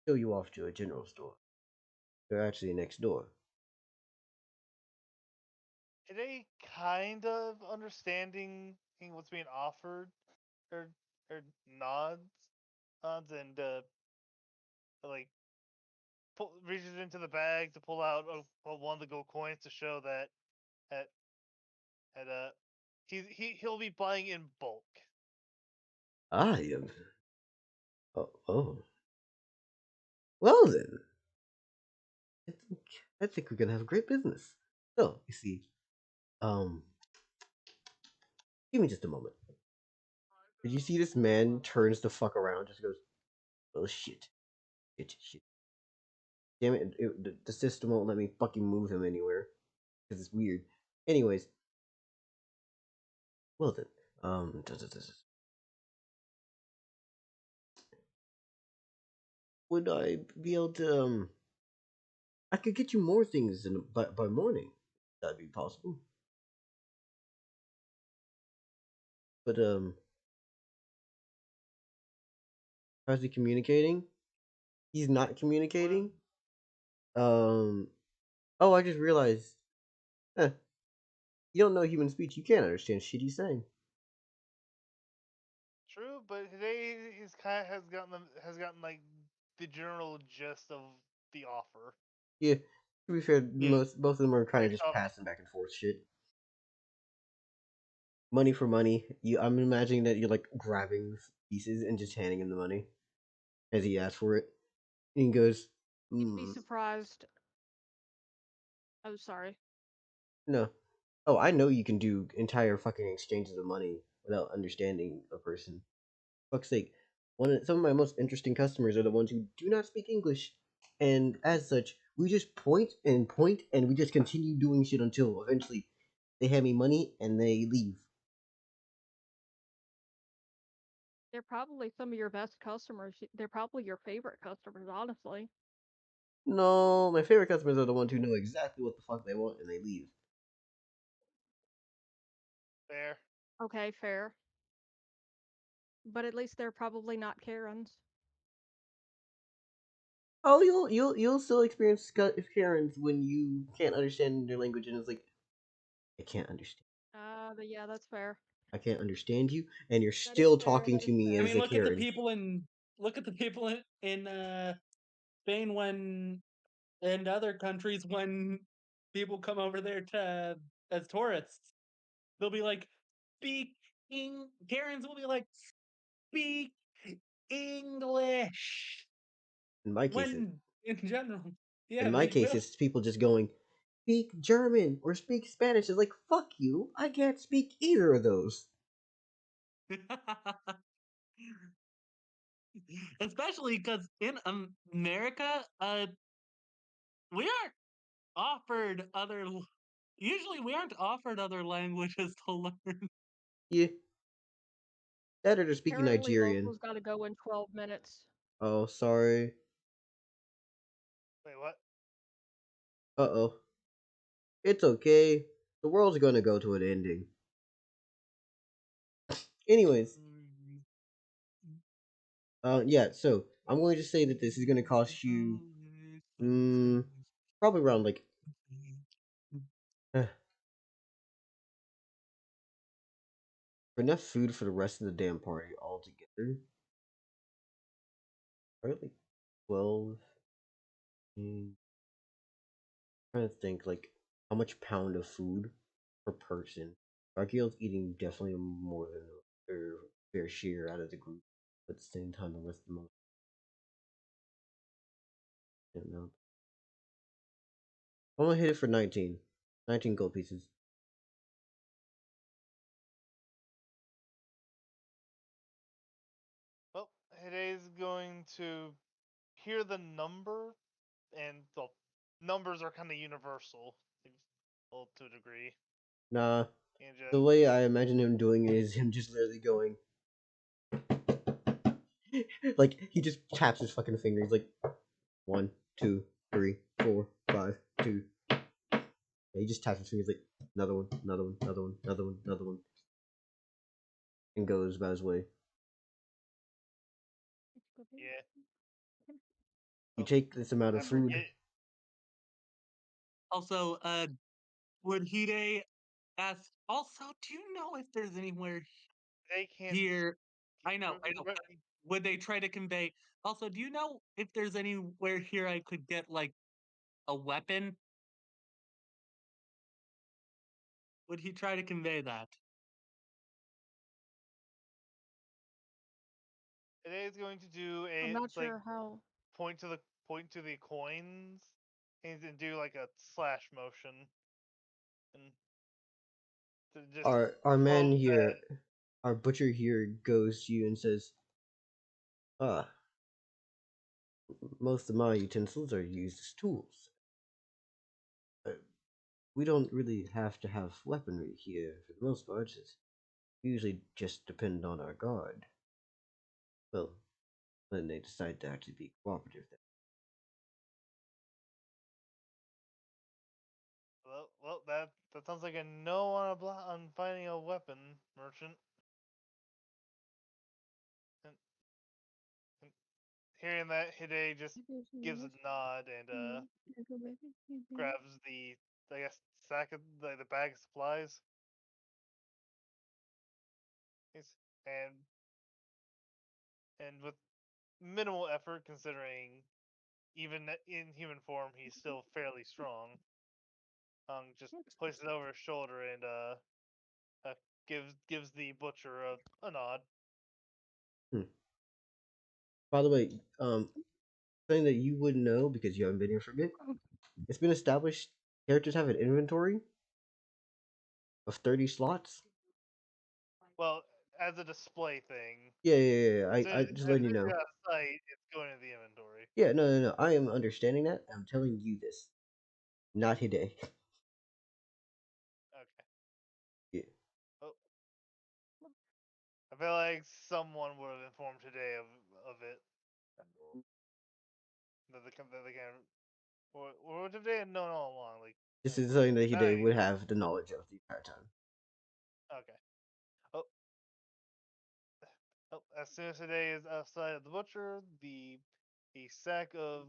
show you off to a general store. They're actually next door." Today, kind of understanding what's being offered, or nods, and like reaches into the bag to pull out one of the gold coins to show that at he'll be buying in bulk. I am. Oh. Well then, I think I think we're gonna have a great business. So you see, um, give me just a moment. Did you see this man turns the fuck around, just goes, "Oh shit. Damn it! The system won't let me fucking move him anywhere because it's weird." Anyways, well then, would I be able to I could get you more things by morning. That'd be possible. But how's he communicating? He's not Well, communicating. Um. Oh, I just realized. Eh, you don't know human speech. You can't understand shit he's saying. true, but today he's kind of has gotten like the general gist of the offer. Yeah. To be fair, Hmm. both of them are kind of Like, just passing back and forth shit. Money for money. I'm imagining that you're like grabbing pieces and just handing him the money as he asks for it. And he goes, You'd be mm, surprised. Oh, sorry. "No. Oh, I know you can do entire fucking exchanges of money without understanding a person. Fuck's sake. Some of my most interesting customers are the ones who do not speak English, and as such, we just point, and we just continue doing shit until eventually they hand me money and they leave. They're probably some of your best customers. They're probably your favorite customers, honestly. No, my favorite customers are the ones who know exactly what the fuck they want and they leave. Fair. Okay, fair. But at least they're probably not Karens. Oh, you'll still experience Karens when you can't understand their language and it's like, I can't understand. Yeah, that's fair. I can't understand you, and you're That is still fair. talking That to is me I fair. as mean, a Karen. look at the people in Spain when and other countries when people come over there to as tourists. They'll be like, speaking. Karens will be like, speak English. In my case, When in general, yeah, in my they case, will. it's people just going, speak German or speak Spanish. It's like, fuck you, I can't speak either of those. Especially because in America, we aren't offered other. Usually, we aren't offered other languages to learn. Yeah, that or they're speaking Apparently, Nigerian. locals got to go in 12 minutes. Oh, sorry. Wait, what? Uh-oh. It's okay. The world's gonna go to an ending. Anyways, yeah, so I'm going to say that this is gonna cost you, probably around, like, for enough food for the rest of the damn party altogether. Probably like 12. Trying to think, like, how much pound of food per person. Archeo's eating definitely more than their fair share out of the group. But at the same time, the rest of them don't know. I'm gonna hit it for 19. 19 gold pieces. Well, Hide's going to hear the number, and the numbers are kind of universal, well, to a degree. Nah, And the just way I imagine him doing it is him just literally going. Like, he just taps his fucking finger. He's like, 1, 2, 3, 4, 5, 2. Yeah, he just taps his fingers like, another one, another one, another one, another one, another one. And goes about his way. yeah. You Oh, take this amount I of food. forget. Also, would Hide ask? Also, do you know if there's anywhere They can't. here? I know, I know. He, But would they try to convey? Also, do you know if there's anywhere here I could get like a weapon? Would he try to convey that? Hide's going to do I'm a not like sure how. point to the coins, and then do like a slash motion, and to just Our quote man that. here, our butcher here goes to you and says, "Ah, most of my utensils are used as tools. Uh, we don't really have to have weaponry here for the most part. It's usually just depend on our guard. Well, when they decide to actually be cooperative. Then. Well, that sounds like a no on on finding a weapon merchant. And, and hearing that, Hide just gives a nod and grabs the, I guess, sack of the bag of supplies. He's, and and with minimal effort, considering even in human form he's still fairly strong. Just places it over his shoulder and uh gives the butcher a nod. Hmm. By the way, something that you wouldn't know because you haven't been here for a bit. It's been established characters have an inventory of 30 slots. Well, as a display thing, Yeah. as soon I just as letting you soon as know. you're out of sight, it's going to the inventory. Yeah, no. I am understanding that. I'm telling you this, not Hide. Okay. Yeah. Well, feel like someone would have informed today of it. That they can, or would they have known all along? Like, This is something that I, Hide would have the knowledge of the entire time. okay. Oh, as soon as today is outside of the butcher, the sack of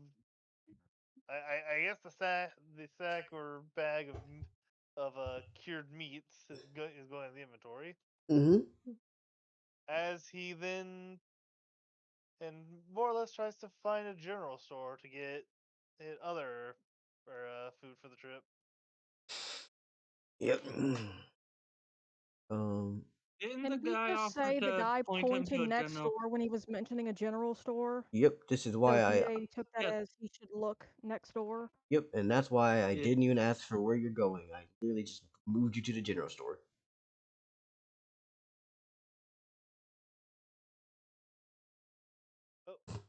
I guess the sack or bag of cured meats is going in the inventory. Mm-hmm. As he then and more or less tries to find a general store to get other food for the trip. Yep. um. Didn't the Can we guy just offer say the to guy point him pointed to a next general? door when he was mentioning a general store? Yep. This is So why I. Hide took that Yes. as he should look next door. Yep. And that's why I Yeah. didn't even ask for where you're going. I literally just moved you to the general store. Oh,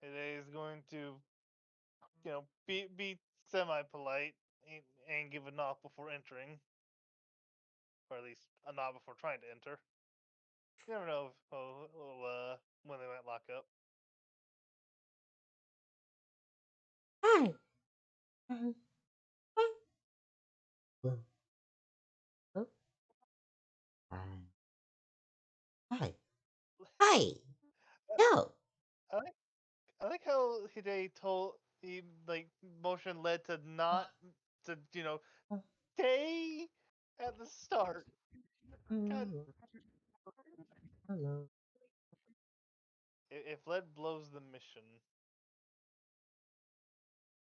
it is going to be semi polite and give a knock before entering, or at least a nod before trying to enter. You never know when they might lock up. Hi. Hi. Well, oh, hi. Hi. Hi. No. I like I like how Hide told he like motion led to not to stay at the start. God, Hello. Hello. if lead blows the mission,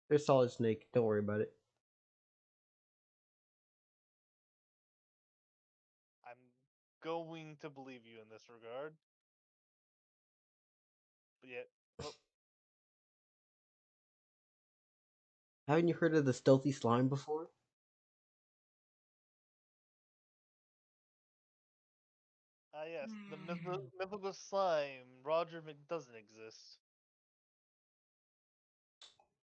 There's Solid Snake. Don't worry about it. I'm going to believe you in this regard. But yet, oh, Haven't you heard of the stealthy slime before? yes, the mythical slime, Roger doesn't exist.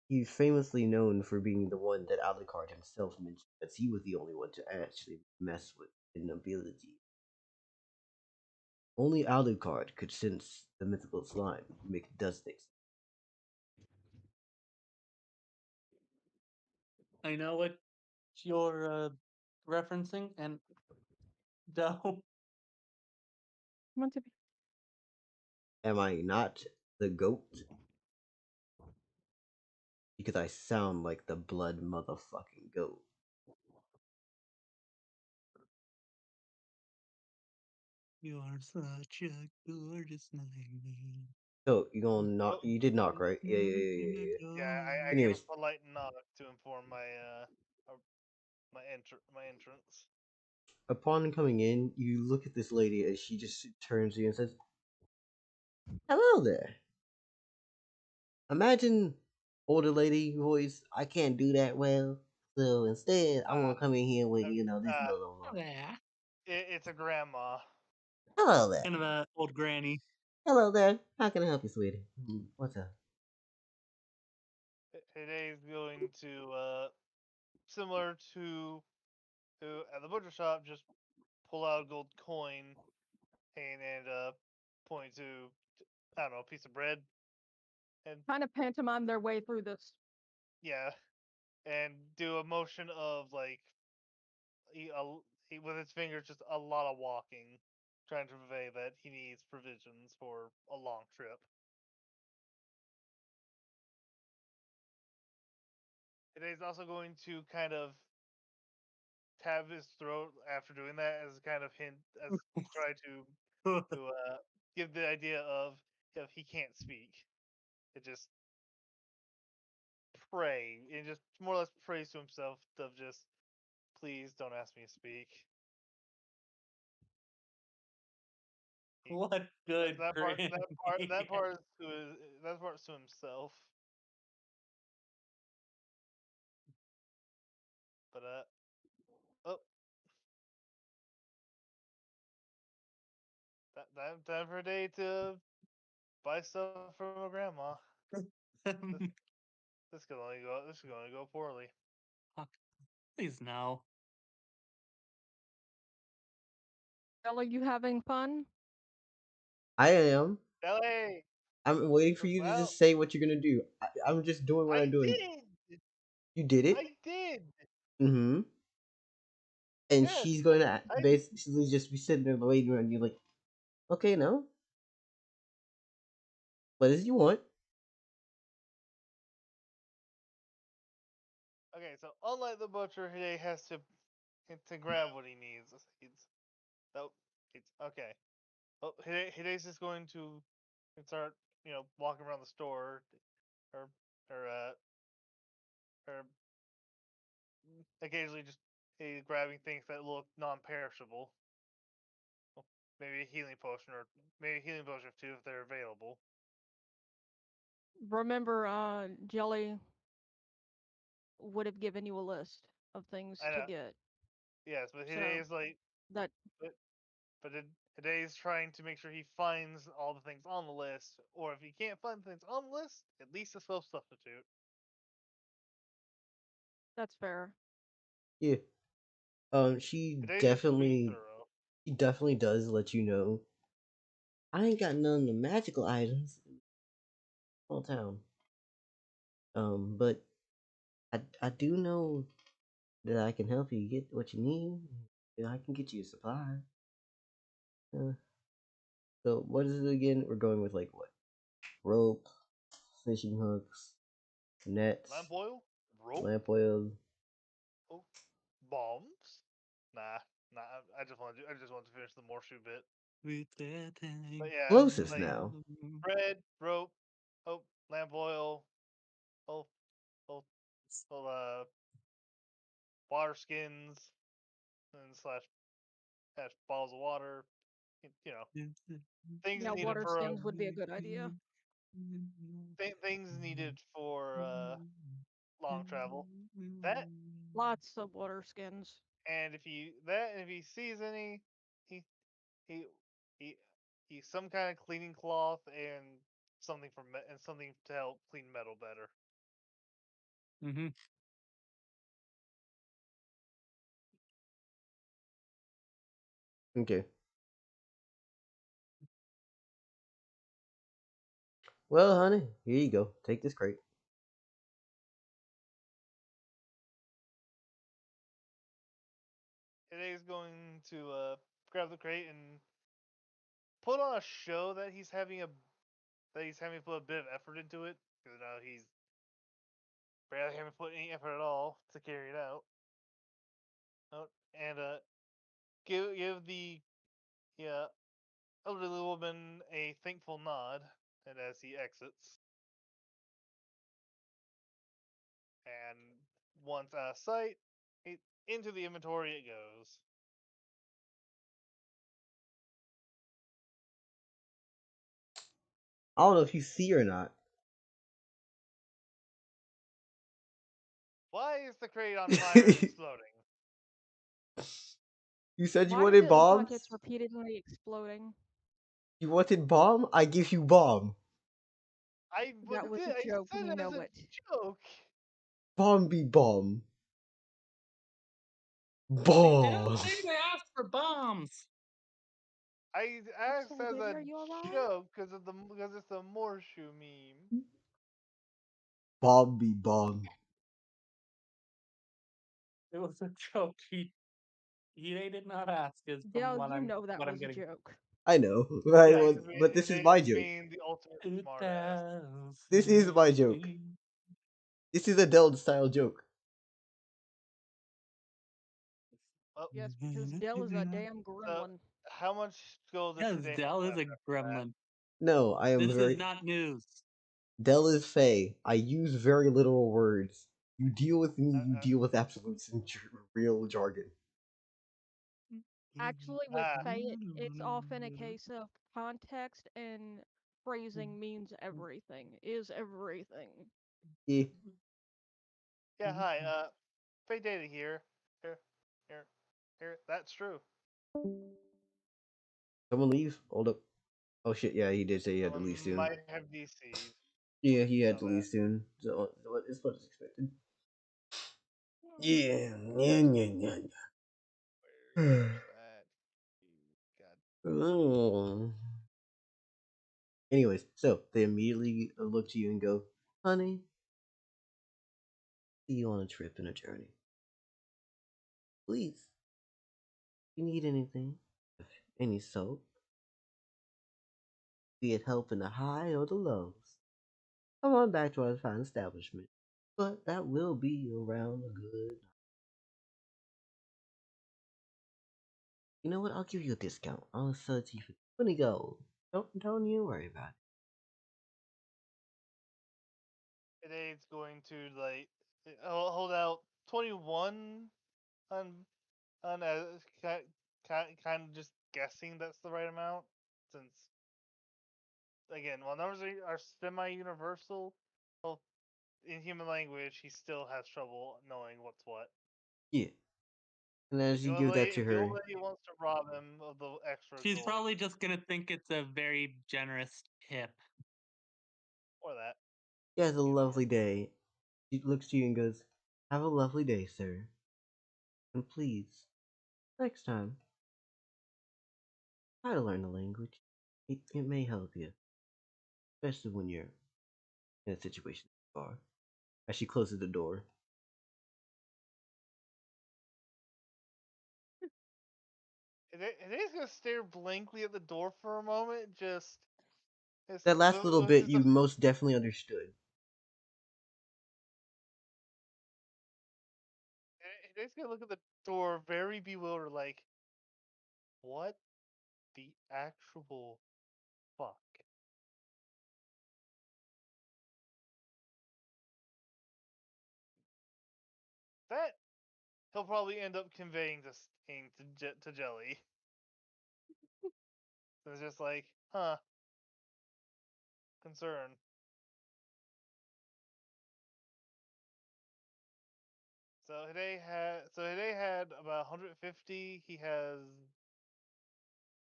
He's famously known for being the one that Alucard himself mentioned, as he was the only one to actually mess with an ability. Only Alucard could sense the mythical slime, make it does things. I know what you're referencing, and no, Want to be Am I not the goat? Because I sound like the blood motherfucking goat. you are such a gorgeous nightmare. So you gonna knock? Oh, You did knock, right? Yeah, yeah, Knock yeah, in yeah, the yeah. yeah, I give Anyways, a polite knock to inform uh, my entrance. upon coming in, you look at this lady as she just turns to you and says, "Hello there." Imagine older lady voice. I can't do that well, so instead, I Uh, want to come in here with this uh, little. there. it's a grandma. Hello there. Kind of a old granny. Hello there. How can I help you, sweetie? What's up? Today's going to similar to at the butcher shop, just pull out a gold coin and point to I don't know a piece of bread and kind of pantomime their way through this. yeah and do a motion of like with his fingers just a lot of walking, trying to convey that he needs provisions for a long trip. Today's also going to kind of tab his throat after doing that as a kind of hint as try to give the idea of if he can't speak, it just pray and just more or less prays to himself of just please don't ask me to speak. He, What good that part granny. that part is to his, that part's to himself. But oh time for a day to buy stuff from a grandma. This this is gonna go poorly. Fuck, please no. Are you having fun? I am. LA. I'm waiting for you to Well, just say what you're gonna do. I'm just doing what I'm I doing. did. You did it. I did. Mm-hmm. And Yes. she's going to I basically just be sitting there waiting around you like, okay, no. What is it you want? okay. So unlike the butcher, he has to grab what he needs. Oh, it's okay. Oh, Hide's just going to start, walking around the store, or or or occasionally just grabbing things that look non-perishable. Well, maybe a healing potion, or maybe a healing potion too if they're available. Remember, Jelly would have given you a list of things I to know. get. Yes, but So Hide's like, that but but Hide's trying to make sure he finds all the things on the list, or if he can't find things on the list, at least a self substitute. that's fair. Yeah. She Hide's just being definitely, thorough. she definitely does let you know. I ain't got none of the magical items in the whole town. But I do know that I can help you get what you need. And I can get you a supply. Uh, so what is it again? We're going with like what? Rope, fishing hooks, Lamp nets, oil, rope, lamp oil. oh, bombs. Nah, nah. I just want to finish the Morshu bit. But yeah, Explosives like now. bread, rope, oh, lamp oil, oh, oh, oh, water skins, and slash bottles of water. Things Yeah, needed water for skins would be a good idea. things needed for long travel. That Lots of water skins. and if he sees any, he he he he some kind of cleaning cloth and something to help clean metal better. Mm-hmm. Okay. Well, honey, here you go. Take this crate. Today is going to grab the crate and put on a show that he's having to put a bit of effort into it, because now he's barely having to put any effort at all to carry it out. And give the yeah elderly woman a thankful nod, and as he exits, and once out of sight, into the inventory it goes. I don't know if you see or not. Why is the crate on fire and exploding? You said you Why does wanted it look like bombs? it's repeatedly exploding? You wanted bomb? I give you bomb. That was a I joke, said and you it as know a it. joke. Bomb be bomb. They didn't Bomb. say they asked for bombs. I Also, asked as Witty, a are you alright? joke because it's a Morshu meme. Bomb be bomb. It was a joke. They did not ask. Is from Dale, you know that what I'm was a getting. joke. I know, but I Yeah, want, but this is my it's joke. being the ultimate smartass. 2000. This is my joke. This is a Dell style joke. Well, Yes, because Dell is a damn so gremlin. how much gold does Yes, today have Dell is left a after that? gremlin. No, I am This is very. not news. Dell is Fey. I use very literal words. You deal with me, you Uh, deal with absolutes and real jargon. Actually, with ah, Faye, it's often a case of context and phrasing means everything, is everything. Yeah. yeah, hi. Fake data here. Here, here, here. That's true. Someone leave? Hold up. Oh shit, yeah, he did say he had to leave Someone soon. might have DC'd. Yeah, he had Know to that. leave soon. So it's what is expected. Yeah, yeah, yeah, yeah. Where is that? You Oh. Anyways, so they immediately look to you and go, "Honey, see you on a trip and a journey. Please, if you need anything, if any soap, be it help in the high or the lows, come on back to our fine establishment. But that will be around a good. You know what? I'll give you a discount. I'll sell it to you for 20 gold. Don't you worry about it." Today's going to like hold out 21 on kind of just guessing that's the right amount, since again, while numbers are semi-universal, well, in human language, he still has trouble knowing what's what. Yeah. And as you The give that to old her, lady wants to rob him of the extra She's gold, probably just gonna think it's a very generous tip. or that. she has a Either or. lovely day. She looks to you and goes, "Have a lovely day, sir. And please, next time, try to learn the language. It may help you, especially when you're in a situation like you are." As she closes the door. He's gonna stare blankly at the door for a moment, just it's That last little bit just a you most definitely understood. He's gonna look at the door very bewildered, like, what the actual fuck? That he'll probably end up conveying this thing to Jelly. So it's just like, huh, concern. So today had about 150. He has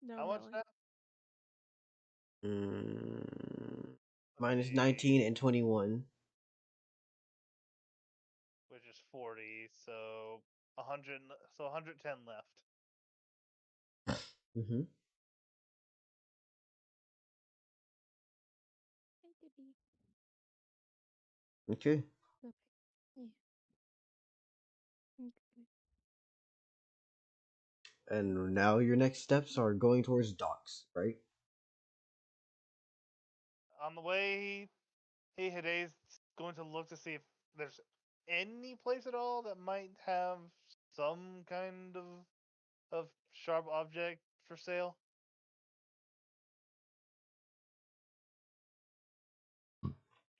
No, how much Nelly. now? Mm, Let's minus see, 19 and 21. which is 40. So 100. So 110 left. Mm-hmm. Hey, Dibby. Okay. Okay. Yeah. Okay. And now your next steps are going towards docks, right? On the way, Hide's going to look to see if there's any place at all that might have some kind of sharp object for sale.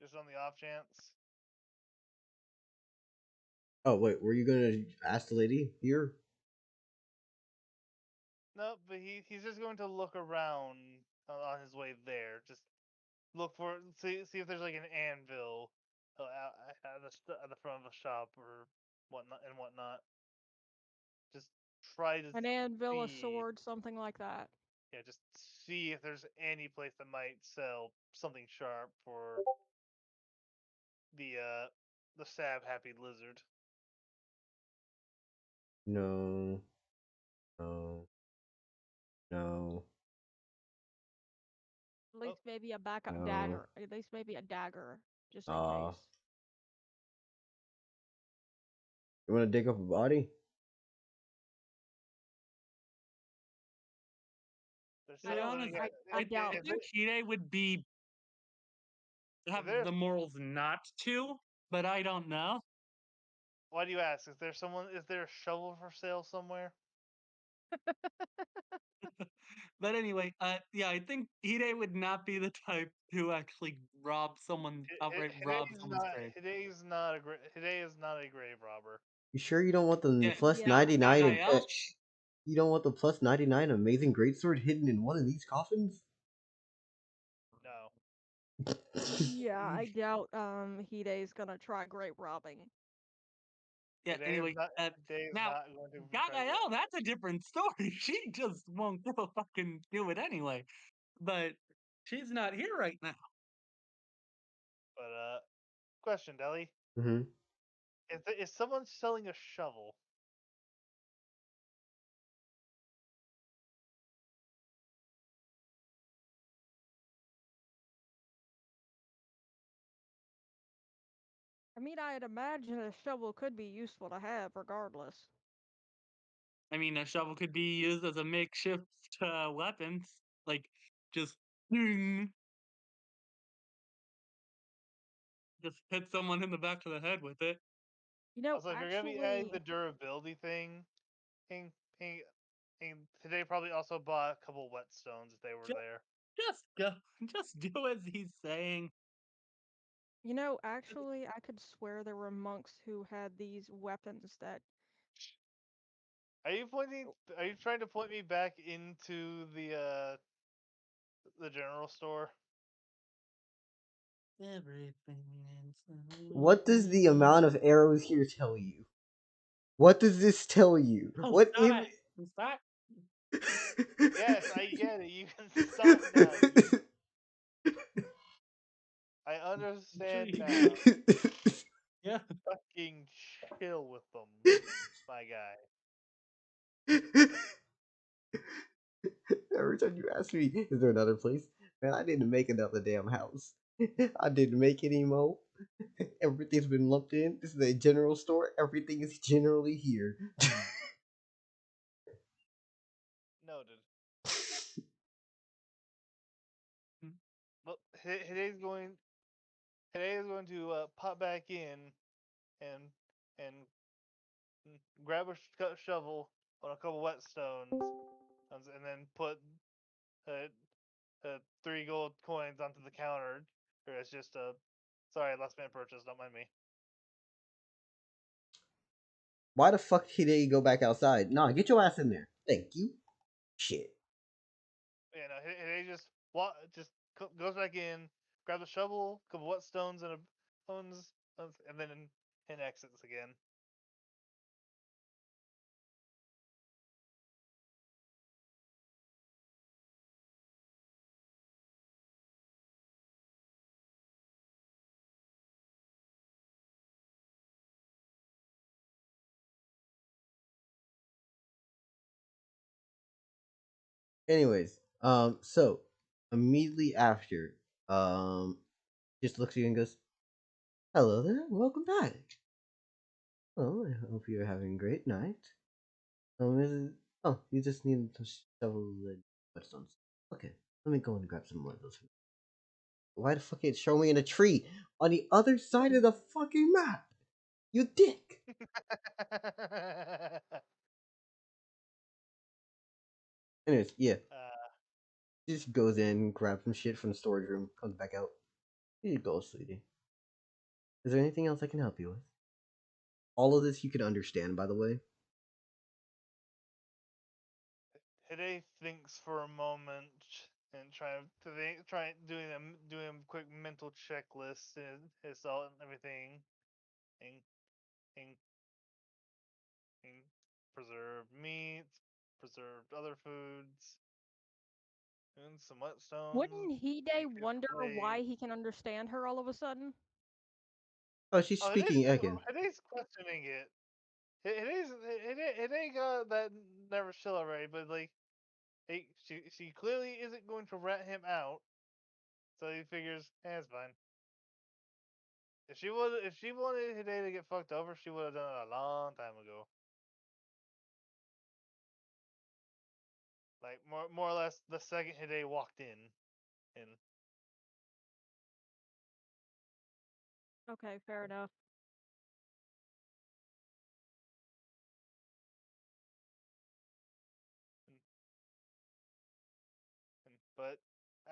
Just on the off chance. Oh, wait, were you gonna ask the lady here? No, but he's just going to look around on his way there. Just look for see if there's like an anvil at the front of a shop or whatnot. Just try to An anvil, a see, sword, something like that. yeah, just see if there's any place that might sell something sharp for the sab happy lizard. No. No. No. At Oh, least maybe a backup No. dagger. At least maybe a dagger, just in Ah. case. You wanna dig up a body? there's To be still honest, yeah. I I doubt. If, think Hide would be if have there's the morals not to, but I don't know. why do you ask? Is there a shovel for sale somewhere? But anyway, yeah, I think Hide would not be the type to actually outright rob someone's grave. Hide is not a grave robber. You sure you don't want the Yeah, plus Yeah. 99 Am I else? you don't want the plus 99 amazing greatsword hidden in one of these coffins? No. Yeah, I doubt Hide's gonna try grave robbing. Yeah. Anyway, Hide is now not going to try grave Gagael, robbing. that's a different story. She just won't go fucking do it anyway. But she's not here right now. But question, Deli. Mm-hmm. Is someone selling a shovel? I mean, I'd imagine a shovel could be useful to have regardless. I mean, a shovel could be used as a makeshift weapon, like just just hit someone in the back of the head with it. You know, Also, if you're gonna be adding the actually, durability thing, he, he, today probably also bought a couple whetstones if they were Just, there. just go, just do as he's saying. actually, I could swear there were monks who had these weapons that. Are you pointing? Are you trying to point me back into the general store? Everything What does the amount of arrows here tell you? What does this tell you? Oh, What stop it! Stop! Yes, I get it. You can stop now. I understand Actually, now. yeah. Fucking chill with them, my guy. Every time you ask me, is there another place? Man, I didn't make another damn house. I didn't make any more. Everything's been lumped in. This is a general store. Everything is generally here. Noted. Well, Hide's going to pop back in and and grab a shovel on a couple whetstones, and then put uh, 3 gold coins onto the counter. Or it's just a sorry, last minute purchase. Don't mind me. Why the fuck did he go back outside? Nah, get your ass in there. Thank you. Shit. You know, Hide just goes back in, grabs a shovel, a couple whetstones, and a bones, and then and exits again. Anyways, so immediately after, just looks at you and goes, "Hello there, welcome back. Oh, I hope you're having a great night. Is it, oh, you just need to shovel the whetstones. Okay, let me go and grab some more of those. Why the fuck it show me in a tree on the other side of the fucking map? You dick." Anyways, yeah, just goes in, grabs some shit from the storage room, comes back out. Here you go, sweetie. Is there anything else I can help you with? All of this you can understand, by the way. Hide thinks for a moment and doing a quick mental checklist and his salt and everything, and, and, and preserved meats, preserved other foods, and some whetstones. Wouldn't Hide wonder Clay. why he can understand her all of a sudden? Oh, she's Oh, speaking Ekin. Hide's questioning it. Hide got that never chill already, but like, she clearly isn't going to rat him out, so he figures, it's fine. If she wanted Hide to get fucked over, she would have done it a long time ago. Like more or less the second Hide walked in, and Okay, fair enough. but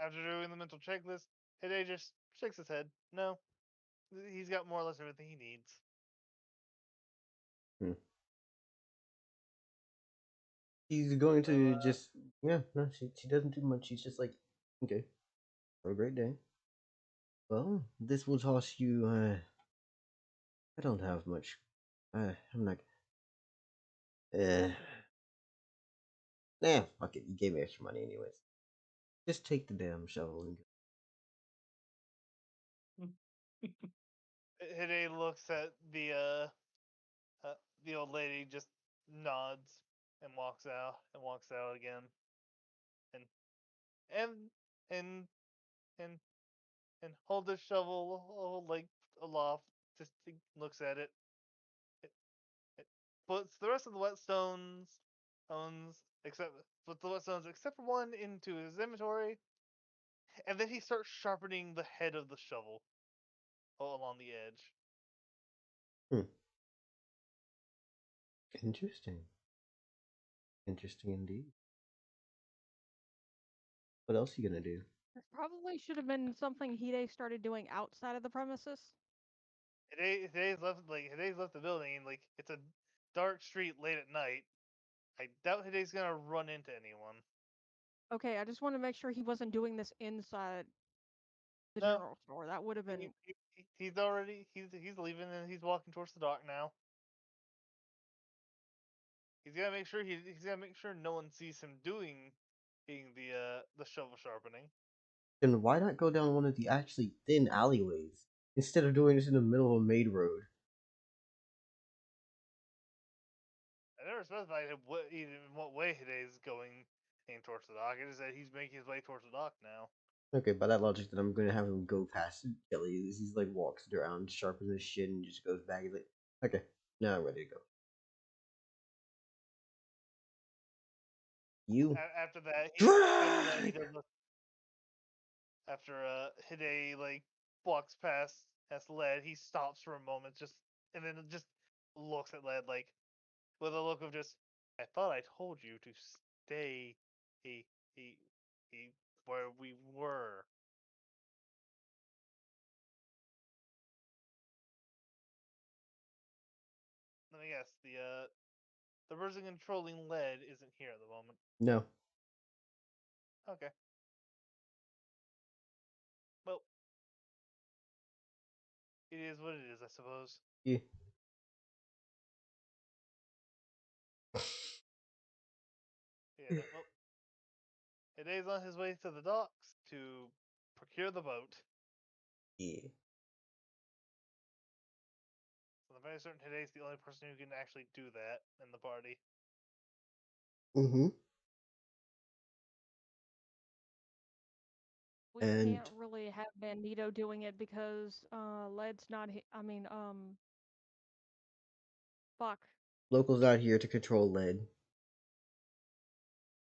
after doing the mental checklist, Hide just shakes his head. No, he's got more or less everything he needs. Hmm. She's going So to just, yeah, no, she doesn't do much. She's just like, okay, have a great day. Well, this will toss you, I don't have much. I'm not, uh, nah, fuck it. You gave me extra money anyways. Just take the damn shovel and go. Hide looks at the old lady, just nods and walks out again, and and and and and hold the shovel like aloft just looks at it. It puts the rest of the whetstones, except for one, into his inventory, and then he starts sharpening the head of the shovel all along the edge. Interesting. Interesting indeed. What else are you gonna do? This probably should have been something Hide started doing outside of the premises. Hide's left the building, and like it's a dark street late at night. I doubt Hide's gonna run into anyone. Okay, I just want to make sure he wasn't doing this inside the No, general store. That would have been. he's leaving and he's walking towards the dock now. He's gonna make sure no one sees him doing the shovel sharpening. Then why not go down one of the actually thin alleyways instead of doing this in the middle of a main road? I never specified what way Hide's going towards the dock. It just said he's making his way towards the dock now. Okay, by that logic, then I'm gonna have him go past Jelly. He's like walks around, sharpens his shit, and just goes back. He's like, okay, now I'm ready to go. You After that, he drive. does after Hide like walks past Led, he stops for a moment, and then just looks at Led like with a look of just, I thought I told you to stay he he he where we were. Let me guess, the person controlling Led isn't here at the moment. No, Okay. Well, it is what it is, I suppose. yeah. Yeah, no, well, Hide's on his way to the docks to procure the boat. Yeah. So I'm very certain Hide's the only person who can actually do that in the party. Mm-hmm. We And can't really have Bandito doing it because Led's not. Fuck. locals out here to control lead.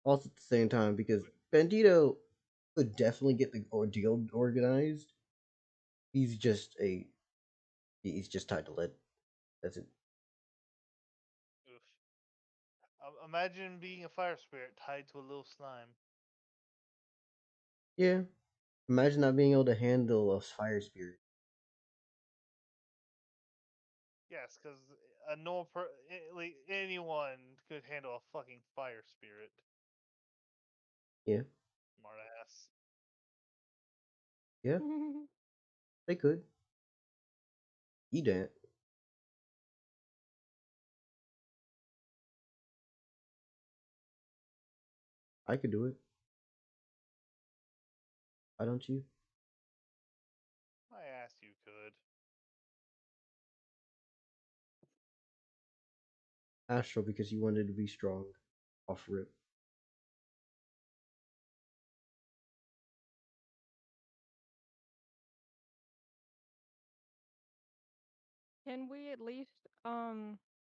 Also at the same time, because Bandito could definitely get the ordeal organized. He's just tied to lead. That's it. Oof. Imagine being a fire spirit tied to a little slime. Yeah. Imagine not being able to handle a fire spirit. Yes, because a normal like anyone could handle a fucking fire spirit. Yeah. Smartass. Yeah. They could. You didn't. I could do it. Why don't you? My ass, you could. Astral, because you wanted to be strong. Off rip. Can we at least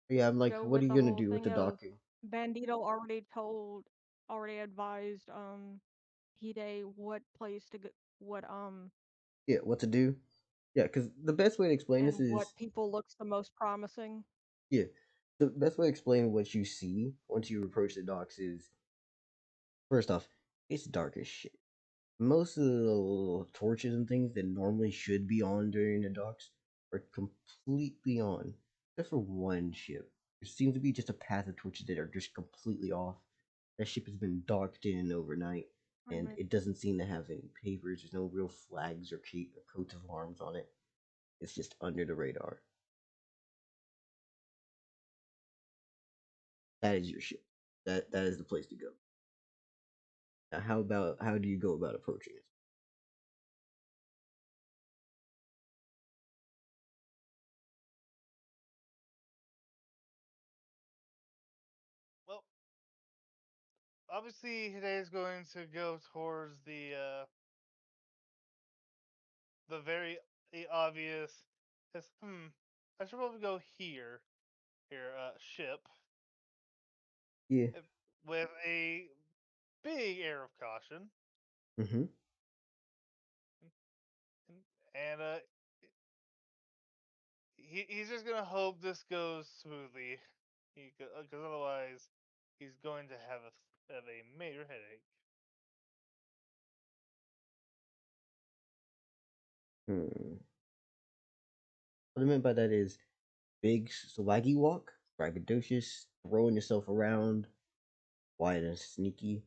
Yeah, I'm like, go what are with you the gonna whole do with the thing of docking? Bandito already advised Hide what place to go, Yeah, what to do? Yeah, because the best way to explain and this what is, people looks the most promising. yeah, the best way to explain what you see once you approach the docks is, first off, it's dark as shit. Most of the torches and things that normally should be on during the docks are completely on, except for one ship. There seems to be just a path of torches that are just completely off. That ship has been docked in overnight, and Mhm. it doesn't seem to have any papers. There's no real flags or coats of arms on it. It's just under the radar. That is your ship. That is the place to go. Now, how do you go about approaching it? Well, obviously Hide is going to go towards the very obvious. says, I should probably go here. Here, ship. Yeah. uh, With a big air of caution. Mm-hmm. And he's just gonna hope this goes smoothly. Because otherwise, he's going to have a major headache. Hmm. What I meant by that is big swaggy walk, braggadocious, throwing yourself around, quiet and sneaky.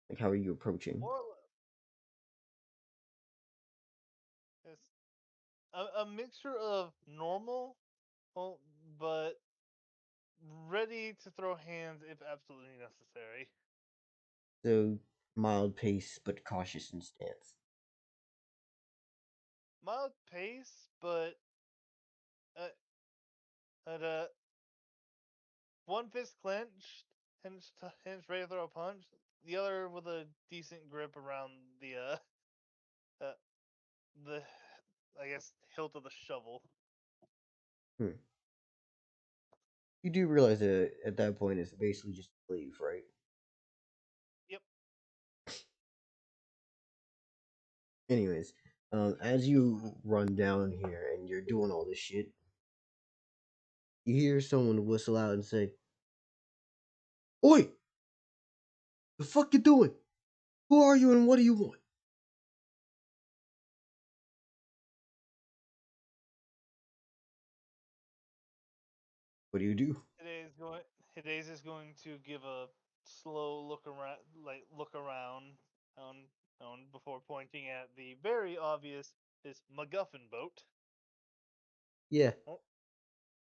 Like, how are you approaching? More or less, it's a mixture of normal, well, but ready to throw hands if absolutely necessary. So, mild pace, but cautious in stance. Mild pace, but uh, at one fist clenched, hinge ready to throw a punch. The other with a decent grip around uh the I guess hilt of the shovel. Hmm. You do realize that at that point it's basically just leave, right? Yep. Anyways, as you run down here and you're doing all this shit, you hear someone whistle out and say, "Oi! The fuck you doing? Who are you and what do you want?" What do you do? Today's going. Today's is going to give a slow look around, on before pointing at the very obvious this MacGuffin boat. Yeah, Oh,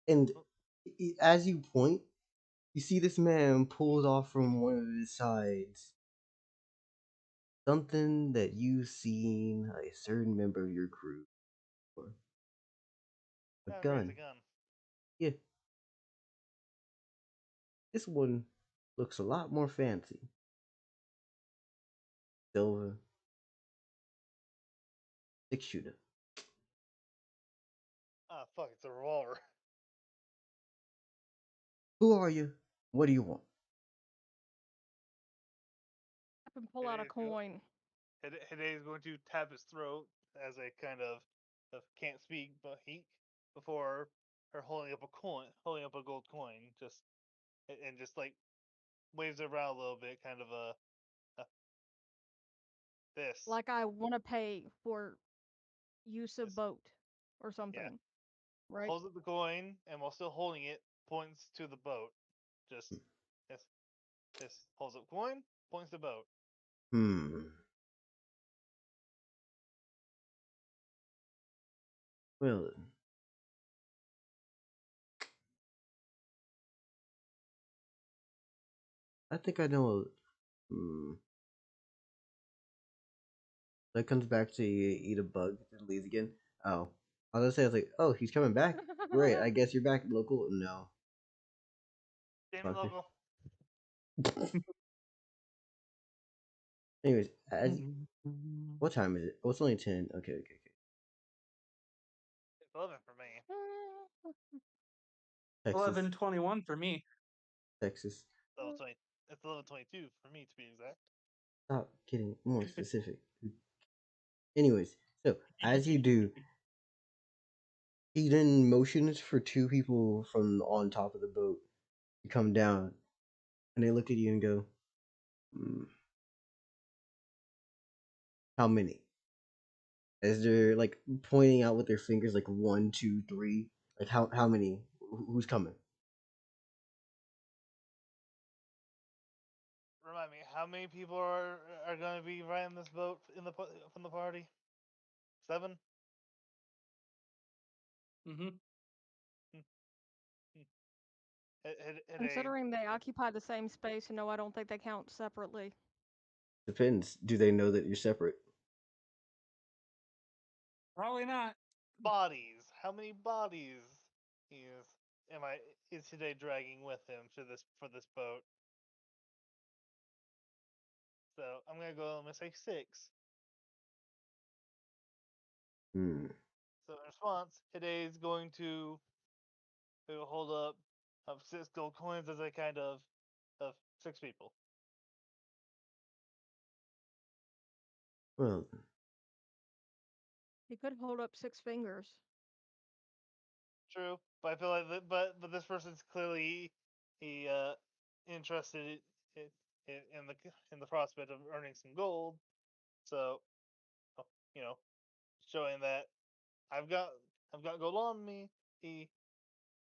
and oh, as you point, you see this man pulls off from one of his sides something that you've seen a certain member of your crew before. A great, it's a gun. gun. Yeah, this one looks a lot more fancy. Silver, 6 shooter. Ah, fuck, it's a revolver. Who are you? What do you want? Up and pull out a coin. Today's going to tap his throat as a kind of can't speak but he before her holding up a coin, holding up a gold coin, and just like waves it around a little bit, kind of a this. Like I want to pay for use of This, boat or yeah. something, right? Holds up the coin, and while still holding it, points to the boat. Just this, this holds up coin, points to boat. Hmm. Well, I think I know. Hmm. That comes back to you eat a bug and leaves again. Oh, I was gonna say, I was like, oh, he's coming back. Great. I guess you're back local. No. Damn it, Fuck it. local. Anyways, as what time is it? Oh, it's only 10. Okay, okay, okay. It's 11 for me. Texas, 11:21 for me. Texas. It's 11:20. It's 11:22 for me to be exact. Stop getting more specific. Anyways, so as you do, he then motions for two people from on top of the boat to come down, and they look at you and go, "Hmm, how many?" As they're like pointing out with their fingers, like 1, 2, 3. Like how many? Who's coming? Remind me, how many people are going to be riding this boat from the party? 7. Mm-hmm. Hmm, hmm. Had a Considering they occupy the same space, no, I don't think they count separately. Depends. Do they know that you're separate? Probably not. bodies. How many bodies is am I is today dragging with him to this for this boat? So I'm gonna say 6. Hmm. So in response, Hide is going to hold up 6 gold coins as a kind of 6 people. Well, He could hold up 6 fingers. True, but I feel like but this person's clearly interested in the prospect of earning some gold. So, oh, you know, showing that I've got I've got gold on me. He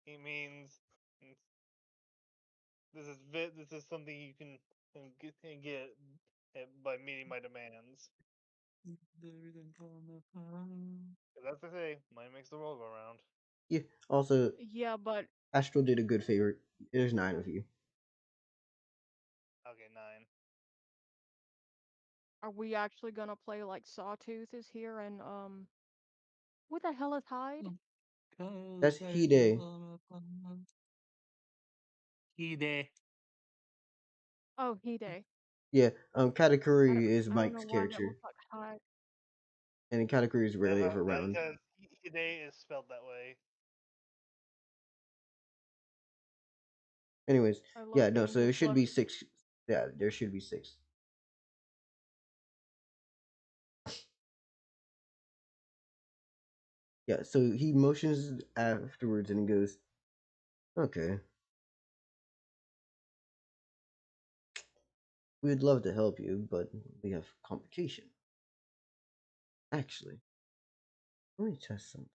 he means this is something you can get by meeting my demands. That's the thing. Money makes the world go round. yeah. Also, Yeah, but Astro did a good favor. There's 9 of you. Okay, 9. are we actually gonna play like Sawtooth is here and who the hell is Hyde? That's Hide. Hide. Oh, Hide. Yeah. I don't, Katakuri is I don't know Mike's why that character, looks like Hyde. and Katakuri is rarely ever around. Because Hide is spelled that way. Anyways, I yeah, love no. being So it should be dyslexic. 6. Yeah, there should be 6. Yeah. So he motions afterwards and goes, "Okay, we'd love to help you, but we have complication. Actually, let me test something."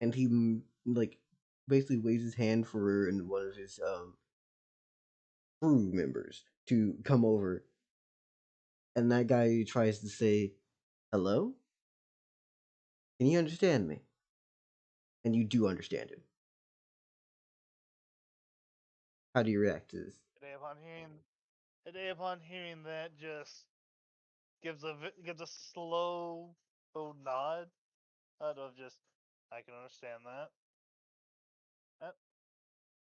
And he like basically waves his hand for and one of his crew members to come over, and that guy tries to say, "Hello? Can you understand me?" And you do understand him. How do you react to this? Hide upon hearing that just gives a slow nod out of just I can understand that.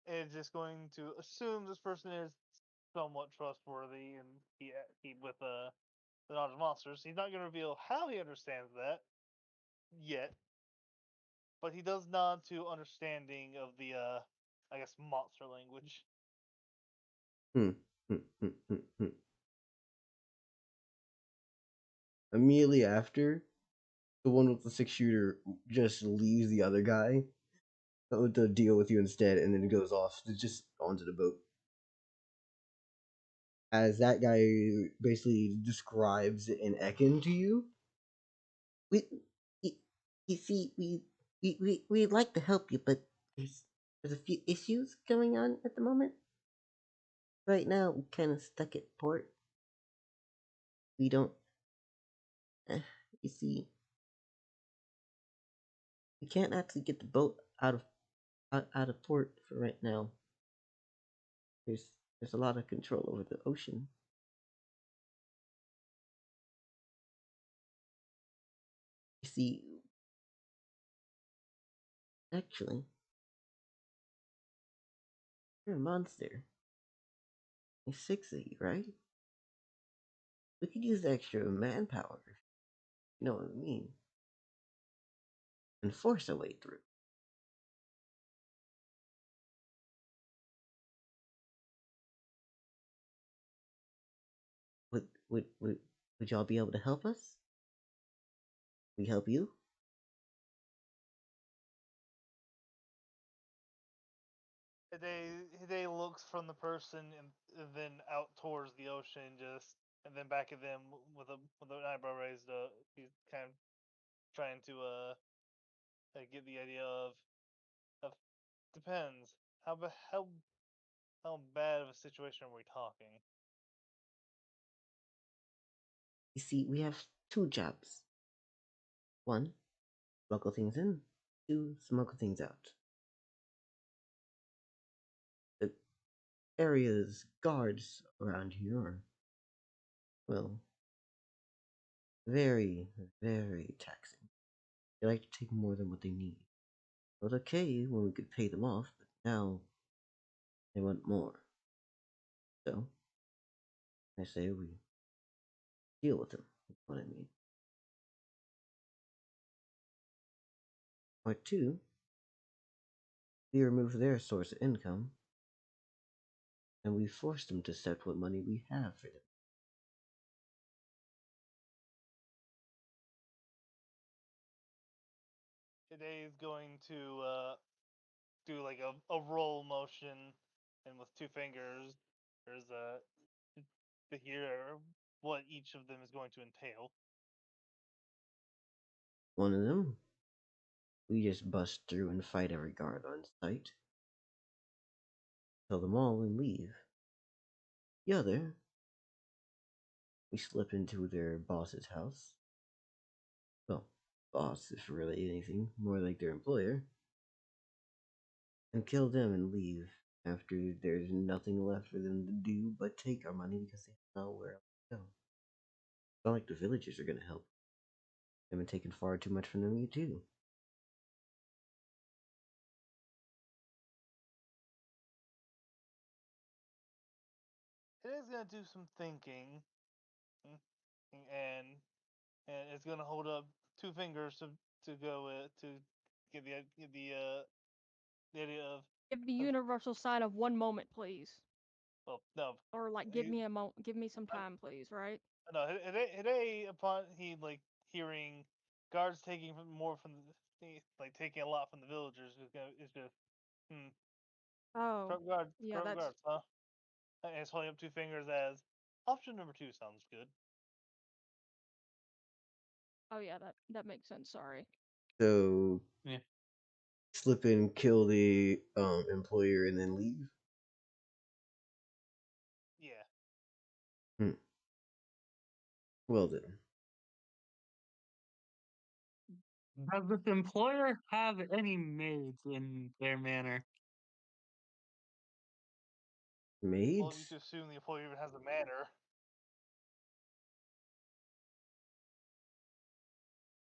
Is just going to assume this person is somewhat trustworthy, and he with the knowledge of monsters. He's not going to reveal how he understands that yet, but he does nod to understanding of the I guess monster language. Hmm. Hmm, hmm, hmm, hmm. Immediately after, the one with the 6 shooter just leaves the other guy to deal with you instead, and then it goes off to just onto the boat. As that guy basically describes in Ekin to you, we, y- you see, we'd like to help you, but there's a few issues going on at the moment. Right now, we're kind of stuck at port. We don't, uh, you see, we can't actually get the boat out of port for right now. There's a lot of control over the ocean. You see, actually, you're a monster. There's 6 of you, right? We could use the extra manpower. You know what I mean? And force our way through. Would y'all be able to help us? We help you? Hide looks from the person and then out towards the ocean, just and then back at them with an eyebrow raised. He's kind of trying to get the idea of depends how bad of a situation are we talking? You see, we have 2 jobs. 1, smuggle things in. 2, smuggle things out. The area's guards around here are, well, very, very taxing. They like to take more than what they need. It was okay when we could pay them off, but now they want more. So, I say we deal with them. What I mean. Point two, we remove their source of income, and we force them to accept what money we have for them. Today is going to do like a roll motion, and with two fingers, there's a to hear what each of them is going to entail. One of them, we just bust through and fight every guard on sight, kill them all, and leave. The other, we slip into their boss's house. Well, boss, if really anything, more like their employer, and kill them and leave after there's nothing left for them to do but take our money because they have nowhere else to go. It's not like the villagers are gonna help. They've been taking far too much from them, too. Today's gonna do some thinking, mm, and and it's gonna hold up two fingers to go to get the idea of Give the of universal sign of 1 moment, please. well no Or like he, give me some time, please, right? no today upon he like hearing guards taking more from like taking a lot from the villagers is just Oh. Yeah, corrupt that's guards, huh? And it's holding up two fingers as option number two sounds good. oh yeah, that makes sense, sorry. So, Yeah. slip in, kill the employer, and then leave? Yeah. Hmm. Well then. Does this employer have any maids in their manor? Well, you Maids? to assume the employee even has a manner.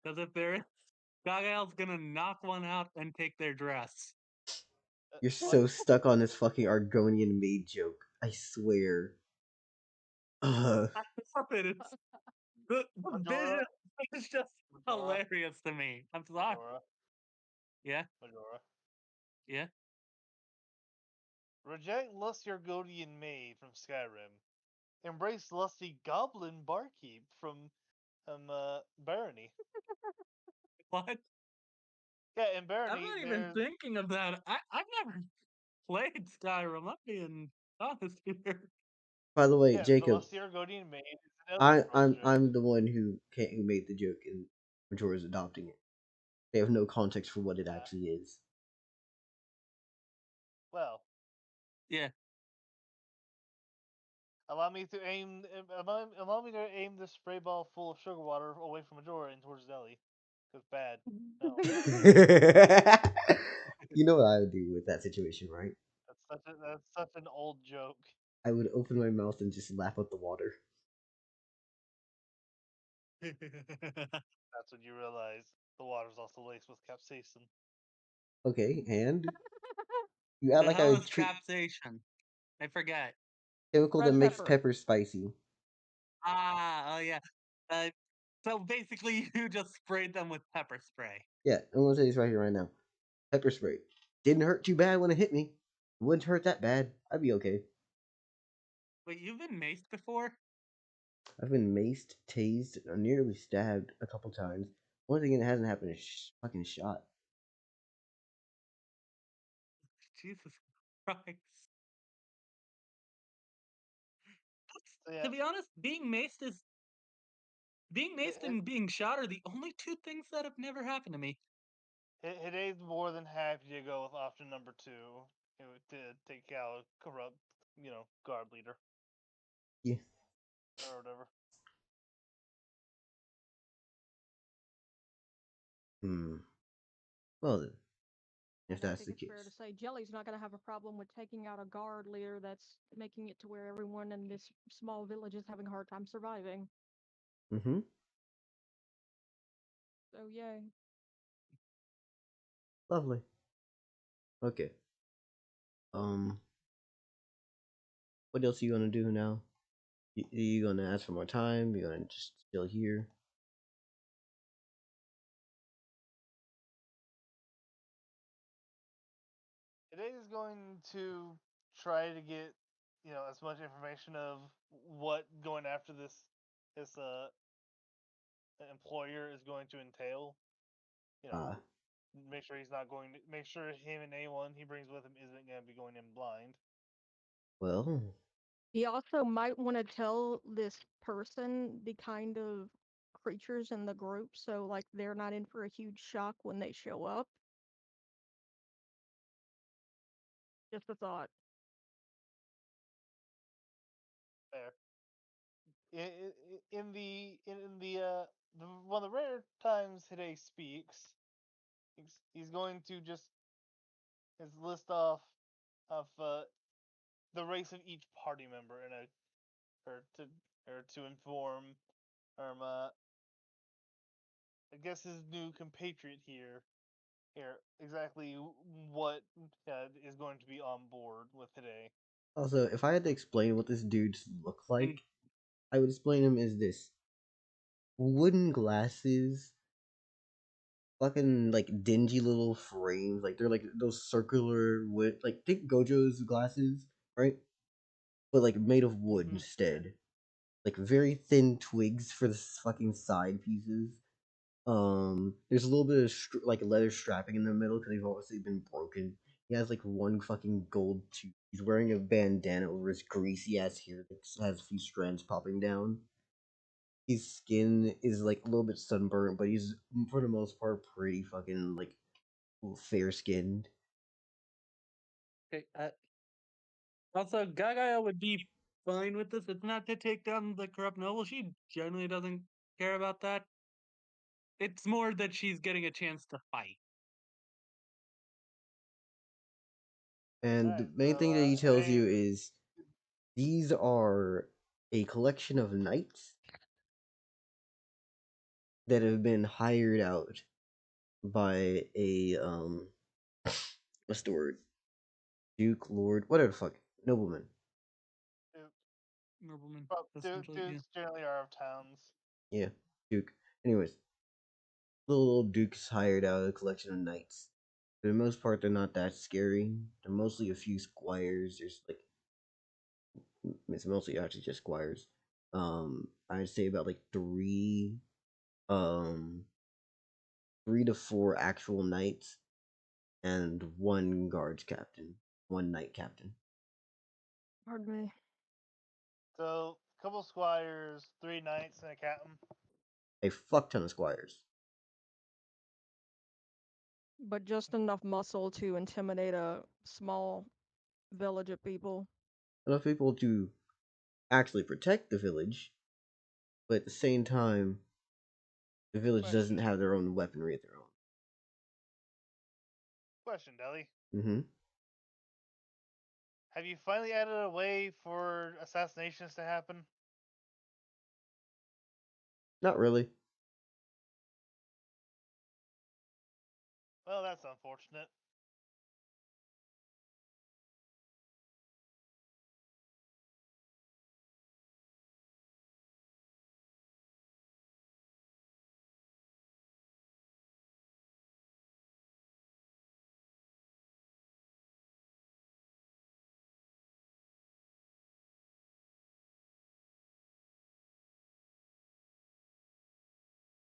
Because if there is, Gagael's gonna knock one out and take their dress. You're What? so stuck on this fucking Argonian maid joke. I swear. Stop it! It's the Majora? vision is just Majora? hilarious to me. I'm sorry. Majora? Yeah, Majora? yeah. Reject lusty Argonian maid from Skyrim. Embrace lusty goblin barkeep from Barony. What? Yeah, in I'm Barony, not even there's thinking of that. I've never played Skyrim. I'm being honest here. By the way, yeah, the Jacob, lusty Argonian maid is an elf I, I'm sorceress. I'm the one who made the joke, and Majora's adopting it. They have no context for what it Uh, actually is. well, Yeah. allow me to aim this spray ball full of sugar water away from Majora and towards Deli. Because bad. No. You know what I would do with that situation, right? That's such an old joke. I would open my mouth and just lap up the water. That's when you realize the water's also laced with capsaicin. Okay, and you act The like I hell would is treat capsation? I forget. chemical that Red makes pepper. pepper spicy. Ah, oh yeah. Uh, so basically, you just sprayed them with pepper spray. Yeah, I'm gonna say this right here, right now. Pepper spray didn't hurt too bad when it hit me. It wouldn't hurt that bad. I'd be okay. Wait, you've been maced before? I've been maced, tased, or nearly stabbed a couple times. One thing that hasn't happened is fucking shot. Jesus Christ. So yeah, To be honest, being maced H- and being shot are the only two things that have never happened to me. Hide's more than happy to go with option number two to take out a corrupt, guard leader Yeah. or whatever. Hmm. Well then, if I that's think the it's fair to case. say Jelly's not gonna have a problem with taking out a guard leader that's making it to where everyone in this small village is having a hard time surviving. Mm-hmm. So yay. Lovely. Okay. Um. What else are you gonna do now? You gonna ask for more time? You gonna just chill here? Today is going to try to get as much information of what going after this employer is going to entail. You know, Uh, make sure he's not going to make sure him and anyone he brings with him isn't going to be going in blind. well, He also might want to tell this person the kind of creatures in the group, so like they're not in for a huge shock when they show up. Just a thought. There. In the one of the rare times Hide speaks, he's going to just his list off of the race of each party member and or to to inform I guess his new compatriot here exactly what is going to be on board with today. also, if I had to explain what this dude looks And like, I would explain him as this: wooden glasses, fucking like dingy little frames, like they're like those circular wood, like think Gojo's glasses, right? But like made of wood mhm. instead. Like very thin twigs for the fucking side pieces. There's a little bit of like leather strapping in the middle because he's obviously been broken. He has like one fucking gold tooth. He's wearing a bandana over his greasy ass hair that has a few strands popping down. His skin is like a little bit sunburnt, but he's for the most part pretty fucking like fair skinned. Okay, also, Gaga would be fine with this. It's not to take down the corrupt noble. She generally doesn't care about that. It's more that she's getting a chance to fight. All And the right, main so thing that he tells today you is these are a collection of knights that have been hired out by a what's the word? Duke, Lord, whatever the fuck, nobleman. Nobleman, essentially, yeah. Dukes generally are of towns. Yeah, Duke. Anyways, little Duke's hired out a collection of knights. For the most part, they're not that scary. They're mostly a few squires. There's like it's mostly actually just squires. I'd say about like um, 3 to 4 actual knights and one guards captain, one knight captain. Pardon me. So a couple squires, 3 knights, and a captain. A fuck ton of squires. But just enough muscle to intimidate a small village of people. Enough people to actually protect the village, but at the same time, the village doesn't Question, have their own weaponry of their own. question, Deli. Mm-hmm. Have you finally added a way for assassinations to happen? Not really. Well, that's unfortunate.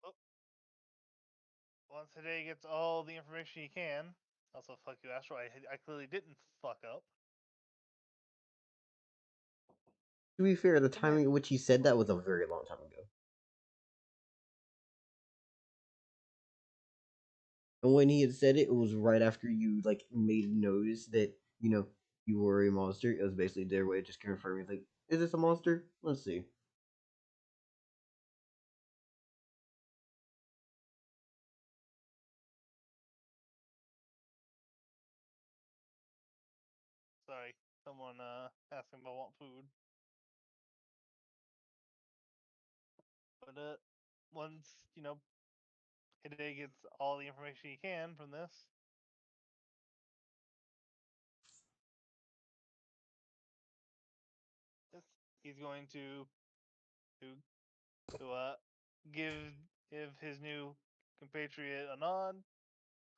Oh, once today gets all the information he can. Also, fuck you, Astro. I clearly didn't fuck up. To be fair, the And then, timing at which he said that was a very long time ago. And when he had said it, it was right after you like made notice that you were a monster. It was basically their way of just confirming, like, is this a monster? Let's see. sorry, someone asking if I want food. But once Hide gets all the information he can from this, this he's going to to give give his new compatriot a nod,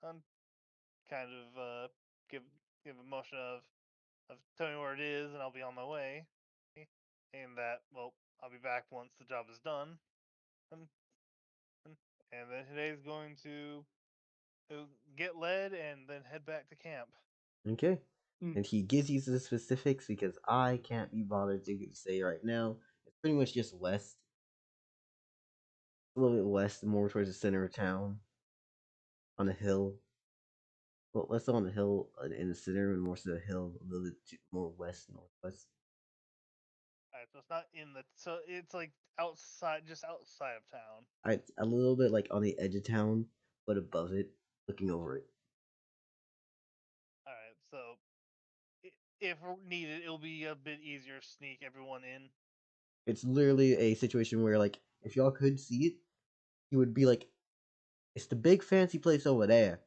and kind of give give a motion of tell me where it is and I'll be on my way. And that, well, I'll be back once the job is done. And, and then today's going to get led and then head back to camp. Okay. Mm. And he gives you the specifics because I can't be bothered to say right now. It's pretty much just west. A little bit west, more towards the center of town. On a hill. Well, less on the hill in the center and more to the hill a little bit more west, northwest. Alright, so it's not in the. So it's like outside, just outside of town. A little bit like on the edge of town, but above it, looking over it. Alright, so if needed, it'll be a bit easier to sneak everyone in. It's literally a situation where, like, if y'all could see it, you would be like, it's the big fancy place over there.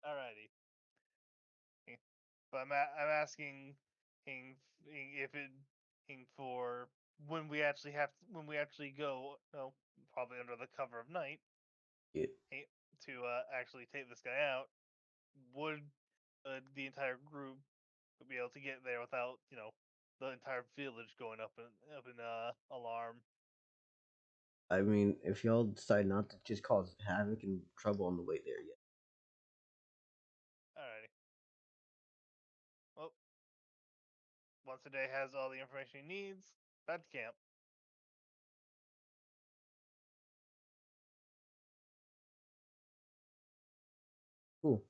Alrighty. But I'm asking if it for when we actually when we actually go, no, probably under the cover of night, Yeah. to actually take this guy out. Would the entire group be able to get there without the entire village going up in alarm? I mean, if y'all decide not to just cause havoc and trouble on the way there, yeah. Alrighty. Well, once a day has all the information he needs, back to camp. Cool.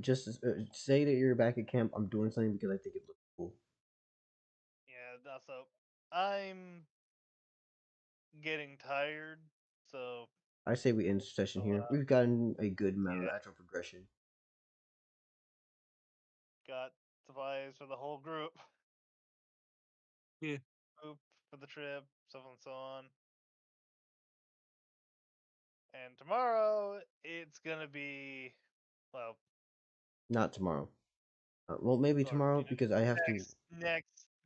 Just say that you're back at camp. I'm doing something because I think it looks cool. Yeah. Also, I'm getting tired, so I say we end session here. We've gotten a good amount of yeah, actual progression. got supplies for the whole group. Yeah. Group for the trip, so on and so on. And tomorrow it's gonna be, well, Not tomorrow. Well, maybe or tomorrow because I have to.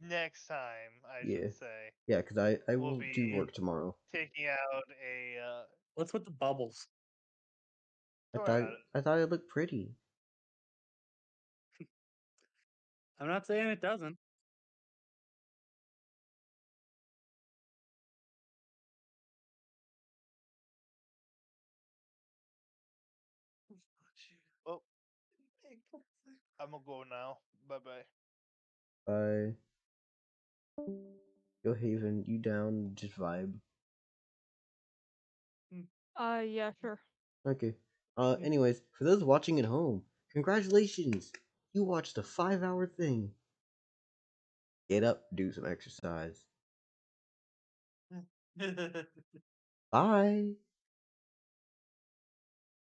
next time I Yeah, should say, yeah, because I we'll will do be work tomorrow. taking out a. What's with the bubbles? Don't worry about it. I thought it looked pretty. I'm not saying it doesn't. Oh, I'm gonna go now. Bye bye. Bye. Yo, Haven, you down? Just vibe. Yeah, sure. Okay. Anyways, for those watching at home, congratulations! You watched a 5-hour thing. Get up, do some exercise. Bye.